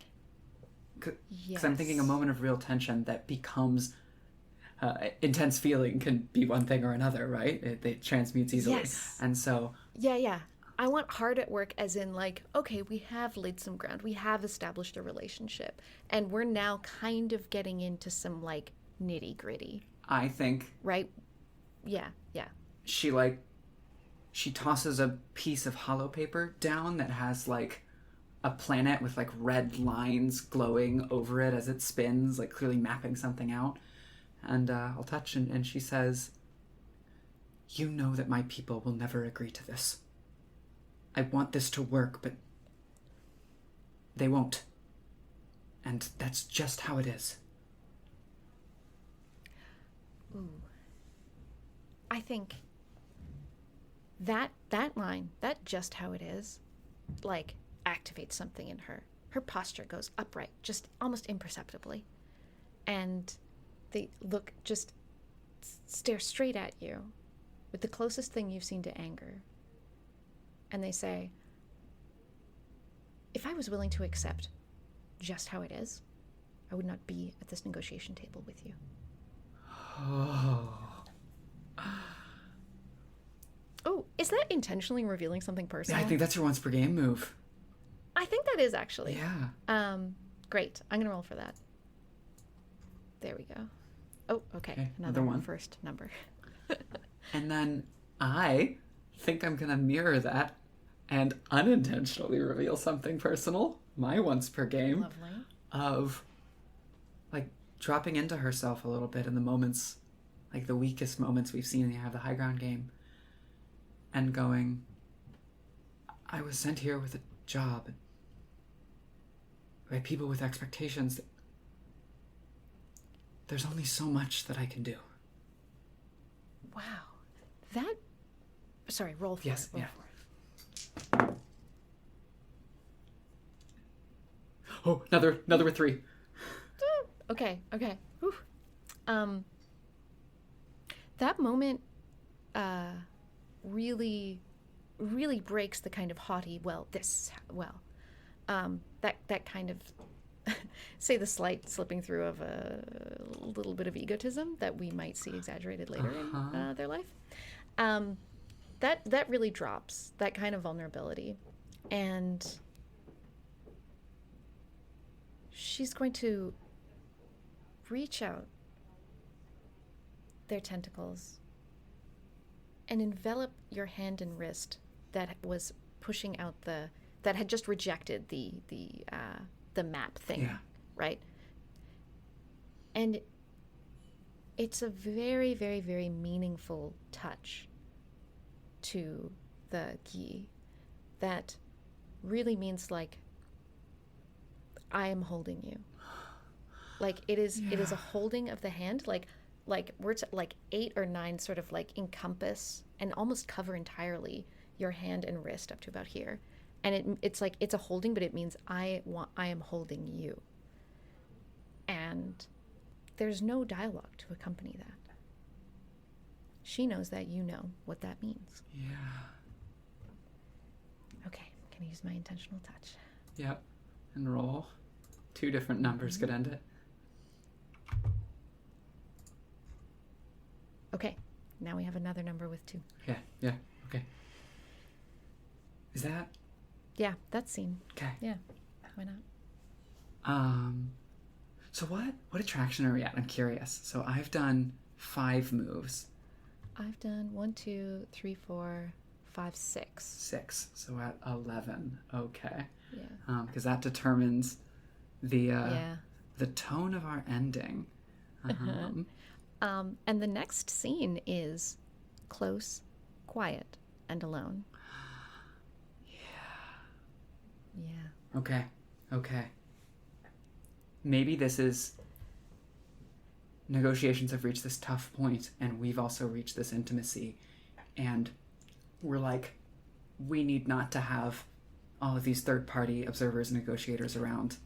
I'm thinking a moment of real tension that becomes intense feeling can be one thing or another, right? It transmutes easily. Yes. And so... Yeah. I want hard at work as in like, okay, we have laid some ground. We have established a relationship. And we're now kind of getting into some like nitty gritty. I think... Right? Yeah. She tosses a piece of hollow paper down that has like a planet with like red lines glowing over it as it spins, like clearly mapping something out. And I'll touch, and she says, you know that my people will never agree to this. I want this to work, but they won't. And that's just how it is. Ooh. I think that line, that just how it is, like, activates something in her. Her posture goes upright, just almost imperceptibly. And they look just stare straight at you with the closest thing you've seen to anger. And they say, if I was willing to accept just how it is, I would not be at this negotiation table with you. Oh, is that intentionally revealing something personal? Yeah, I think that's your once per game move. I think that is actually. Yeah. Great. I'm going to roll for that. There we go. Oh, okay. Another one. First number. And then I think I'm going to mirror that and unintentionally reveal something personal, my once per game, Lovely. of like dropping into herself a little bit in the moments, like the weakest moments we've seen in the high ground game, and going, I was sent here with a job by people with expectations. There's only so much that I can do. Wow. That... Sorry, roll for Yes, it. Roll yeah. for it. Oh, another with 3. Okay. Whew. That moment really breaks the kind of haughty, that kind of, say the slight slipping through of a little bit of egotism that we might see exaggerated later in their life. That really drops, that kind of vulnerability. And she's going to reach out their tentacles and envelop your hand and wrist that was pushing out that had just rejected the map thing, Yeah. right? And it's a very, very, very meaningful touch to the gi that really means, like, I am holding you. Like, it is a holding of the hand, like words like 8 or 9 sort of like encompass and almost cover entirely your hand and wrist up to about here. And it's like, it's a holding, but it means I am holding you. And there's no dialogue to accompany that. She knows that you know what that means. Yeah. Okay, can I use my intentional touch? Yep. And roll. 2 different numbers could end it. Okay, now we have another number with 2. Yeah, okay. Is that? Yeah, that's seen. Okay. Yeah, why not? So what attraction are we at? I'm curious. So I've done 5 moves. I've done 1, 2, 3, 4, 5, 6. 6. So at 11. Okay. Yeah. Because that determines the Yeah. the tone of our ending. And the next scene is close, quiet, and alone. Yeah. Okay. Maybe this is... Negotiations have reached this tough point, and we've also reached this intimacy. And we're like, we need not to have all of these third-party observers and negotiators around.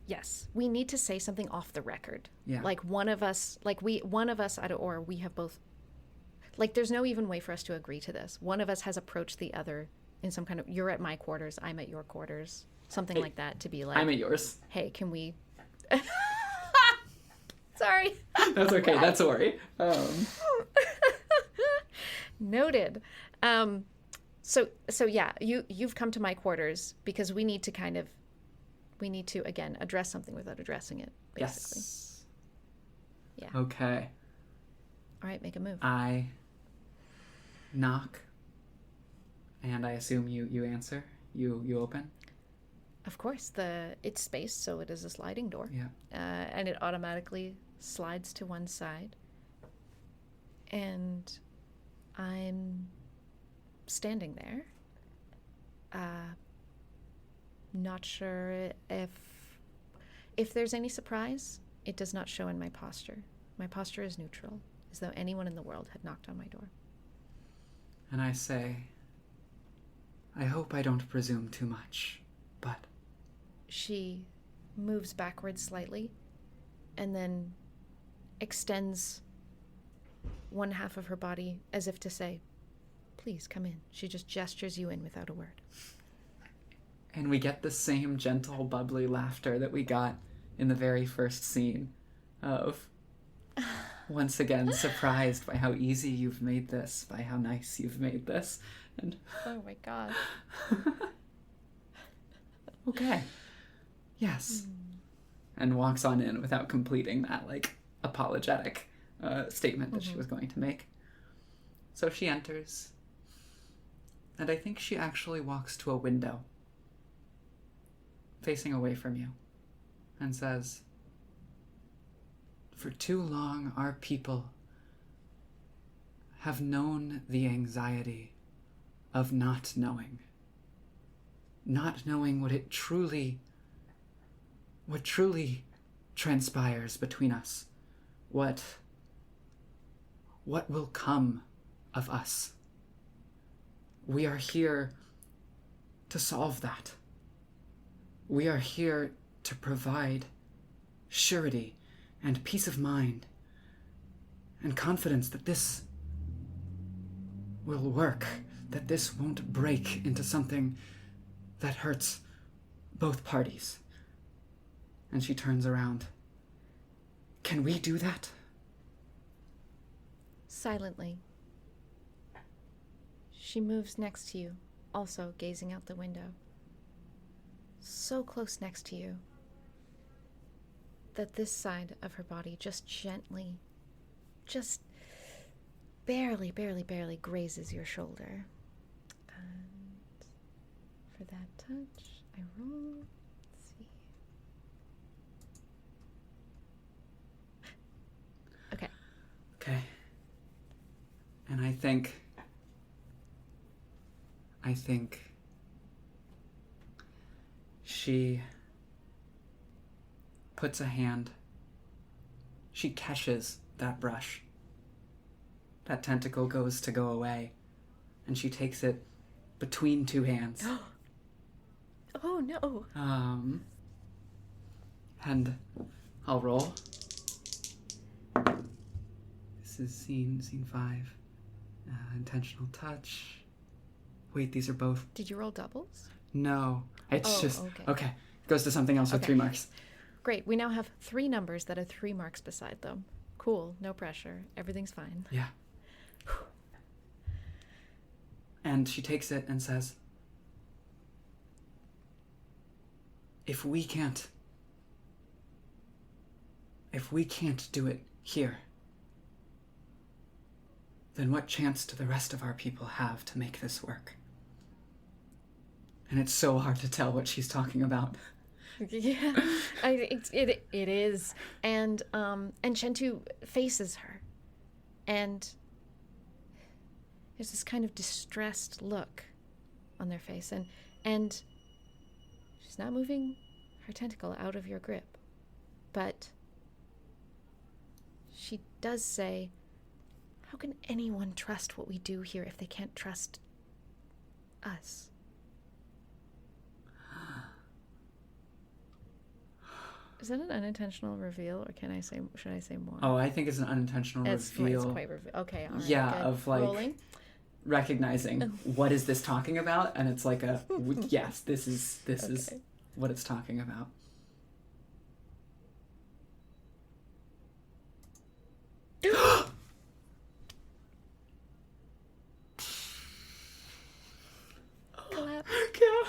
Yes, we need to say something off the record. Yeah. Like one of us, or we have both, like there's no even way for us to agree to this. One of us has approached the other in some kind of, you're at my quarters, I'm at your quarters, something like that, to be like, I'm at yours. hey, can we... Sorry. That's okay, that's a worry. Noted. So yeah, you've come to my quarters because we need to again address something without addressing it, basically. Yes. Yeah. Okay. All right, make a move. I knock, and I assume you answer. You open. Of course, it's space, so it is a sliding door. Yeah. And it automatically slides to one side. And I'm standing there. Not sure if there's any surprise. It does not show in my posture. My posture is neutral, as though anyone in the world had knocked on my door. And I say, I hope I don't presume too much, but... She moves backwards slightly and then extends one half of her body as if to say, please come in. She just gestures you in without a word. And we get the same gentle, bubbly laughter that we got in the very first scene of, once again, surprised by how easy you've made this, by how nice you've made this. And oh my God. okay. Yes. And walks on in without completing that, like, apologetic statement that she was going to make. So she enters. And I think she actually walks to a window facing away from you and says, for too long our people have known the anxiety of not knowing what truly transpires between us, what will come of us. We are here to solve that. We are here to provide surety and peace of mind and confidence that this will work, that this won't break into something that hurts both parties. And she turns around. Can we do that? Silently, she moves next to you, also gazing out the window. So close next to you that this side of her body just gently, just barely grazes your shoulder. And for that touch, I roll. Let's see. Okay. Okay. And I think she puts a hand, she catches that brush. That tentacle goes to go away, and she takes it between two hands. Oh no. And I'll roll. This is scene 5. Intentional touch. Wait, these are both. Did you roll doubles? No. It's just. Okay. Okay. Goes to something else with Okay. 3 marks. Great. We now have 3 numbers that have 3 marks beside them. Cool. No pressure. Everything's fine. Yeah. And she takes it and says, if we can't do it here, then what chance do the rest of our people have to make this work? And it's so hard to tell what she's talking about. Yeah, it is. And Shentu faces her, and there's this kind of distressed look on their face, and she's not moving her tentacle out of your grip, but she does say, how can anyone trust what we do here if they can't trust us? Is that an unintentional reveal, or should I say more? Oh, I think it's an unintentional reveal. It's quite reveal. Okay, all right. Yeah, good. of like Rolling. recognizing what is this talking about, and it's like yes, this is Okay. what it's talking about. Clap.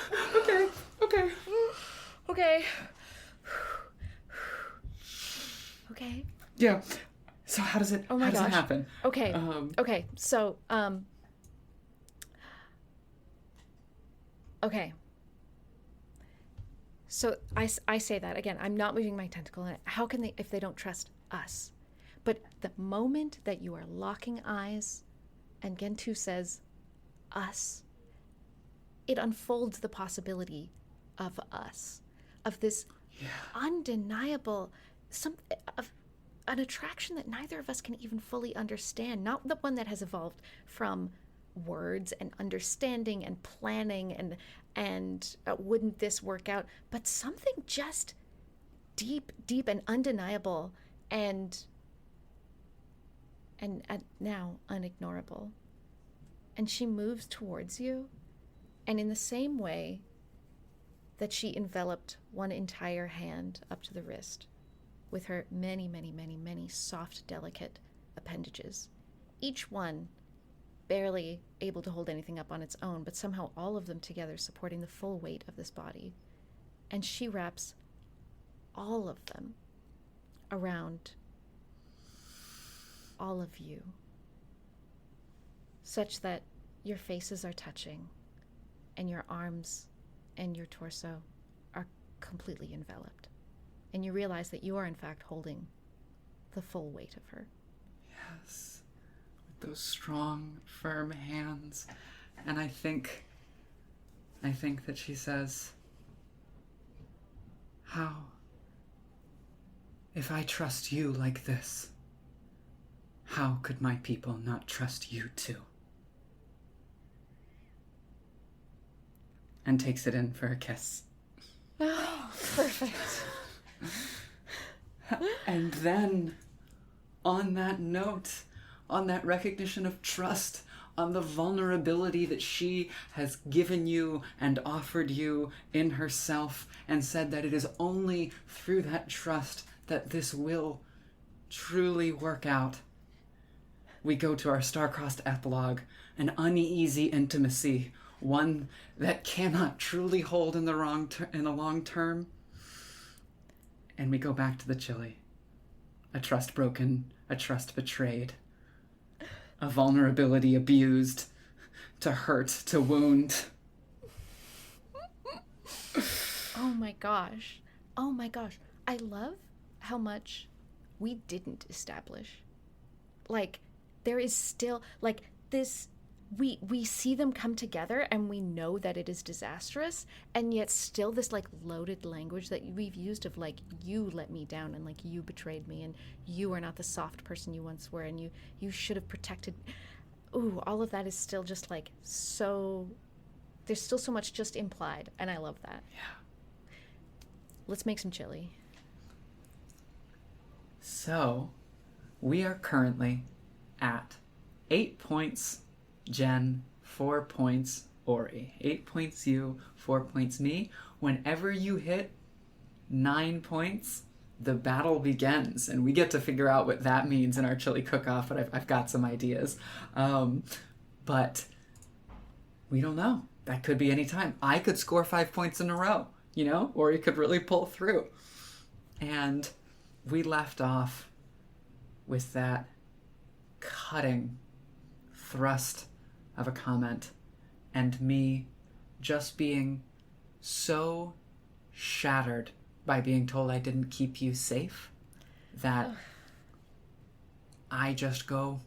Okay. Okay. Okay. Yeah. So how does it? Oh my how does it gosh. happen? Okay. Okay. So, okay. So I say that again. I'm not moving my tentacle. How can they if they don't trust us? But the moment that you are locking eyes, and Gentoo says, "us," it unfolds the possibility of us, of this undeniable of an attraction that neither of us can even fully understand. Not the one that has evolved from words and understanding and planning and wouldn't this work out, but something just deep and undeniable and and now unignorable. And she moves towards you, and in the same way that she enveloped one entire hand up to the wrist with her many, many, many, many soft, delicate appendages, each one barely able to hold anything up on its own, but somehow all of them together supporting the full weight of this body. And she wraps all of them around all of you, such that your faces are touching and your arms and your torso are completely enveloped. And you realize that you are in fact holding the full weight of her. Yes. With those strong, firm hands. And I think that she says, how? If I trust you like this, how could my people not trust you too? And takes it in for a kiss. Oh, perfect. And then, on that note, on that recognition of trust, on the vulnerability that she has given you and offered you in herself, and said that it is only through that trust that this will truly work out, we go to our star-crossed epilogue, an uneasy intimacy, one that cannot truly hold in the long term. And we go back to the chili. A trust broken, a trust betrayed, a vulnerability abused, to hurt, to wound. Oh my gosh. Oh my gosh. I love how much we didn't establish. Like, there is still, like, this, we see them come together and we know that it is disastrous, and yet still this, like, loaded language that we've used of, like, you let me down, and, like, you betrayed me, and you are not the soft person you once were, and you should have protected. Ooh, all of that is still just, like, so, there's still so much just implied, and I love that. Yeah. Let's make some chili. So, we are currently at 8 points Jen, 4 points Ori. 8 points you, 4 points me. Whenever you hit 9 points, the battle begins, and we get to figure out what that means in our chili cook-off, but I've got some ideas. But we don't know. That could be any time. I could score 5 points in a row, you know, or you could really pull through. And we left off with that cutting thrust of a comment, and me just being so shattered by being told I didn't keep you safe that I just go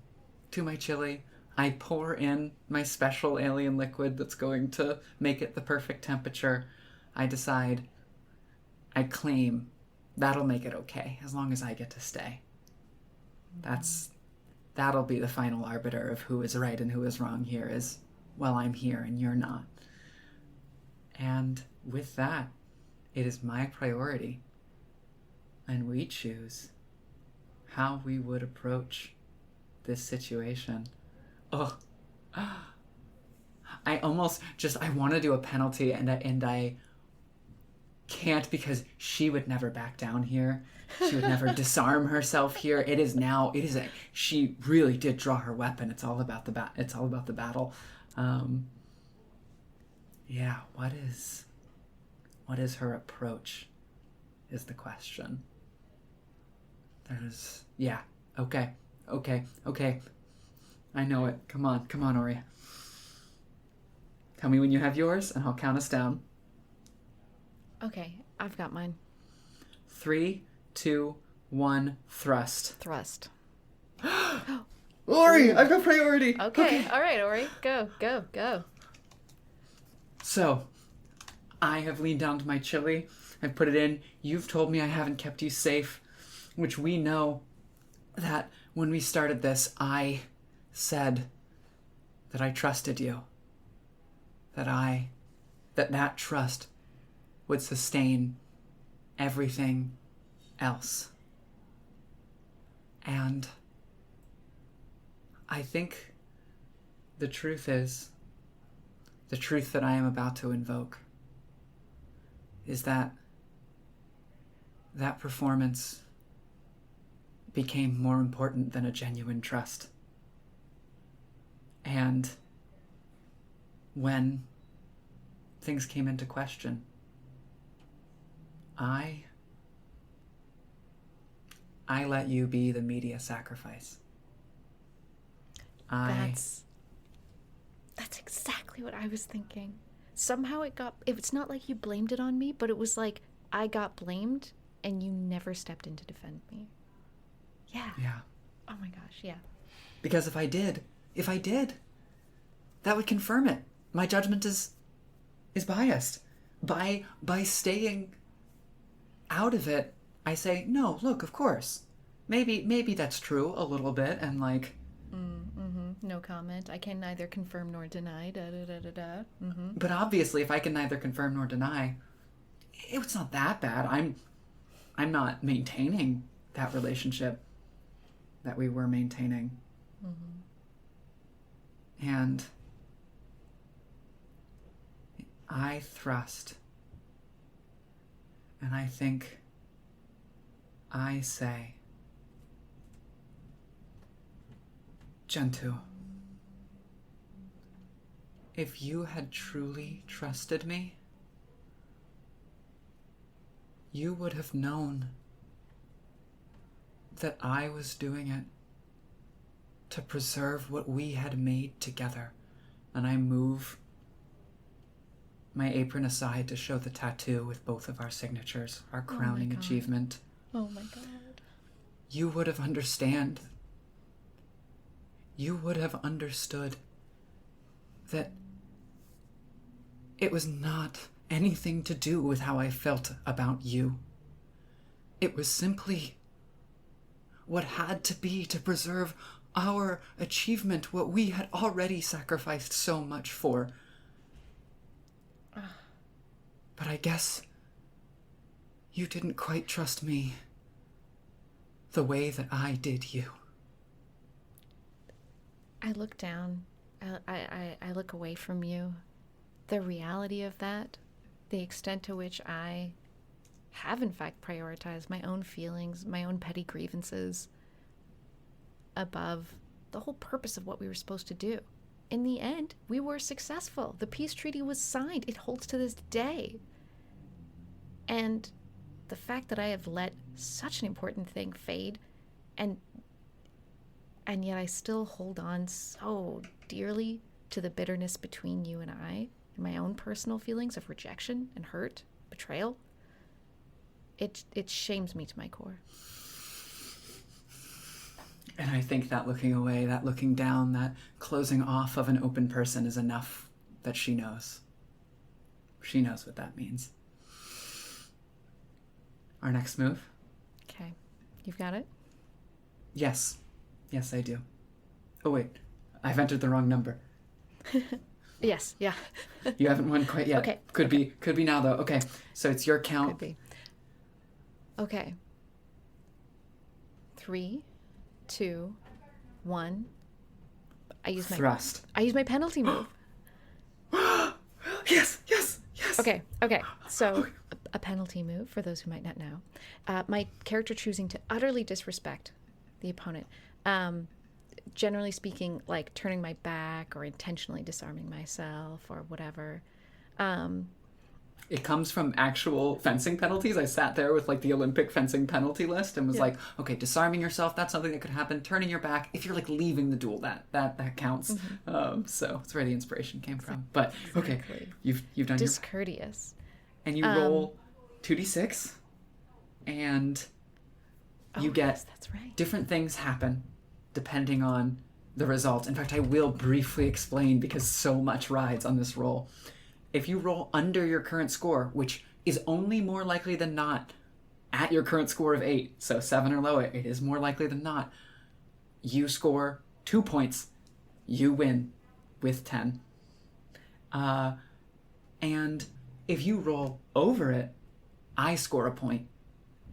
to my chili, I pour in my special alien liquid that's going to make it the perfect temperature. I decide, I claim that'll make it okay as long as I get to stay. That'll be the final arbiter of who is right and who is wrong here, is, well, I'm here and you're not. And with that, it is my priority, and we choose how we would approach this situation. Oh, I almost just, I want to do a penalty, and I can't, because she would never back down here. She would never disarm herself here. She really did draw her weapon. It's all about the battle. Yeah, what is her approach is the question. Okay. I know it. Come on, Ori. Tell me when you have yours, and I'll count us down. Okay, I've got mine. 3, 2, 1, thrust. Thrust. Ori, I've got priority. Okay. All right, Ori. Go. So, I have leaned down to my chili. I've put it in. You've told me I haven't kept you safe, which we know that when we started this, I said that I trusted you. That trust would sustain everything else. And I think the truth that I am about to invoke is that performance became more important than a genuine trust. And when things came into question, I let you be the media sacrifice. That's exactly what I was thinking. Somehow it's not like you blamed it on me, but it was like I got blamed and you never stepped in to defend me. Yeah. Yeah. Oh my gosh, yeah. Because if I did, that would confirm it. My judgment is biased. By staying out of it, I say, no, look, of course. Maybe that's true a little bit, and like... No comment. I can neither confirm nor deny. But obviously, if I can neither confirm nor deny, it's not that bad. I'm not maintaining that relationship that we were maintaining. And I thrust. And I think I say, Gentoo, if you had truly trusted me, you would have known that I was doing it to preserve what we had made together. And I move my apron aside to show the tattoo with both of our signatures, our crowning achievement. Oh my god. You would have understood that it was not anything to do with how I felt about you. It was simply what had to be to preserve our achievement, what we had already sacrificed so much for. But I guess you didn't quite trust me the way that I did you. I look down. I look away from you. The reality of that, the extent to which I have in fact prioritized my own feelings, my own petty grievances above the whole purpose of what we were supposed to do. In the end, we were successful. The peace treaty was signed. It holds to this day. And the fact that I have let such an important thing fade, and yet I still hold on so dearly to the bitterness between you and I, and my own personal feelings of rejection and hurt, betrayal, it shames me to my core. And I think that looking away, that looking down, that closing off of an open person is enough that she knows. She knows what that means. Our next move? Okay. You've got it? Yes. Yes, I do. Oh, wait. I've entered the wrong number. Yes, yeah. You haven't won quite yet. Okay. Could be now, though. Okay. So it's your count. Could be. Okay. 3, 2, 1. I use my penalty move. Yes. Okay. So a penalty move, for those who might not know. My character choosing to utterly disrespect the opponent. Generally speaking, like turning my back or intentionally disarming myself or whatever. It comes from actual fencing penalties. I sat there with like the Olympic fencing penalty list and was like, okay, disarming yourself, that's something that could happen. Turning your back, if you're like leaving the duel, that counts. So it's where the inspiration came from. But okay, you've done discourteous. And you roll 2d6 and you get that's right. different things happen depending on the result. In fact, I will briefly explain because so much rides on this roll. If you roll under your current score, which is only more likely than not at your current score of 8, so 7 or lower, it is more likely than not, you score 2 points, you win with 10. And if you roll over it, I score a point,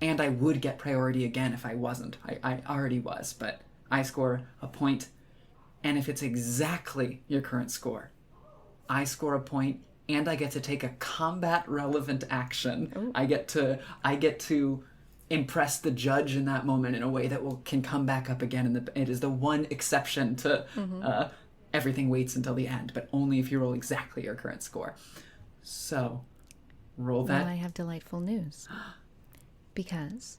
and I would get priority again if I wasn't. I already was, but I score a point, And if it's exactly your current score, I score a point and I get to take a combat relevant action. Ooh. I get to impress the judge in that moment in a way that can come back up again. And it is the one exception to everything waits until the end, but only if you roll exactly your current score. So, roll that. Well, I have delightful news. Because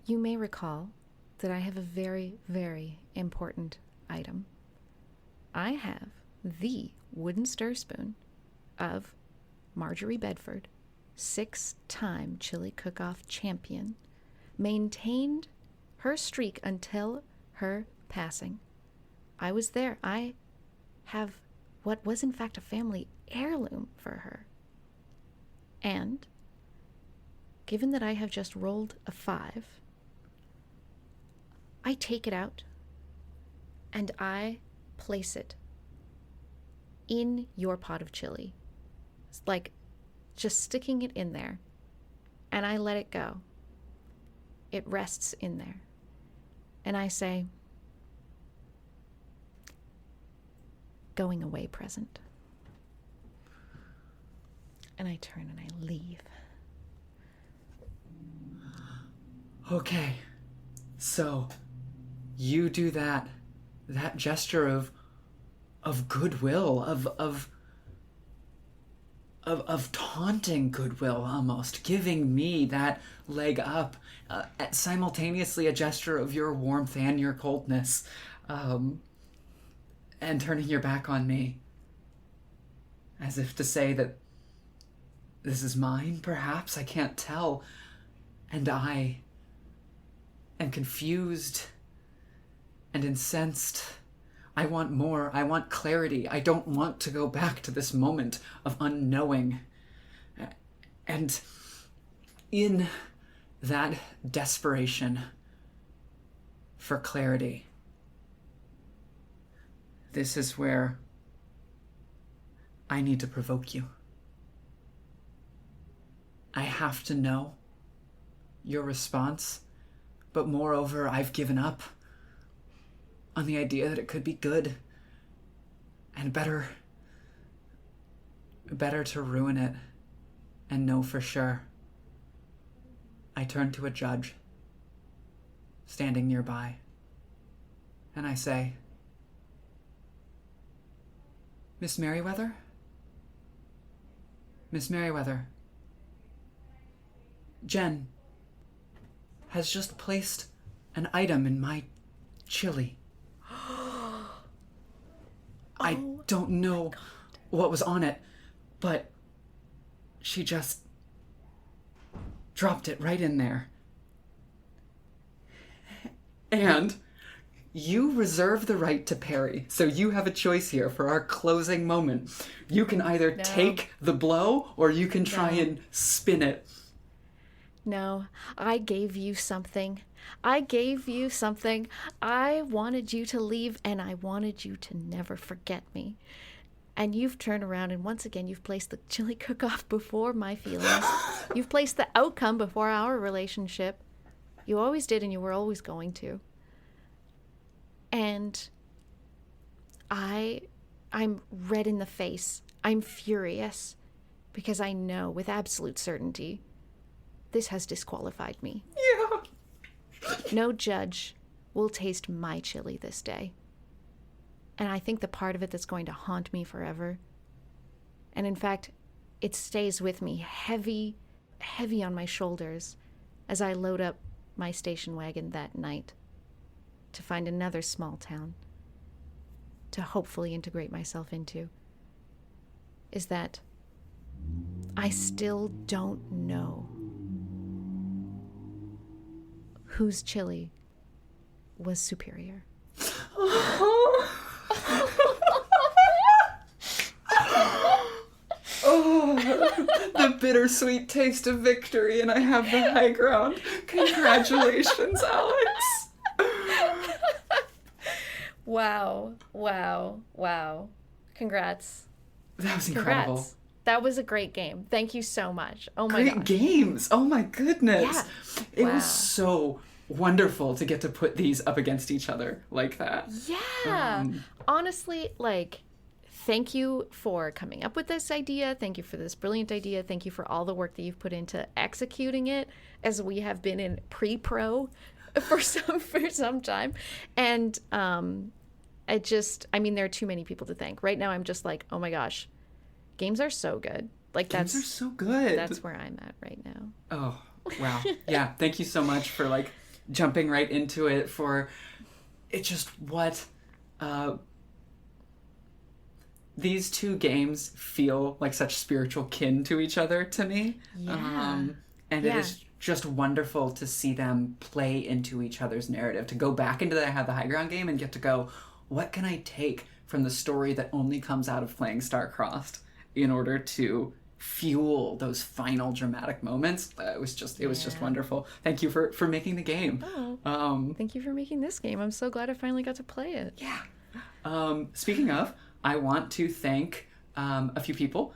you may recall that I have a very, very important item. I have the wooden stir spoon of Marjorie Bedford, 6-time chili cook-off champion, maintained her streak until her passing. I was there. I have what was in fact a family heirloom for her. And given that I have just rolled a 5, I take it out and I place it in your pot of chili. It's like just sticking it in there, and I let it go. It rests in there. And I say, going away present. And I turn and I leave. Okay, so you do that gesture of goodwill, of taunting goodwill, almost giving me that leg up, simultaneously a gesture of your warmth and your coldness, and turning your back on me, as if to say that this is mine, perhaps, I can't tell, and I am confused and incensed. I want more. I want clarity. I don't want to go back to this moment of unknowing. And in that desperation for clarity, this is where I need to provoke you. I have to know your response, but moreover, I've given up on the idea that it could be good, and better to ruin it and know for sure. I turn to a judge standing nearby, and I say, Miss Merriweather? Miss Merriweather, Jen has just placed an item in my chili. I don't know what was on it, but she just dropped it right in there. And you reserve the right to parry, so you have a choice here for our closing moment. You can either take the blow, or you can try and spin it. No, I gave you something. I gave you something. I wanted you to leave, and I wanted you to never forget me. And you've turned around, and once again, you've placed the chili cook-off before my feelings. You've placed the outcome before our relationship. You always did, and you were always going to. And I'm red in the face. I'm furious, because I know with absolute certainty this has disqualified me. Yeah. No judge will taste my chili this day. And I think the part of it that's going to haunt me forever, and in fact, it stays with me heavy, heavy on my shoulders as I load up my station wagon that night to find another small town to hopefully integrate myself into, is that I still don't know whose chili was superior. The bittersweet taste of victory, and I have the high ground. Congratulations, Alex. Wow. Congrats. That was incredible. Congrats. That was a great game. Thank you so much. Oh my gosh. Great games. Oh my goodness. Yeah. It Wow. was so wonderful to get to put these up against each other like that. Yeah. Honestly, like, thank you for coming up with this idea. Thank you for this brilliant idea. Thank you for all the work that you've put into executing it, as we have been in pre-pro for some time. And I mean, there are too many people to thank. Right now I'm just like, oh my gosh, games are so good. Like, Games are so good. That's where I'm at right now. Oh, wow. Yeah, thank you so much for, like, jumping right into it, for it just what these two games feel like such spiritual kin to each other to me. Yeah. And it is just wonderful to see them play into each other's narrative, to go back into the I Have the High Ground game and get to go, what can I take from the story that only comes out of playing Star-Crossed in order to fuel those final dramatic moments? It was just wonderful. Thank you for making the game. Thank you for making this game. I'm so glad I finally got to play it. Yeah. Speaking of, I want to thank a few people.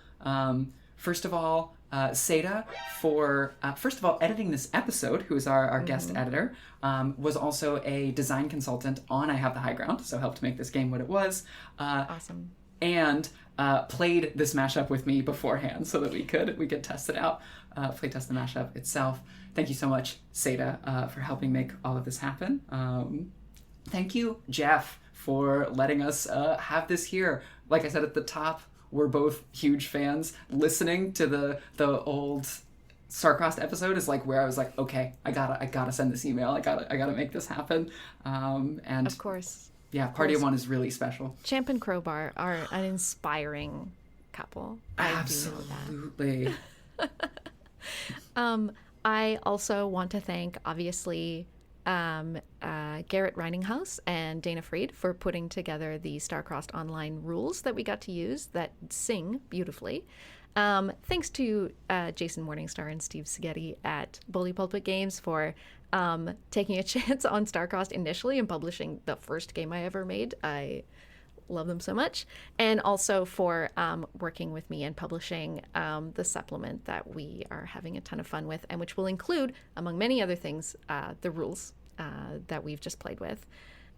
First of all, Seda for, first of all, editing this episode, who is our guest editor, was also a design consultant on I Have the High Ground, so helped make this game what it was. Awesome. And played this mashup with me beforehand so that we could test it out, play test the mashup itself. Thank you so much, Seda, for helping make all of this happen. Thank you, Jeff, for letting us have this here. Like I said at the top, we're both huge fans. Listening to the old Star-Crossed episode is like where I was like, okay, I gotta send this email. I gotta make this happen. And of course. Yeah, Party of One is really special. Champ and Crowbar are an inspiring couple. Absolutely. I also want to thank, obviously, Garrett Reininghaus and Dana Freed for putting together the Star-Crossed Online rules that we got to use that sing beautifully. Thanks to Jason Morningstar and Steve Seghetti at Bully Pulpit Games for taking a chance on Star-Crossed initially and publishing the first game I ever made. I love them so much. And also for working with me and publishing the supplement that we are having a ton of fun with, and which will include, among many other things, the rules that we've just played with.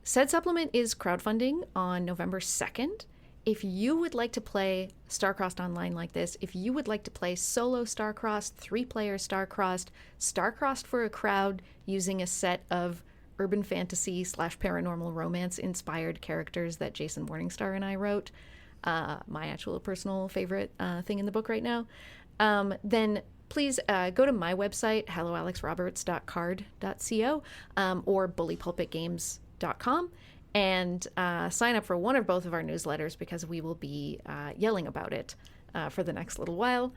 Said supplement is crowdfunding on November 2nd. If you would like to play Star-Crossed Online like this, if you would like to play solo Star-Crossed, 3-player Star-Crossed, Star-Crossed for a crowd using a set of urban fantasy / paranormal romance inspired characters that Jason Morningstar and I wrote, my actual personal favorite thing in the book right now, then please go to my website, helloalexroberts.card.co, or bullypulpitgames.com, and sign up for one or both of our newsletters, because we will be yelling about it for the next little while,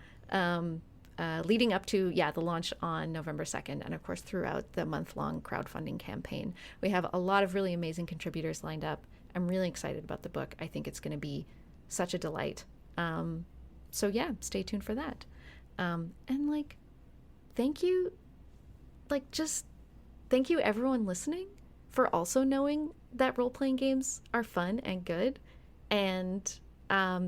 leading up to, the launch on November 2nd, and of course throughout the month-long crowdfunding campaign. We have a lot of really amazing contributors lined up. I'm really excited about the book. I think it's going to be such a delight. So stay tuned for that. And thank you, thank you everyone listening for also knowing that role-playing games are fun and good. And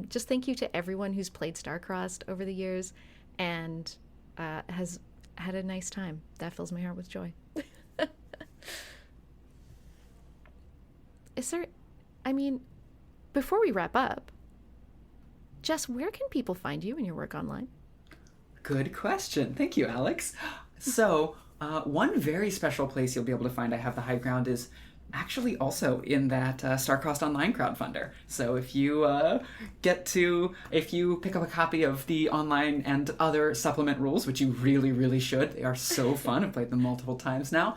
just thank you to everyone who's played Star-Crossed over the years and has had a nice time. That fills my heart with joy. Before we wrap up, Jess, where can people find you and your work online? Good question. Thank you, Alex. So, one very special place you'll be able to find I Have the High Ground is actually also in that Star-Crossed Online crowdfunder. So if you pick up a copy of the online and other supplement rules, which you really, really should, they are so fun. I've played them multiple times now.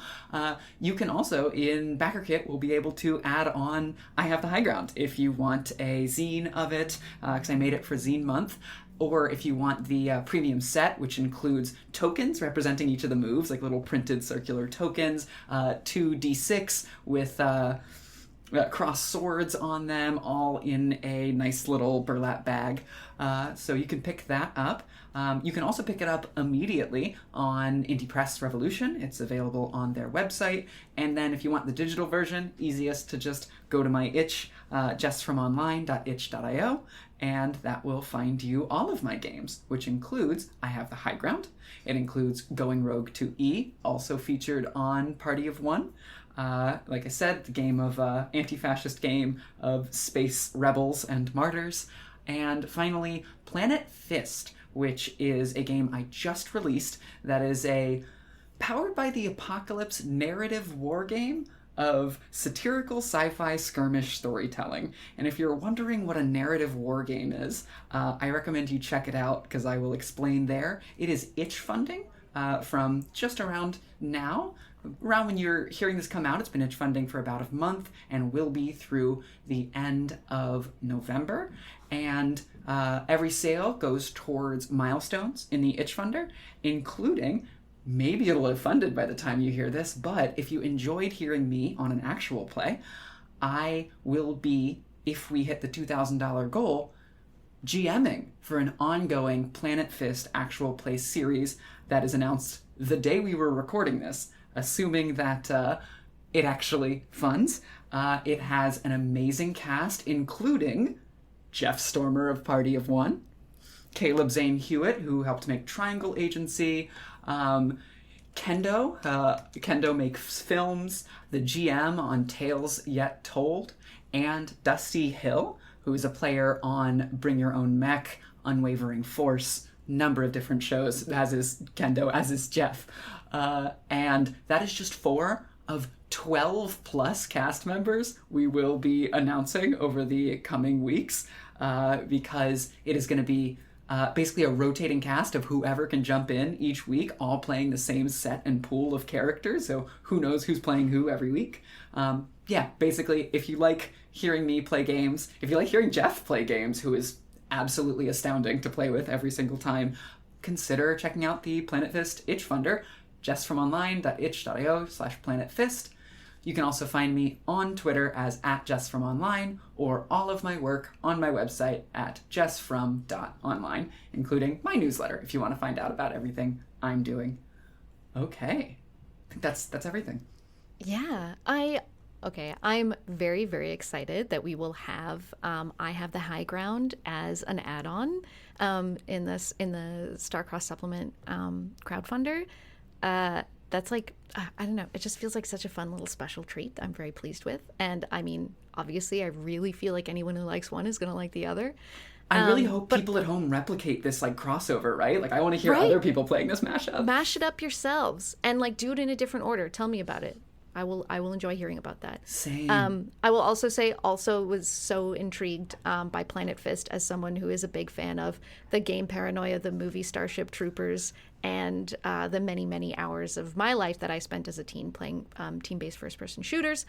You can also, in Backer Kit, will be able to add on I Have the High Ground if you want a zine of it, because I made it for Zine Month. Or if you want the premium set, which includes tokens representing each of the moves, like little printed circular tokens, 2d6 with cross swords on them, all in a nice little burlap bag. So you can pick that up. You can also pick it up immediately on Indie Press Revolution. It's available on their website. And then if you want the digital version, easiest to just go to my itch, jessfromonline.itch.io, and that will find you all of my games, which includes I Have the High Ground. It includes Going Rogue 2E, also featured on Party of One. Like I said, the game of anti-fascist game of space rebels and martyrs. And finally, Planet Fist, which is a game I just released that is a powered by the apocalypse narrative war game of satirical sci-fi skirmish storytelling. And if you're wondering what a narrative war game is, I recommend you check it out because I will explain there. It is itch funding from just around now. Around when you're hearing this come out, it's been itch funding for about a month and will be through the end of November. And every sale goes towards milestones in the itch funder, including maybe it'll have funded by the time you hear this, but if you enjoyed hearing me on an actual play, I will be, if we hit the $2,000 goal, GMing for an ongoing Planet Fist actual play series that is announced the day we were recording this, assuming that it actually funds. It has an amazing cast, including Jeff Stormer of Party of One, Caleb Zane Hewitt, who helped make Triangle Agency, Kendo makes films, the GM on Tales Yet Told, and Dusty Hill, who is a player on Bring Your Own Mech, Unwavering Force, number of different shows, as is Kendo, as is Jeff. And that is just 4 of 12 plus cast members we will be announcing over the coming weeks, because it is going to be basically a rotating cast of whoever can jump in each week, all playing the same set and pool of characters, so who knows who's playing who every week. Basically, if you like hearing me play games, if you like hearing Jeff play games, who is absolutely astounding to play with every single time, consider checking out the Planet Fist itch funder, jessfromonline.itch.io/planetfist. You can also find me on Twitter as @jessfromonline, or all of my work on my website at jessfrom.online, including my newsletter if you want to find out about everything I'm doing. Okay. I think that's everything. Yeah, I'm very, very excited that we will have I Have the High Ground as an add-on in the Starcross Supplement crowdfunder. That's like, I don't know, it just feels like such a fun little special treat that I'm very pleased with. And I mean, obviously, I really feel like anyone who likes one is going to like the other. I really hope people at home replicate this like crossover, right? Like I want to hear other people playing this mashup. Mash it up yourselves and like do it in a different order. Tell me about it. I will enjoy hearing about that. Same. I will also say, was so intrigued by Planet Fist as someone who is a big fan of the game Paranoia, the movie Starship Troopers, and the many, many hours of my life that I spent as a teen playing team-based first-person shooters.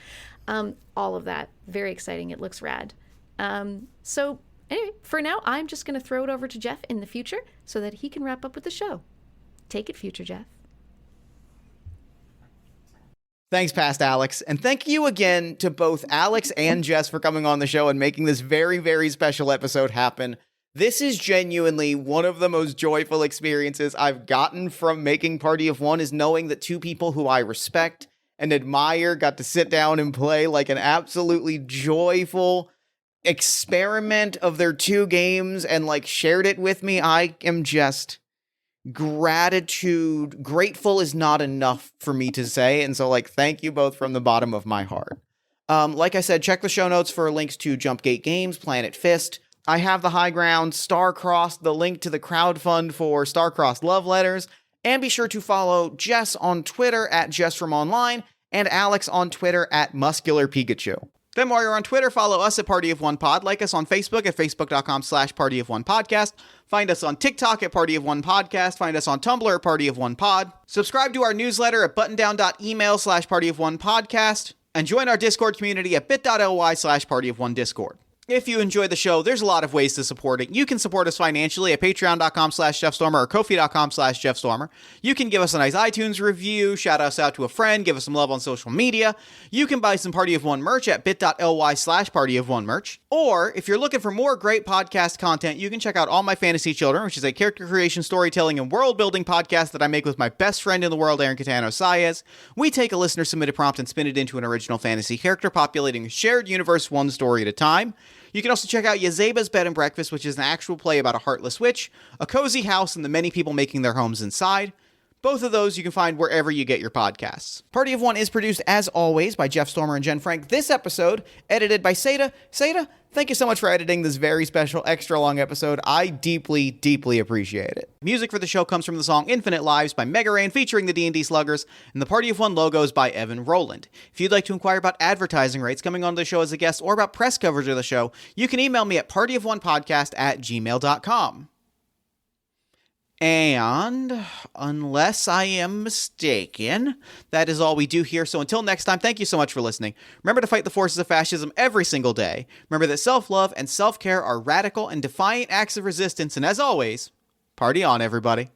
All of that, very exciting. It looks rad. So anyway, for now, I'm just going to throw it over to Jeff in the future so that he can wrap up with the show. Take it, future Jeff. Thanks, past Alex. And thank you again to both Alex and Jess for coming on the show and making this very, very special episode happen. This is genuinely one of the most joyful experiences I've gotten from making Party of One, is knowing that 2 people who I respect and admire got to sit down and play like an absolutely joyful experiment of their 2 games and like shared it with me. I am just grateful is not enough for me to say, and so like thank you both from the bottom of my heart. Like I said, check the show notes for links to Jumpgate Games, Planet Fist, I Have the High Ground, Starcross, the link to the crowdfund for Starcross Love Letters, and be sure to follow Jess on Twitter at JessFromOnline and Alex on Twitter at MuscularPikachu. Then while you're on Twitter, follow us at Party of One Pod. Like us on Facebook at facebook.com/Party of One Podcast. Find us on TikTok at Party of One Podcast. Find us on Tumblr at Party of One Pod. Subscribe to our newsletter at buttondown.email/Party of One Podcast. And join our Discord community at bit.ly/Party of One Discord. If you enjoy the show, there's a lot of ways to support it. You can support us financially at patreon.com/JeffStormer or Ko-fi.com/JeffStormer. You can give us a nice iTunes review, shout us out to a friend, give us some love on social media. You can buy some Party of One merch at bit.ly/PartyOfOneMerch. Or, if you're looking for more great podcast content, you can check out All My Fantasy Children, which is a character creation, storytelling, and world-building podcast that I make with my best friend in the world, Aaron Catano Saez. We take a listener-submitted prompt and spin it into an original fantasy character, populating a shared universe one story at a time. You can also check out Yazeba's Bed and Breakfast, which is an actual play about a heartless witch, a cozy house, and the many people making their homes inside. Both of those you can find wherever you get your podcasts. Party of One is produced, as always, by Jeff Stormer and Jen Frank. This episode, edited by Seda. Seda, thank you so much for editing this very special, extra-long episode. I deeply, deeply appreciate it. Music for the show comes from the song Infinite Lives by Mega Rain, featuring the D&D Sluggers, and the Party of One logo is by Evan Rowland. If you'd like to inquire about advertising rates, coming on the show as a guest, or about press coverage of the show, you can email me at partyofonepodcast@gmail.com. And, unless I am mistaken, that is all we do here. So until next time, thank you so much for listening. Remember to fight the forces of fascism every single day. Remember that self-love and self-care are radical and defiant acts of resistance. And as always, party on, everybody.